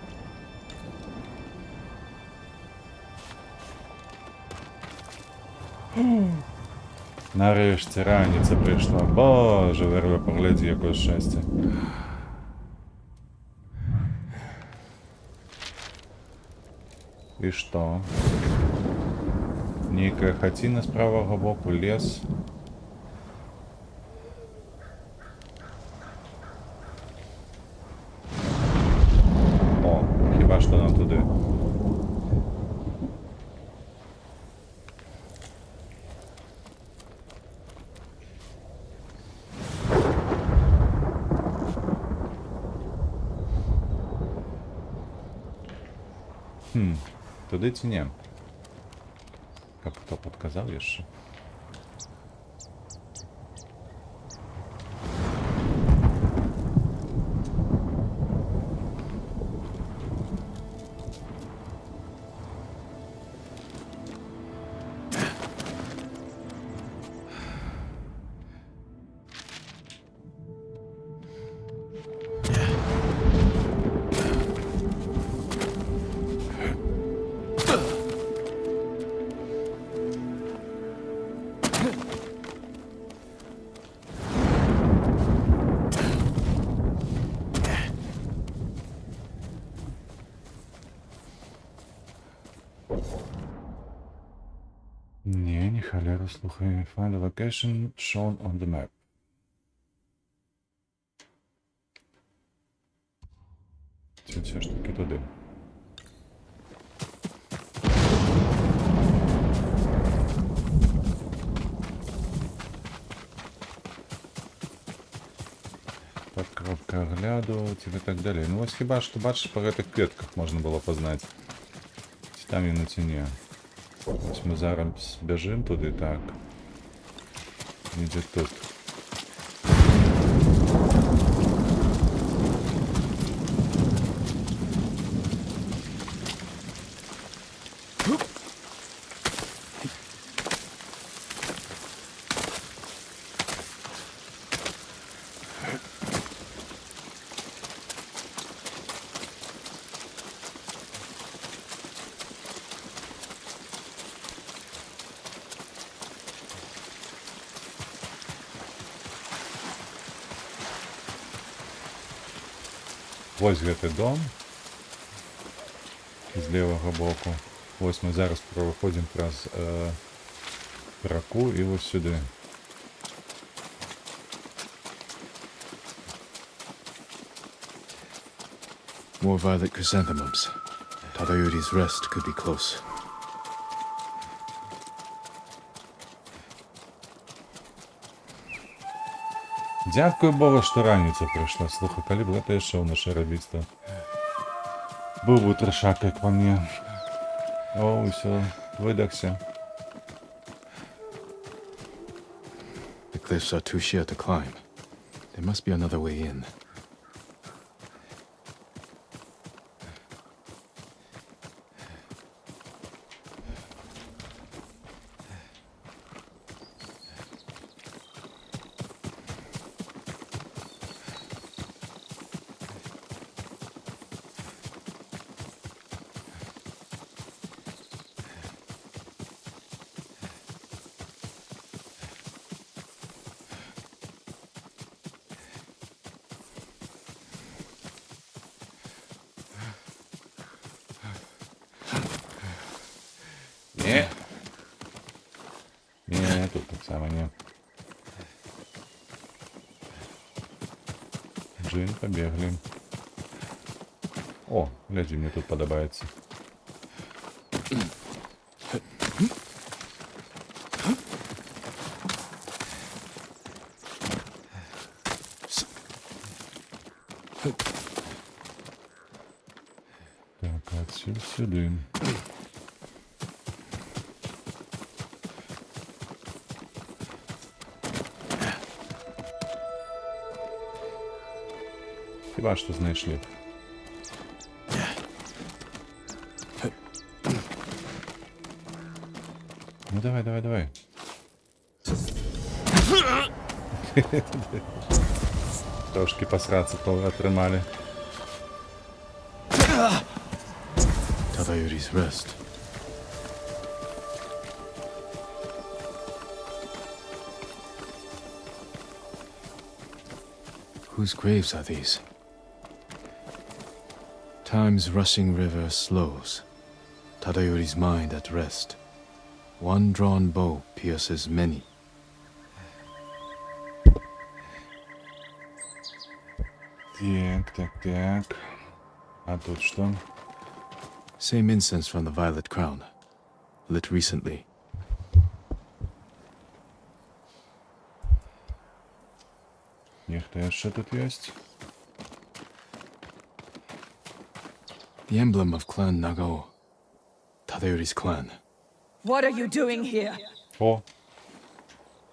Speaker 1: Нарешті раніця прийшла. Боже, Верве, погляді, якое щастя. І що? Нейкая хаціна з правого боку, лес. О, хіба що нам туди. Туди ці ні. Як хто підказав ще? Ні, холера, слухай. Find a location shown on the map. Це все ж таки туди. Подкровка оглядувати і так далі. Ну ось хіба що, бачиш, по гэтых кветках можна було познати. Там і на ціні. Ось ми зараз біжимо туди, так. Іде тут. Ось гэтий дом. З лівого боку. Ось ми зараз проходимо праз раку і ось сюди.
Speaker 3: More violet chrysanthemums. Tadayori's rest could be close.
Speaker 1: Дякую Богу, що раніця прийшла. Слухай, коли б я йшов на шарабіста. Був би трешак, як по мені. О, все, видохся.
Speaker 3: The cliffs are too sheer to climb. There must be another way in.
Speaker 1: Ні. Ні, тут так само ні. Джин, побегли. О, гляди, мне тут подобается. Так, отсюда сюда. Хіба що знайшли. Ну давай, давай, давай. Трошки посраться отримали.
Speaker 3: Tadayori's rest. Whose graves are these? Time's rushing river slows. Tadayori's mind at rest. One drawn bow pierces many.
Speaker 1: Так. А тут что?
Speaker 3: Same incense from the Violet Crown. Lit recently.
Speaker 1: Ніхто ще тут есть?
Speaker 3: The emblem of Clan Nagao. Tadayori's clan.
Speaker 10: What are you doing here?
Speaker 1: О!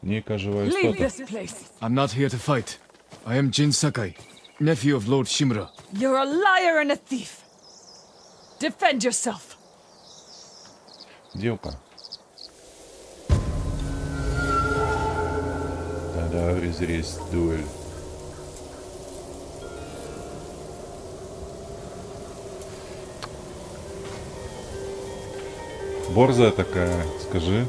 Speaker 1: Ніка жива
Speaker 10: Leave
Speaker 1: істота.
Speaker 10: this place.
Speaker 3: I'm not here to fight. I am Jin Sakai, nephew of Lord Shimura.
Speaker 10: You're a liar and a thief. Defend yourself.
Speaker 1: Дівка. Tadayori's Rest Duel. Борзая такая, скажи.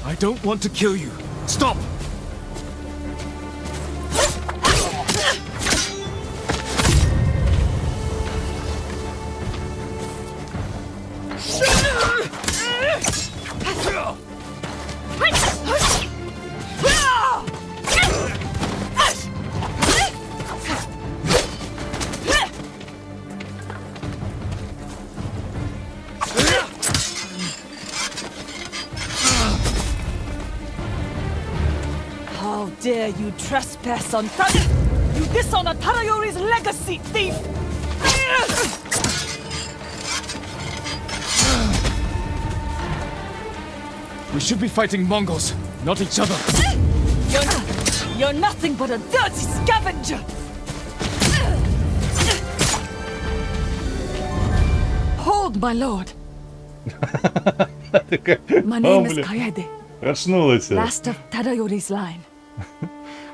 Speaker 3: I don't want to kill you. Stop!
Speaker 10: How dare you trespass on You dishonor Tadayori's legacy, thief!
Speaker 3: We should be fighting Mongols, not each other.
Speaker 10: You're nothing but a dirty scavenger! Hold, my lord. My name is Kaede,
Speaker 1: Проснулася.
Speaker 10: last of Tadayori's line.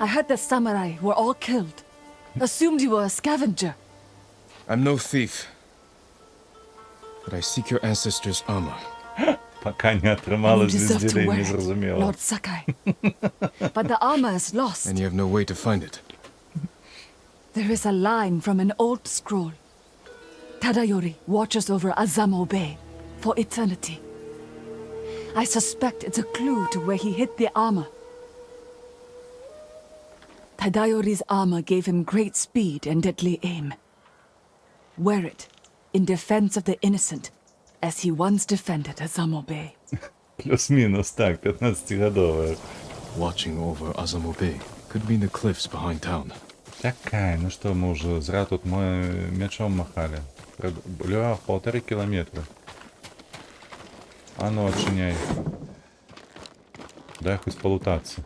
Speaker 10: I heard the samurai were all killed. Assumed you were a scavenger.
Speaker 3: I'm no thief. But I seek your ancestors' armor.
Speaker 1: Пока не
Speaker 10: You
Speaker 1: отримали
Speaker 10: deserve to
Speaker 1: звізділей,
Speaker 10: wear
Speaker 1: не
Speaker 10: it,
Speaker 1: зрозуміло.
Speaker 10: Lord Sakai. But the armor is lost.
Speaker 3: And you have no way to find it.
Speaker 10: There is a line from an old scroll. Tadayori watches over Azamo Bay for eternity. I suspect it's a clue to where he hid the armor. Tadayori's armor gave him great speed and deadly aim. Wear it in defense of the innocent, as he once defended Azamo Bay.
Speaker 1: Плюс-мінус, так, 15-годовая.
Speaker 3: Watching over Azamo Bay could mean the cliffs behind town.
Speaker 1: Такая, ну что, мы уже зря тут мечом махали. Бля, 1,5 километра. А ну, отчиняй. Дай хоть полутаться.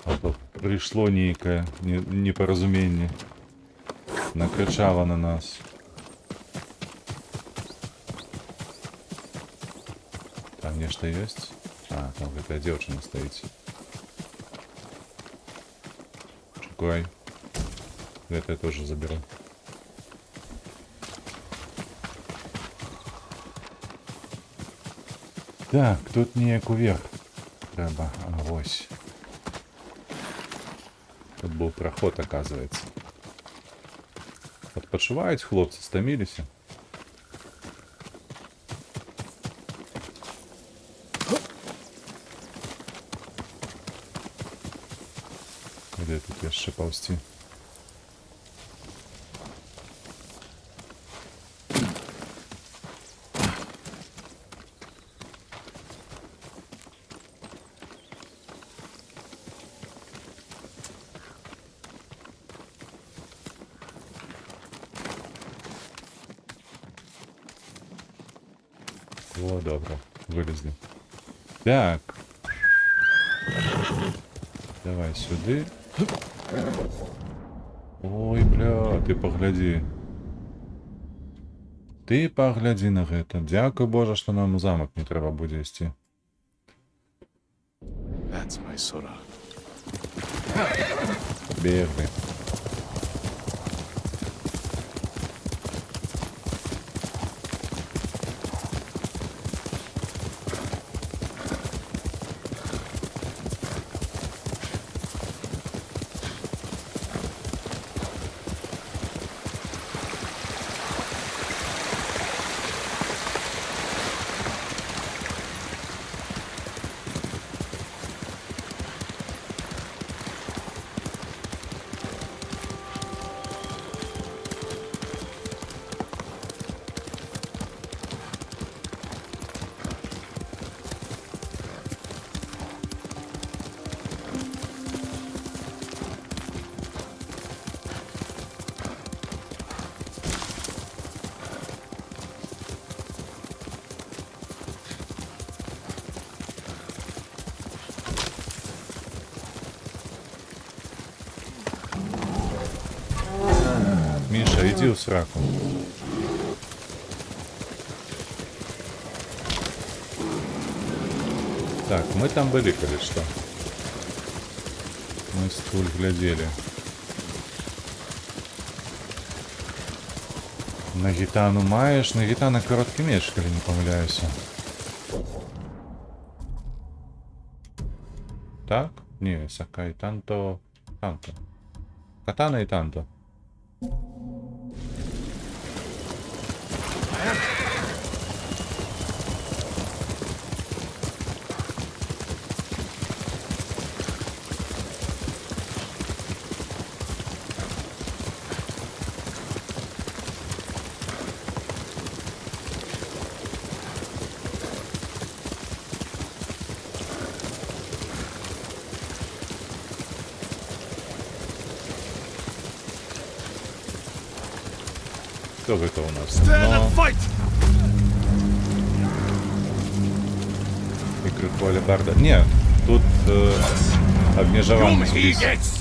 Speaker 1: А то пришло некое непоразумение. Накричало на нас. Там нечто есть? А, там какая девушка стоит. Чукай. Это я тоже заберу. Так, тут ніяк уверх треба. А, ось. Тут був проход, оказывается. Відпочивають хлопці, стомилися. Де тут я ще повсти? О, добре, вилізли. Так. Давай сюди. Ой, бля, ти погляди. Ти погляди на гэта. Дякую Боже, що нам у замок не треба буде йти.
Speaker 3: That's my Sora.
Speaker 1: Бігли. Миша, иди в сраку. Так, мы там были, коли что. Мы стуль глядели. На гитану маєш, на гитана короткий меч, коли не помиляюся. Так? Не, Сакай, танто... Танто. Катана и танто. Кто это у нас? Игры поля барда. Не, тут обмежевание здесь.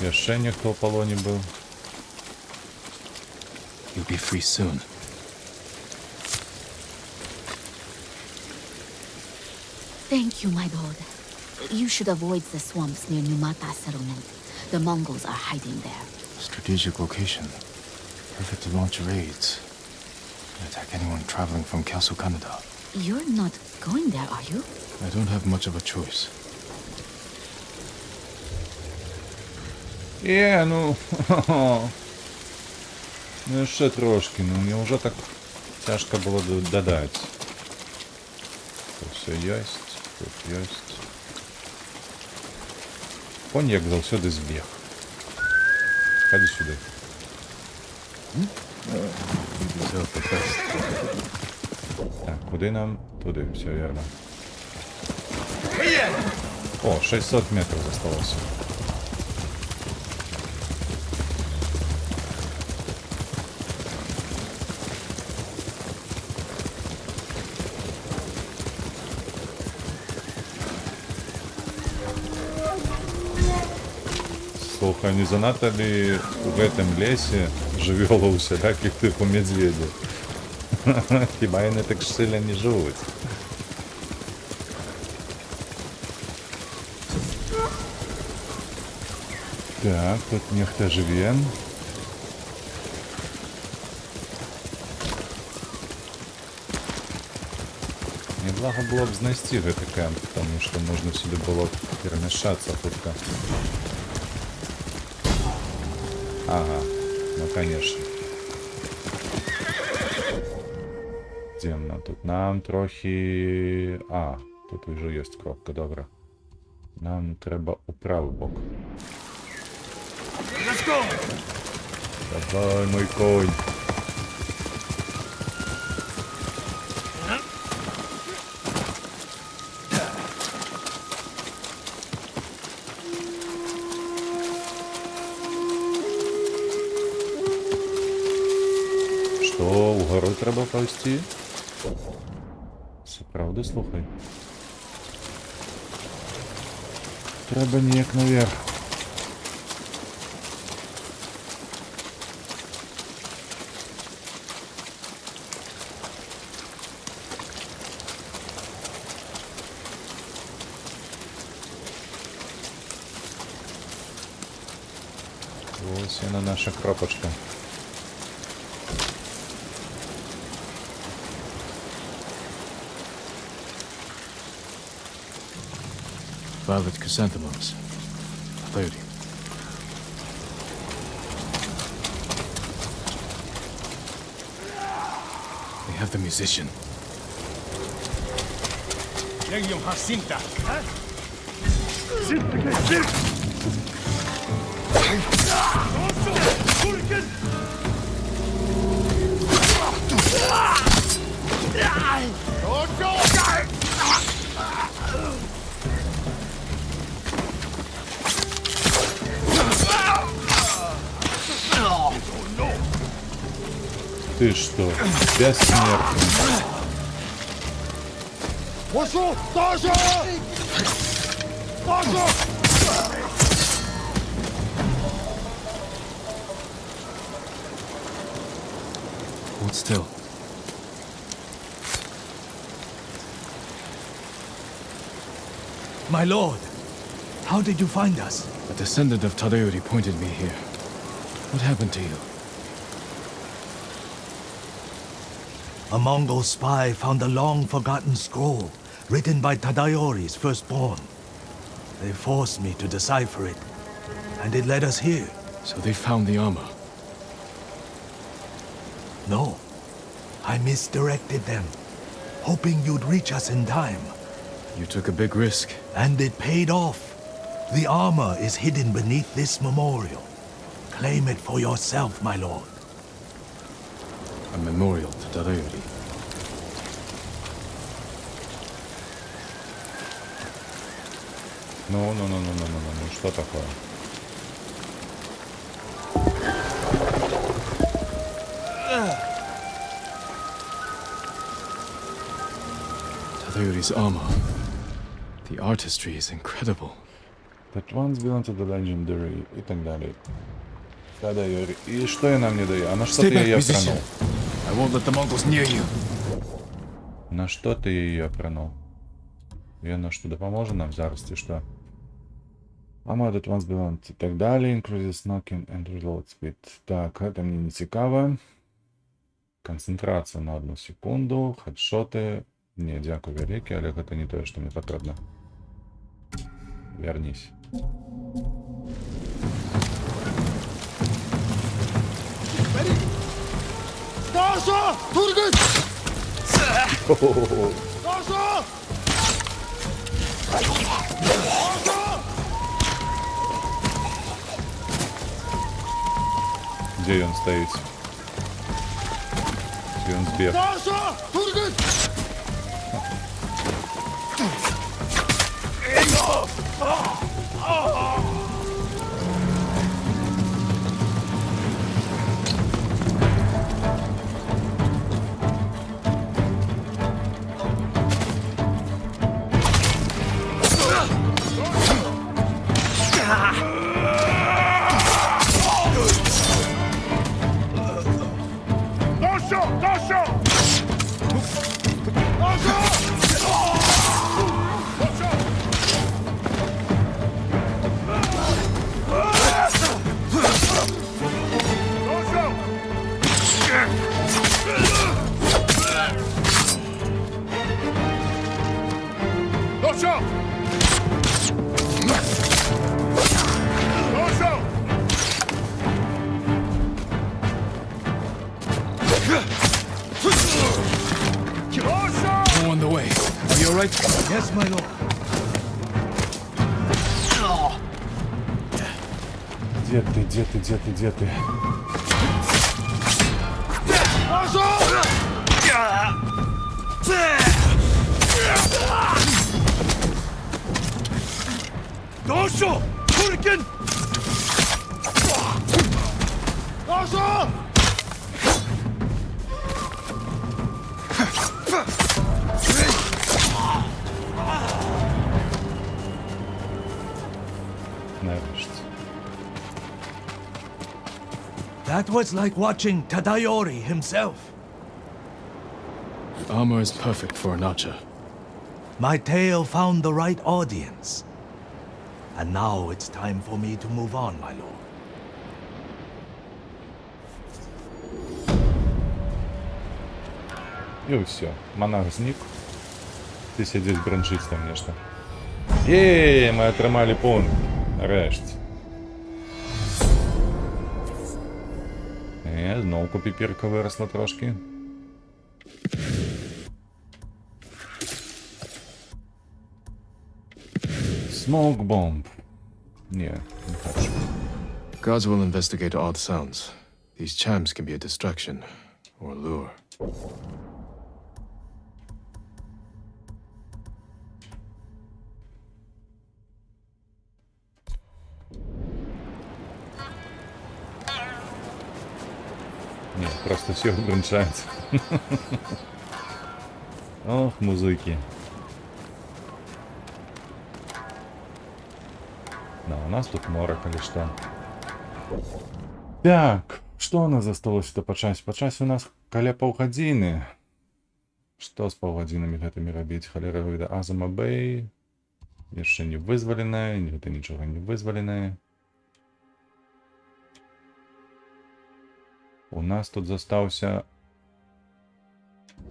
Speaker 1: Jeszcze ніхто в полоні був.
Speaker 3: You'll be free soon.
Speaker 5: Thank you, my lord. You should avoid the swamps near Numata settlement. The Mongols are hiding there.
Speaker 3: Strategic location. Perfect to launch raids. And attack anyone traveling from Castle Canada.
Speaker 5: You're not going there, are you?
Speaker 3: I don't have much of a choice.
Speaker 1: Ну... Ну ще трошки, ну неужели так тяжко було додати? Тут все есть, тут есть. Конь як завсюди збіг. Ходи сюди. Так, куди нам? Туди, все верно. О, 600 метрів залишилося. Слухай, не занадто ли в этом лесе живело у всяких типу медведів? Хіба вони так сильно не живуть? Так, тут ніхто живе. Неблаго було б знайти цей кемп, тому що можна сюди було перемішатися хутко. Ага, ну конечно. Темно. Тут нам трохи... А, тут вже є кропка, добре. Нам треба у правий бок. Давай, мой конь. Що, угору треба повзти? Це правда, слухай. Треба ніяк наверх. Ось вона наша кропочка.
Speaker 3: Violet chrysanthemums. 30. They have the musician.
Speaker 7: Legion Jacinta.
Speaker 1: Ты что, бессмертный?
Speaker 9: Прошу, тоже! Тоже!
Speaker 3: Hold still.
Speaker 8: My lord, how did you find us?
Speaker 3: A descendant of Tadayori pointed me here. What happened to you?
Speaker 8: A Mongol spy found a long-forgotten scroll written by Tadayori's firstborn. They forced me to decipher it, and it led us here.
Speaker 3: So they found the armor.
Speaker 8: No, I misdirected them, hoping you'd reach us in time.
Speaker 3: You took a big risk.
Speaker 8: And it paid off. The armor is hidden beneath this memorial. Claim it for yourself, my lord.
Speaker 3: A memorial to Tadayori.
Speaker 1: Ну, что такое?
Speaker 3: Tadayori's armor. The artistry is incredible.
Speaker 1: That once belonged to the legendary и так далее. Тадайори. И что я нам не даю? А на что
Speaker 3: Stay
Speaker 1: ты
Speaker 3: back,
Speaker 1: ее
Speaker 3: musician.
Speaker 1: пронул?
Speaker 3: I won't let the Mongols near you.
Speaker 1: На что ты ее пронул? Яно що допоможе нам зараз, чи що? Armor that once belonged і так далі. Increases knocking and reload speed. Так, это мне не цікаво. Концентрація на 1 секунду. Хедшоти. Ні, дякую велике, але це не те, що мені потрібно. Вернись.
Speaker 9: Stasha! Turgut! Stasha!
Speaker 1: Где он стоит? Где он сбег?
Speaker 9: Stasha! Turgut!
Speaker 3: No on the way. Are you alright?
Speaker 8: Yes, my lord.
Speaker 1: Где ты, где ты, где ты, где ты?
Speaker 9: Stasha! Turgut! Stasha!
Speaker 1: Нарешті.
Speaker 8: That was like watching Tadayori himself.
Speaker 3: The armor is perfect for an archer.
Speaker 8: My tale found the right audience. And now it's time for me to move on, my lord.
Speaker 1: І все. Монах зник. Ти сидиш бранчись там нечто. Єй, ми отримали пункт. Нарешті. Знову копіпірка виросла трошки. Smoke bomb. Ні, не хочу.
Speaker 3: Guards will investigate odd sounds. These chimes can be a distraction or lure.
Speaker 1: Ні, просто все вбранчається. Ох, музыки. Да, у нас тут морок или что. Так, что у нас засталось-то по часу? По часу у нас каля паўгадзіны. Што з паўгадзінамі гэтымі рабіць? Халера выйда Азама Бэй. Яшчэ не вызваленая, гэта нічога не вызваленае. У нас тут застаўся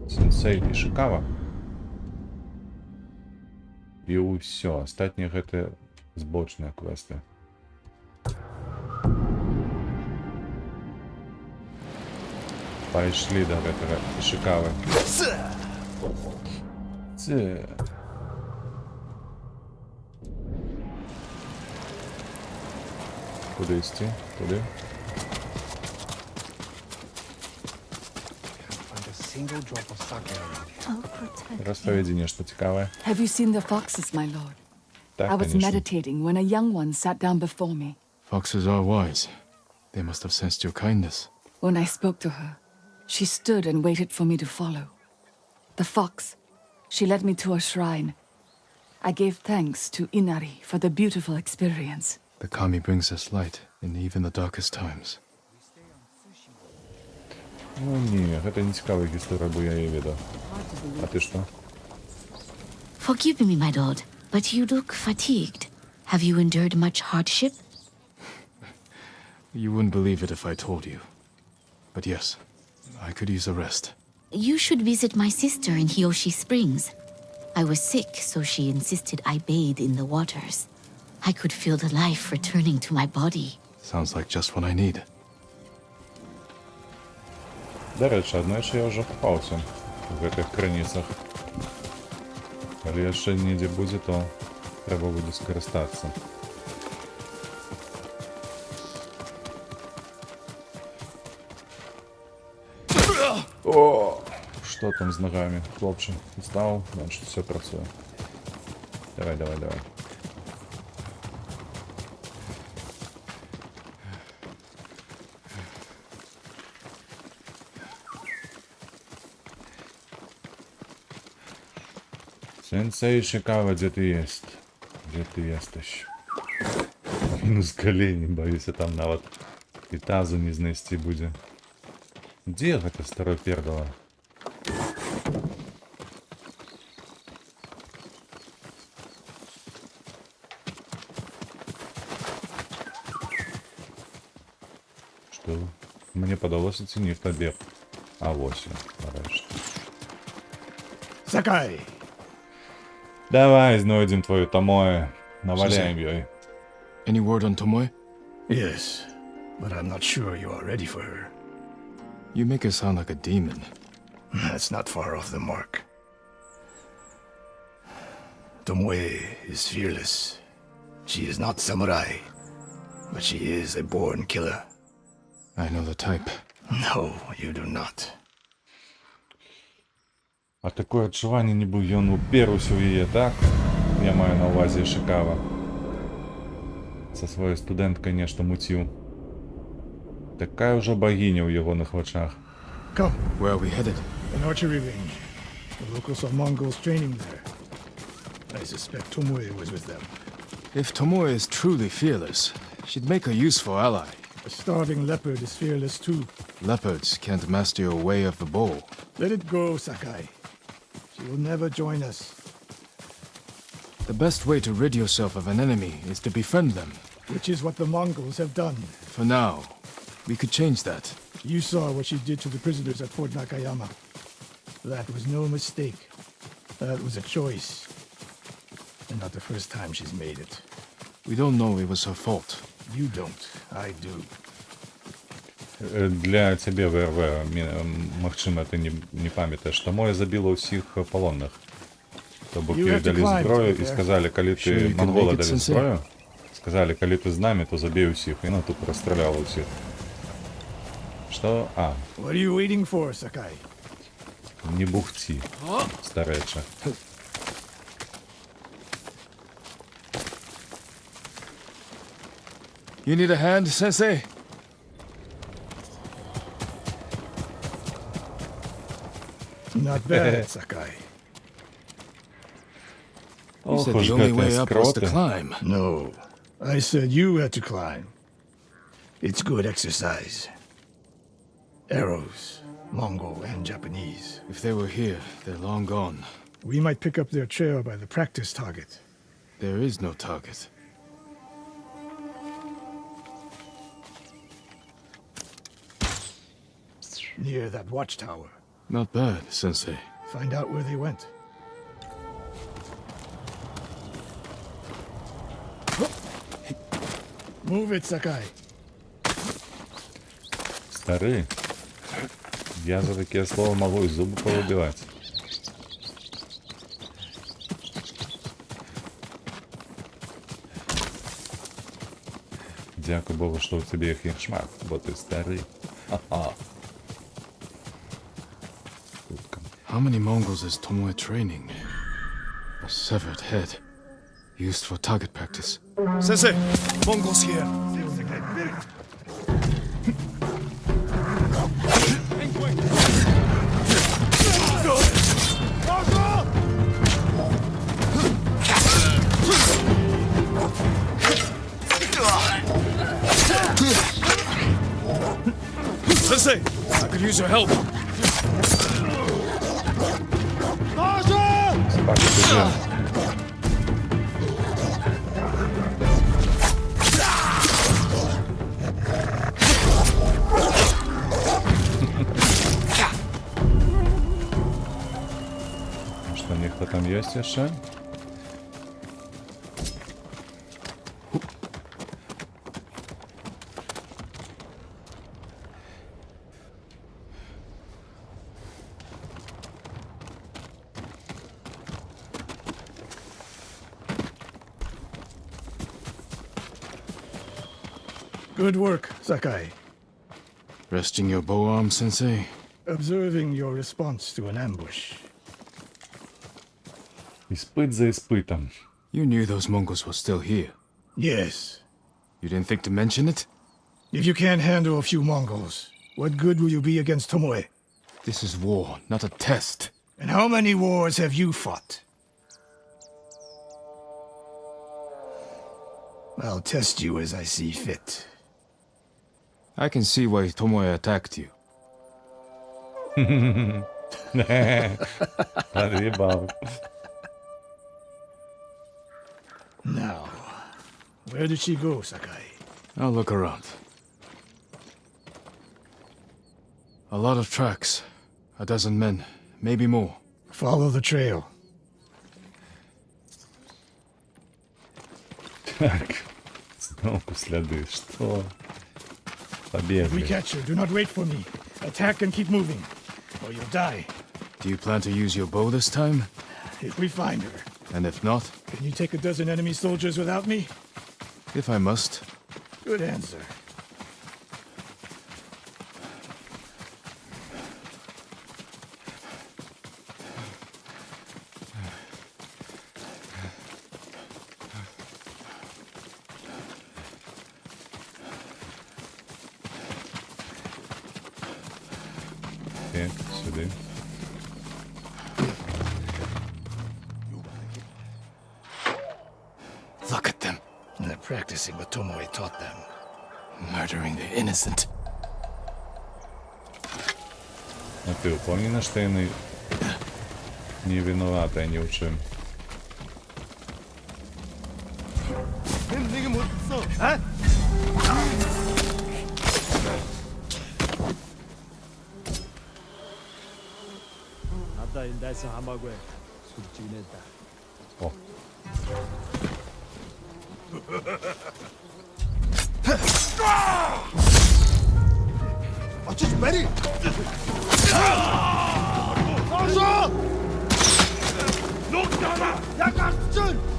Speaker 1: Сенсей Ішикава. І ўсё, астатнія гэта збочныя квесты. Пайшлі да гэтага Ішикавы. Куды ісці? Туды?
Speaker 12: single drop of sake around here.
Speaker 5: Oh, protect.
Speaker 1: Розповіді нечто цікаве.
Speaker 10: Have you seen the foxes, my lord?
Speaker 1: Так,
Speaker 10: I was
Speaker 1: конечно.
Speaker 10: meditating when a young one sat down before me.
Speaker 3: Foxes are wise. They must have sensed your kindness.
Speaker 10: When I spoke to her, she stood and waited for me to follow. The fox, she led me to a shrine. I gave thanks to Inari for the beautiful experience.
Speaker 3: The kami brings us light in even the darkest times.
Speaker 1: Ну ні, це не цікава історія, бо я її відав. А ти що?
Speaker 5: Forgive me, my lord, but you look fatigued. Have you endured much hardship?
Speaker 3: You wouldn't believe it if I told you. But yes, I could use a rest.
Speaker 5: You should visit my sister in Hiyoshi Springs. I was sick, so she insisted I bathe in the waters. I could feel the life returning to my body.
Speaker 3: Sounds like just what I need.
Speaker 1: До речі, знаєш, я вже купався в цих криницях. Але ще ніде буде, то треба буде скористатися. О, що там з ногами, хлопче? Встав, значить все працює. Давай, давай, давай. Сенсей Шикава, где ты есть? Где ты естешь? Минус колени, боюсь, там нават и тазу не знести будет. Где это старое пердало? Что? Мне подалось оценив побег. А вот все, нарешті.
Speaker 12: Sakai!
Speaker 1: Давай знайдем твою Томою. Наваляем ее.
Speaker 3: Any word on Tomoe?
Speaker 12: Yes, but I'm not sure you are ready for her.
Speaker 3: You make her sound like a demon.
Speaker 12: That's not far off the mark. Tomoe is fearless. She is not samurai, but she is a born killer.
Speaker 3: I know the type.
Speaker 12: No, you do not.
Speaker 1: А такое відчування, ніби він уперся в її, так? Я маю на увазі Шикава. Со своєю студенткою нечто мутив. Така вже богиня в його очах.
Speaker 12: Come.
Speaker 3: Where are we headed?
Speaker 12: An archery range. The locals saw Mongols training there. I suspect Tomoe was with them.
Speaker 3: If Tomoe is truly fearless, she'd make a useful ally.
Speaker 12: A starving leopard is fearless too.
Speaker 3: Leopards can't master your way of the bow.
Speaker 12: Let it go, Sakai. She will never join us.
Speaker 3: The best way to rid yourself of an enemy is to befriend them.
Speaker 12: Which is what the Mongols have done.
Speaker 3: For now, we could change that.
Speaker 12: You saw what she did to the prisoners at Fort Nakayama. That was no mistake. That was a choice. And not the first time she's made it.
Speaker 3: We don't know it was her fault.
Speaker 12: You don't. I do.
Speaker 1: Для тебе, ВРВ, махчима, ти не пам'ятаєш, Томоя забила усіх полонних. Тобто їй дали зброю і сказали, коли ти монгола дали зброю, сказали, коли ти з нами, то забей усіх. І вона тут розстріляла усіх. Що? А.
Speaker 12: What are you waiting for, Sakai?
Speaker 1: Не бухти, старече.
Speaker 3: You need a hand, Sensei?
Speaker 12: Not bad, Sakai.
Speaker 3: You said the only way up was to climb.
Speaker 12: No. I said you had to climb. It's good exercise. Arrows, Mongol and Japanese.
Speaker 3: If they were here, they're long gone.
Speaker 12: We might pick up their trail by the practice target.
Speaker 3: There is no target.
Speaker 12: Near that watchtower.
Speaker 3: Not bad, Sensei.
Speaker 12: Find out where they went. Move it, Sakai.
Speaker 1: Старий. Я за таке слово могу і зуби повибивати. Дякую Богу, що у тебе їх є шмат, бо ти старий. Ха-ха.
Speaker 3: How many Mongols is Tomoe training? A severed head. Used for target practice.
Speaker 7: Sensei! Mongols here! Sensei! I could use your help!
Speaker 1: Spoko, idziemy. Что, ніхто там є ще?
Speaker 12: Good work, Sakai.
Speaker 3: Resting your bow arm, Sensei?
Speaker 12: Observing your response to an ambush.
Speaker 1: Іспит за іспитом.
Speaker 3: You knew those Mongols were still here.
Speaker 12: Yes.
Speaker 3: You didn't think to mention it?
Speaker 12: If you can't handle a few Mongols, what good will you be against Tomoe?
Speaker 3: This is war, not a test.
Speaker 12: And how many wars have you fought? I'll test you as I see fit.
Speaker 3: I can see why Tomoe attacked you.
Speaker 1: Разъебал.
Speaker 12: Now, where did she go, Sakai?
Speaker 3: I'll look around. A lot of tracks. A dozen men, maybe more.
Speaker 12: Follow the trail.
Speaker 1: Так. Снова следы. Что?
Speaker 12: If we
Speaker 1: Побегли.
Speaker 12: catch her, do not wait for me. Attack and keep moving, or you'll die.
Speaker 3: Do you plan to use your bow this time?
Speaker 12: If we find her,
Speaker 3: And if not?
Speaker 12: can you take a dozen enemy soldiers without me?
Speaker 3: If I must.
Speaker 12: Good answer.
Speaker 1: Так, сюди.
Speaker 3: Look at them.
Speaker 12: They're practicing what Tomoe taught them.
Speaker 3: Murdering the innocent.
Speaker 1: А ты упомнишь, что я не виновата ни в чем.
Speaker 9: 네가 못 써. 아?
Speaker 6: 나다 인다에서 하마고에 술집이냈다.
Speaker 1: 어.
Speaker 9: 어쩌지 메리. 어서. 녹다마. 약간쯤.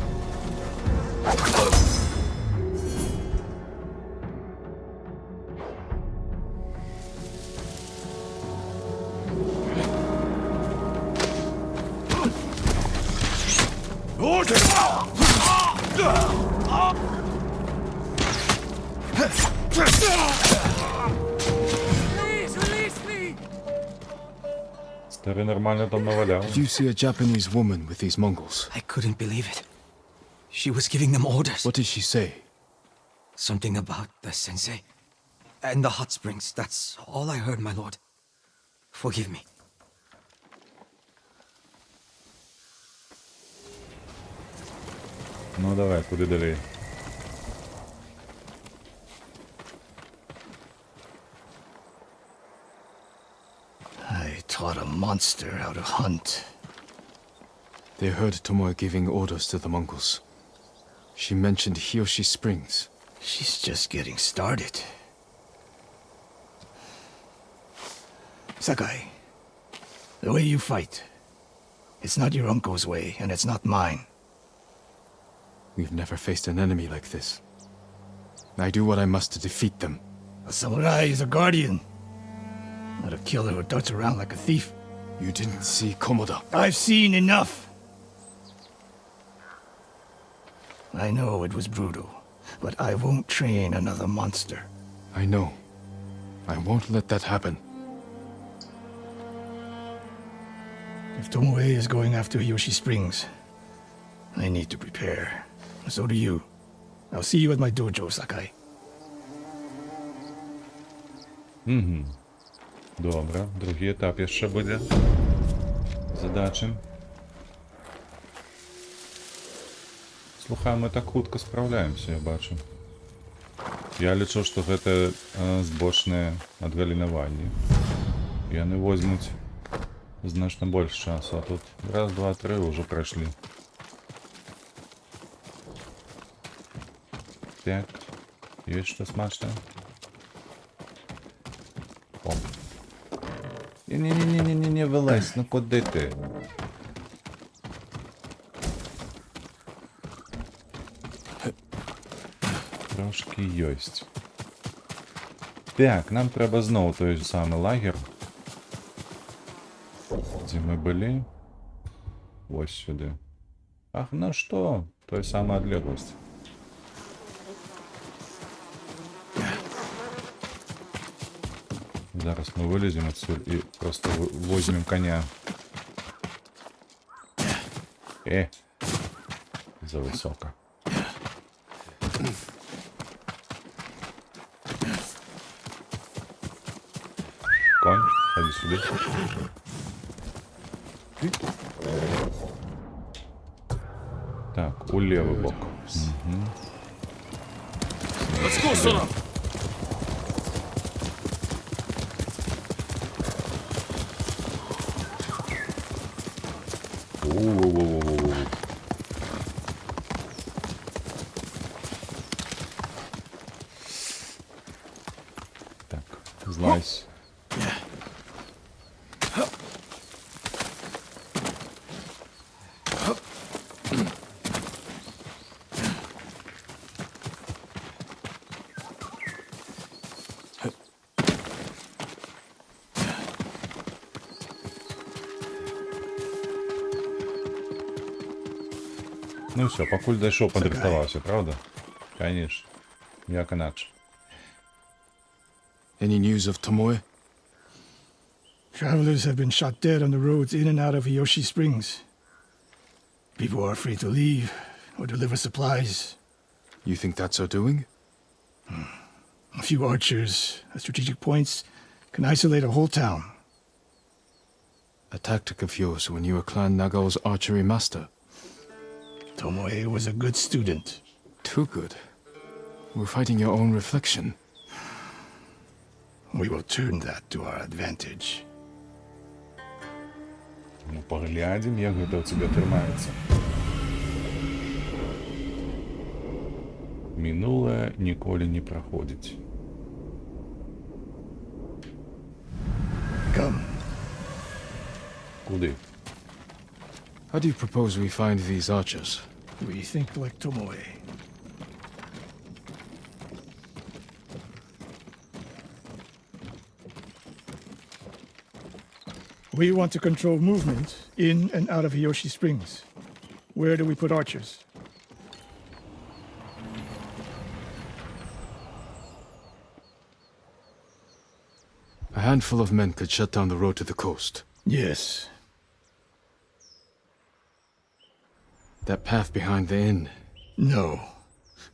Speaker 1: Старый нормально там навалял.
Speaker 3: Did you see a Japanese woman with these Mongols?
Speaker 6: I couldn't believe it. She was giving them orders.
Speaker 3: What did she say?
Speaker 6: Something about the sensei and the hot springs. That's all I heard, my lord. Forgive me.
Speaker 1: Ну давай, куди далі?
Speaker 12: I taught a monster how to hunt.
Speaker 3: They heard Tomoe giving orders to the Mongols. She mentioned Hiyoshi Springs.
Speaker 12: She's just getting started. Sakai, the way you fight, it's not your uncle's way, and it's not mine.
Speaker 3: We've never faced an enemy like this. I do what I must to defeat them.
Speaker 12: A samurai is a guardian, not a killer who darts around like a thief.
Speaker 3: You didn't see Komoda.
Speaker 12: I've seen enough. I know it was brutal, but I won't train another monster.
Speaker 3: I know. I won't let that happen.
Speaker 12: If Tomoe is going after Hiyoshi Springs, I need to prepare. So do you. I'll see you at my dojo, Sakai.
Speaker 1: Добре, другий етап ще буде задачі. Слухай, ми так хутко справляємося, я бачу. Я лічу, що гэта збочнае адгалінаванне. Яны возьмуць значна больш часу, а тут раз, два, тры ўжо прайшлі. Так, есть что смачное? О. Не, вилазь, ну куди ти? Трошки єсть. Так, нам треба знову той самий лагер. Де ми були? Ось сюди. Ах, ну що? Той самий отлеглость. Зараз мы вылезем отсюда и просто возьмем коня. За высоко. Конь, ходи сюда. Так, у левый бок. Угу. Так, злазь. Ну все, покуль дійшов, подрихтувався, правда? Конечно. Як інакше.
Speaker 3: Any news of Tomoe?
Speaker 12: Travelers have been shot dead on the roads in and out of Hiyoshi Springs. People are afraid to leave or deliver supplies.
Speaker 3: You think that's her doing?
Speaker 12: A few archers at strategic points can isolate a whole town.
Speaker 3: A tactic of yours when you were Clan Nagao's archery master.
Speaker 12: Tomoe was a good student.
Speaker 3: Too good. We're fighting your own reflection.
Speaker 12: We will turn that to our advantage.
Speaker 1: Ну, поглядим, як гэта ў цябе трымаецца. Мінулае ніколі не праходзіць.
Speaker 12: Come.
Speaker 1: Куды?
Speaker 3: How do you propose we find these archers?
Speaker 12: We think like Tomoe. We want to control movement in and out of Hiyoshi Springs. Where do we put archers?
Speaker 3: A handful of men could shut down the road to the coast.
Speaker 12: Yes.
Speaker 3: That path behind the inn.
Speaker 12: No.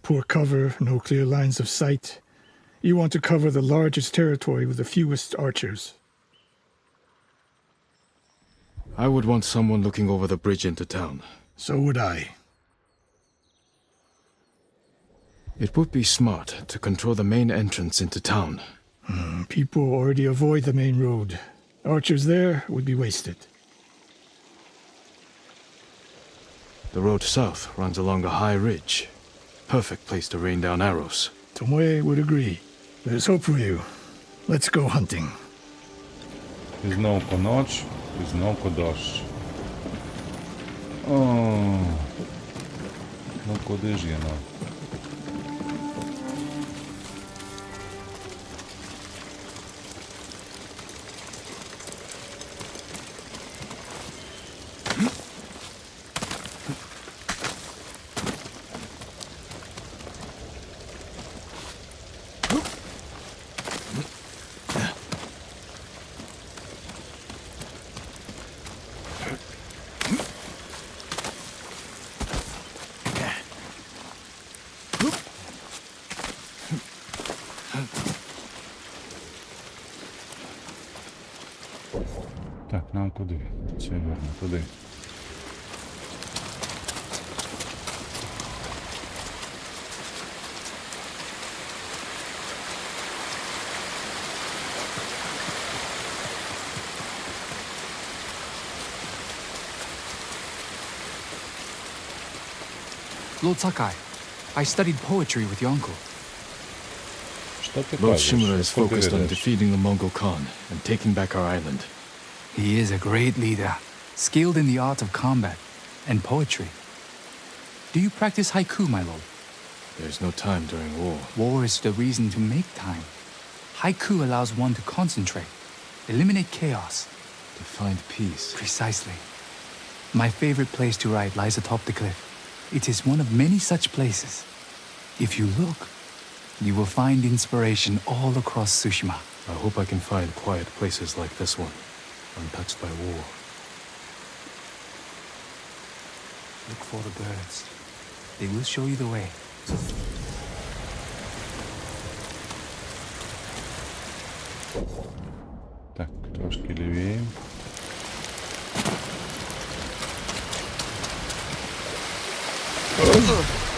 Speaker 12: Poor cover, no clear lines of sight. You want to cover the largest territory with the fewest archers.
Speaker 3: I would want someone looking over the bridge into town.
Speaker 12: So would I.
Speaker 3: It would be smart to control the main entrance into town.
Speaker 12: People already avoid the main road. Archers there would be wasted.
Speaker 3: The road south runs along a high ridge. Perfect place to rain down arrows.
Speaker 12: Tomoe would agree. There's hope for you. Let's go hunting.
Speaker 1: І знову ноч, і знову дощ. О, ну куди ж я, ну? А куди? Чи верно туди?
Speaker 13: Lord Sakai, I studied poetry with your uncle.
Speaker 1: Что ты
Speaker 3: Lord
Speaker 1: кажешь?
Speaker 3: Shimura is
Speaker 1: Что ты
Speaker 3: focused on
Speaker 1: веришь?
Speaker 3: defeating the Mongol Khan and taking back our island.
Speaker 13: He is a great leader, skilled in the art of combat and poetry. Do you practice haiku, my lord?
Speaker 3: There's no time during war.
Speaker 13: War is the reason to make time. Haiku allows one to concentrate, eliminate chaos.
Speaker 3: To find peace.
Speaker 13: Precisely. My favorite place to write lies atop the cliff. It is one of many such places. If you look, you will find inspiration all across Tsushima.
Speaker 3: I hope I can find quiet places like this one, untouched by war.
Speaker 13: Look for the birds. They will show you the way.
Speaker 1: Так, трошки лівіє.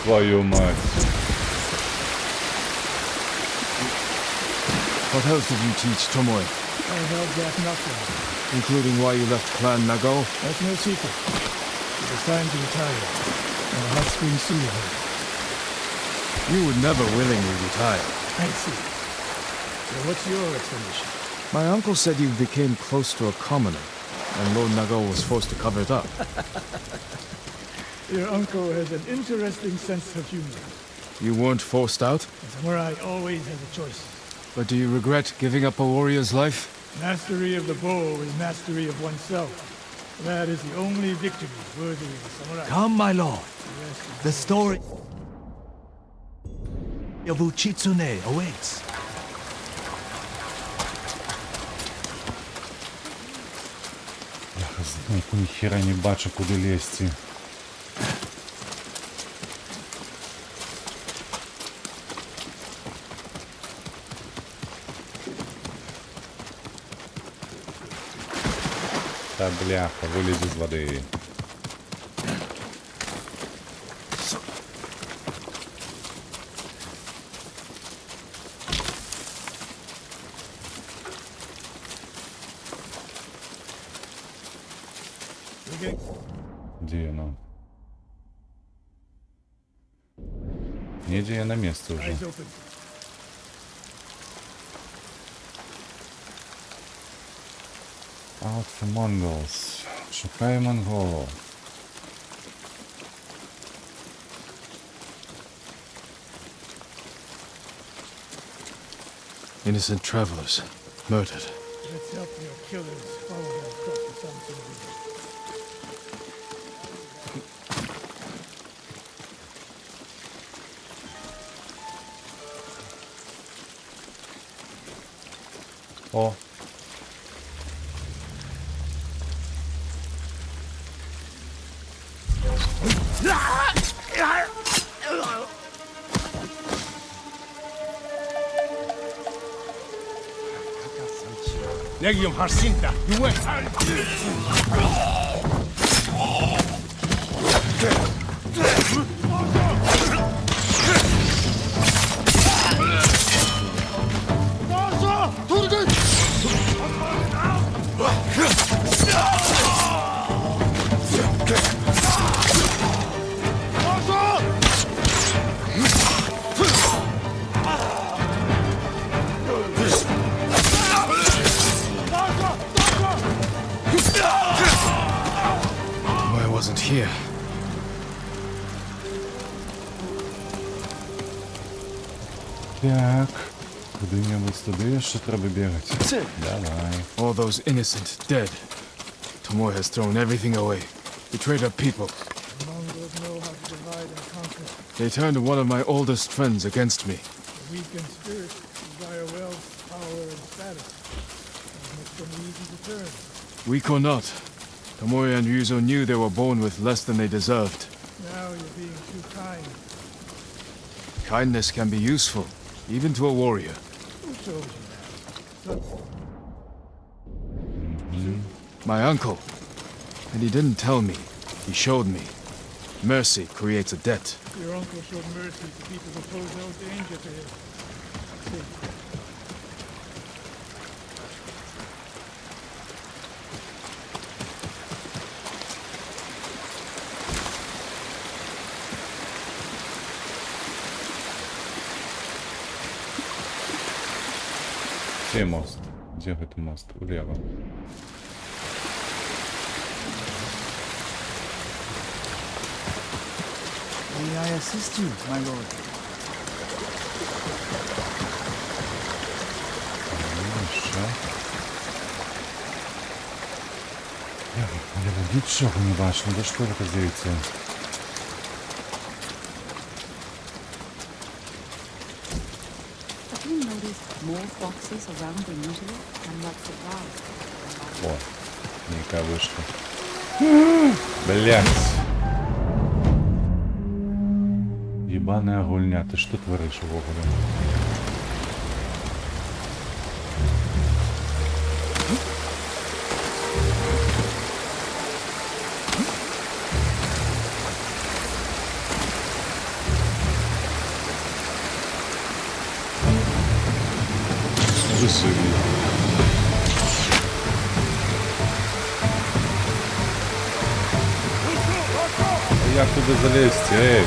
Speaker 1: Твою мать.
Speaker 3: What else did you teach Tomoe?
Speaker 12: I held back nothing.
Speaker 3: Including why you left Clan Nagao?
Speaker 12: That's no secret. It was time to retire. And the hot spring suited her.
Speaker 3: You would never willingly retire.
Speaker 12: I see. So what's your explanation?
Speaker 3: My uncle said you became close to a commoner, and Lord Nagao was forced to cover it up.
Speaker 12: Your uncle has an interesting sense of humor.
Speaker 3: You weren't forced out?
Speaker 12: A samurai always has a choice.
Speaker 3: But do you regret giving up a warrior's life?
Speaker 12: Mastery of the bow is mastery of oneself. That is the only victory worthy of a samurai.
Speaker 8: Come, my lord. The story of Uchitsune awaits.
Speaker 1: Я ніхіра не бачу, куди лізти. Та бляха, виліз із води. Где оно? Не, где я на месте уже.
Speaker 12: Eyes open.
Speaker 1: Out for Mongols. Шукай монголов.
Speaker 3: Innocent travelers, murdered.
Speaker 12: Let's help your killers follow them across the Samson River.
Speaker 1: О.
Speaker 7: Legium Harsinta, you went.
Speaker 3: I wasn't here.
Speaker 1: Так, куди-небудь туди, що треба бігати. Давай.
Speaker 3: All those innocent dead. Tomoe has thrown everything away. Betrayed our people.
Speaker 12: The Mongols know how to divide and conquer.
Speaker 3: They turned one of my oldest friends against me.
Speaker 12: The weak in spirit desire wealth, power, and status. That makes them easy to turn.
Speaker 3: Weak or not, Tomoe and Ryuzo knew they were born with less than they deserved.
Speaker 12: Now you're being too kind.
Speaker 3: Kindness can be useful, even to a warrior.
Speaker 12: Who told you that?
Speaker 3: My uncle. And he didn't tell me. He showed me. Mercy creates a debt.
Speaker 13: Your uncle showed mercy to people who pose no danger to him.
Speaker 1: Где мост? Где этот мост? Влево.
Speaker 12: May I assist you, my lord?
Speaker 1: Що? Я нічого не бачу, де ж ви здається?
Speaker 11: Have you noticed more foxes around than usual? I'm not surprised.
Speaker 1: О, яка вишка. Блять. Єбаная гульня, ти що твориш у вогорі? Висові. Як туди залізти, ей?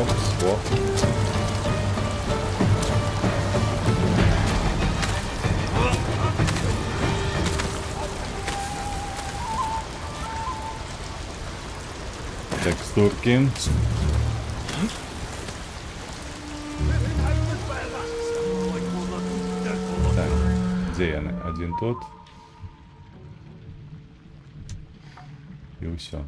Speaker 1: Опс, о. Текстурки. Так, где я? Один тот. И все.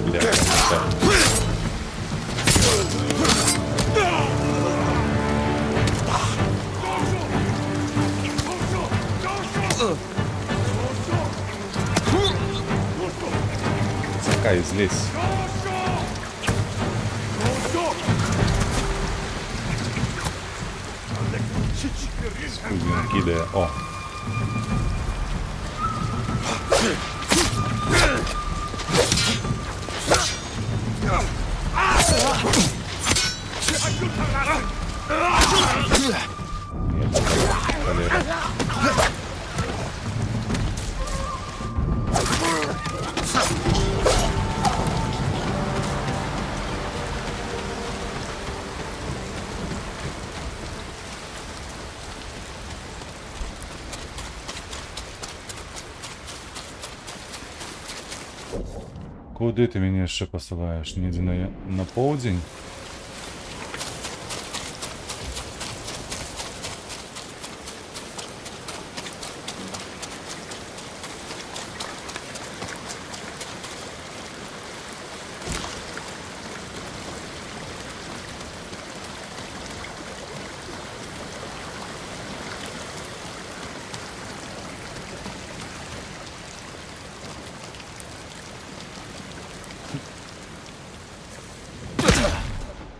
Speaker 1: Бля, Закай, злезь. Хуй кидає. О. Куди ти мені ще посилаєш? Ніде на полдень?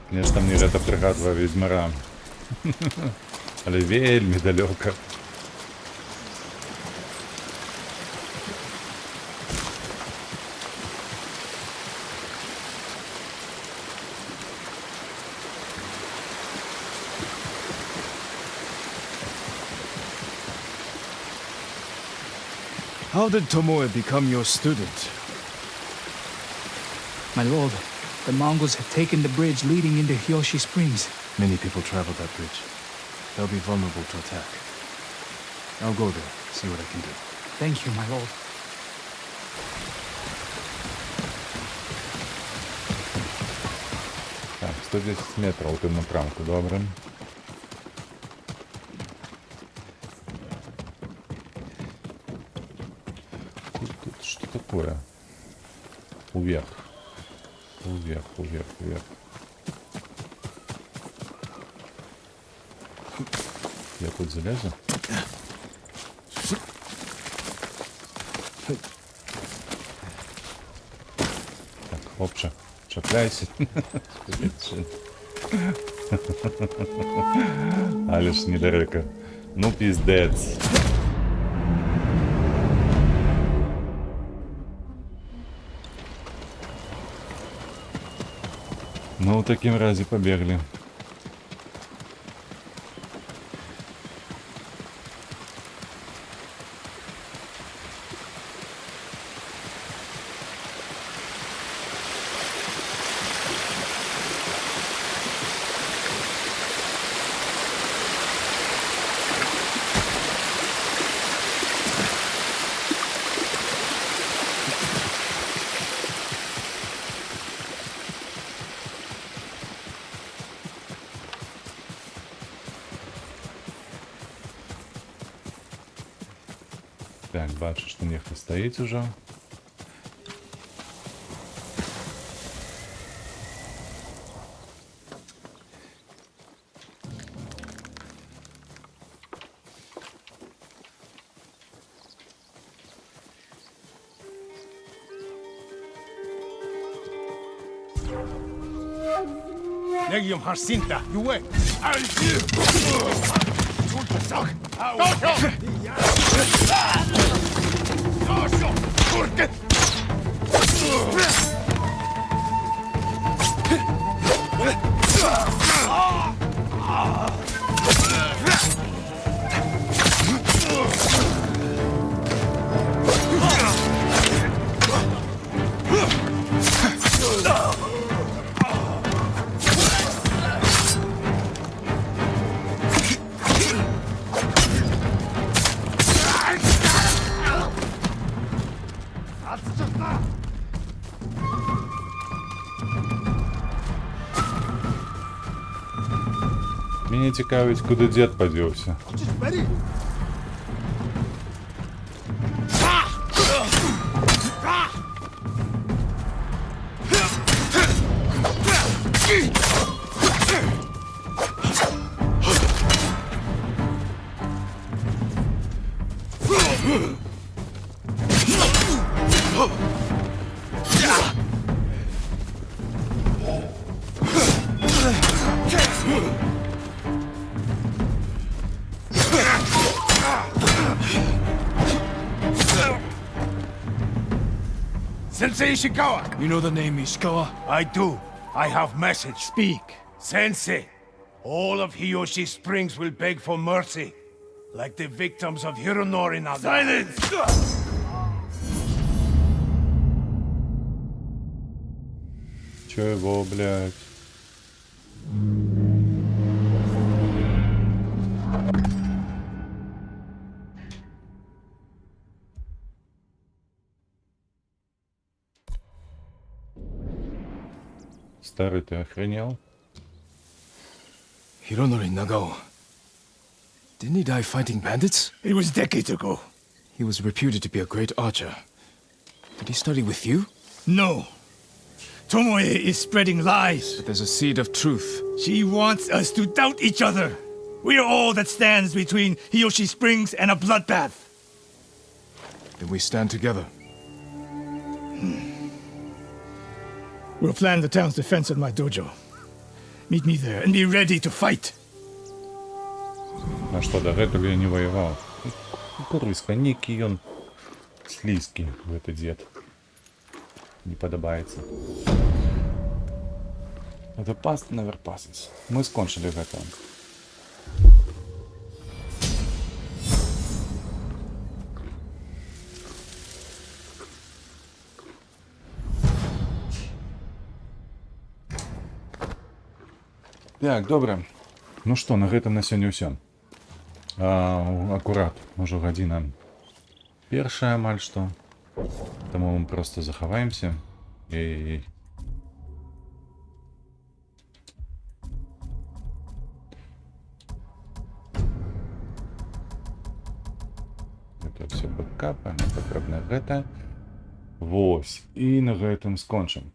Speaker 1: Конечно, мені це пригадує Відьмара. Але вельми далеко.
Speaker 3: How did Tomoe become your student?
Speaker 13: My lord, the Mongols have taken the bridge leading into Hyoshi Springs.
Speaker 3: Many people travel that bridge. They'll be vulnerable to attack. I'll go there, see what I can do.
Speaker 13: Thank you, my lord.
Speaker 1: Так, 110 метрів у тим напрямку, добре. такое? Уверх. Уверх, уверх, уверх. Я тут залезу? Так, хлопче, чапляйся. Але ж недалеко. Ну, пиздец. Ну, в таким разе побегли. Так, бачу, що ніхто стоїть уже.
Speaker 9: Legium Harsinta, you wait.
Speaker 1: Мені цікавить, куди дід подівся.
Speaker 9: Sensei Ishikawa!
Speaker 7: You know the name Ishikawa?
Speaker 9: I do. I have message.
Speaker 7: Speak.
Speaker 9: Sensei, all of Hiyoshi Springs will beg for mercy, like the victims of Hironori Naga. Silence!
Speaker 1: Чего, блядь? Старый, ты охренел?
Speaker 3: Hironori Nagao. Didn't he die fighting bandits?
Speaker 9: It was decades ago.
Speaker 3: He was reputed to be a great archer. Did he study with you?
Speaker 9: No. Tomoe is spreading lies.
Speaker 3: But there's a seed of truth.
Speaker 9: She wants us to doubt each other. We are all that stands between Hiyoshi Springs and a bloodbath.
Speaker 3: Then we stand together.
Speaker 9: We'll plan the town's defense at my dojo. Meet me there and be ready to fight.
Speaker 1: А что, до этого я не воевал? Курыска, некий он слизкий в этот дед. Не подобається. The past never passes. Ми скончили гэта. Так, добре. Ну што, на гэтым на сёння ўсё. Акурат, можа гадзіна першая амаль што. Таму мы проста захаваемся і гэта все бэкапы, патрэбна гэта. Вось, і на гэтым скончым.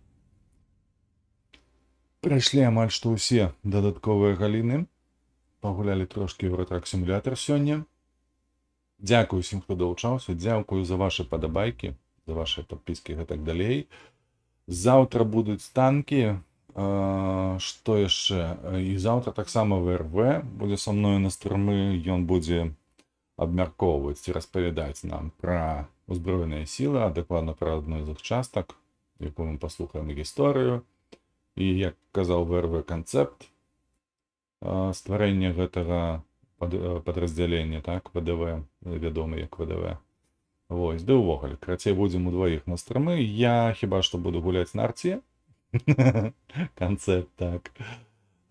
Speaker 1: Прайшлі амаль што ўсе дадатковыя галіны. Пагулялі трошкі ў рэтрак-сімулятар сёння. Дзякую усім, хто далучаўся. Дзякую за вашы падабайкі, за вашыя падпіскі і гэтак далей. Заўтра будуць танкі. Што яшчэ? І заўтра таксама ВРВ будзе са мною на стрымы. Ён будзе абмяркоўваць і распавядаць нам пра узброеныя сілы, а дакладна пра адну з іх частак, якую мы паслухаем гісторыю. І, як казаў ВРВ, канцэпт стварэння гэтага падраздзялення, так, ВДВ, вядомы як ВДВ. Вось, ды ўвогуле, крацей будзем удваіх на стрымы. Я хіба што буду гуляць на арце. Канцэпт, так.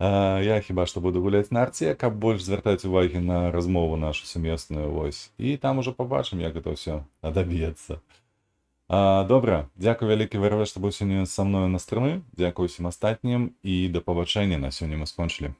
Speaker 1: Я хіба што буду гуляць на арце, каб больш звяртаць увагі на размову нашу сумесную, вось. І там ужо пабачым, як гэта ўсё адаб'ецца. Добра, дзякую вялікі ВРВ, што быў сёння са мною на стрымы. Дзякую усім астатнім і да пабачэння. На сёння мы скончылі.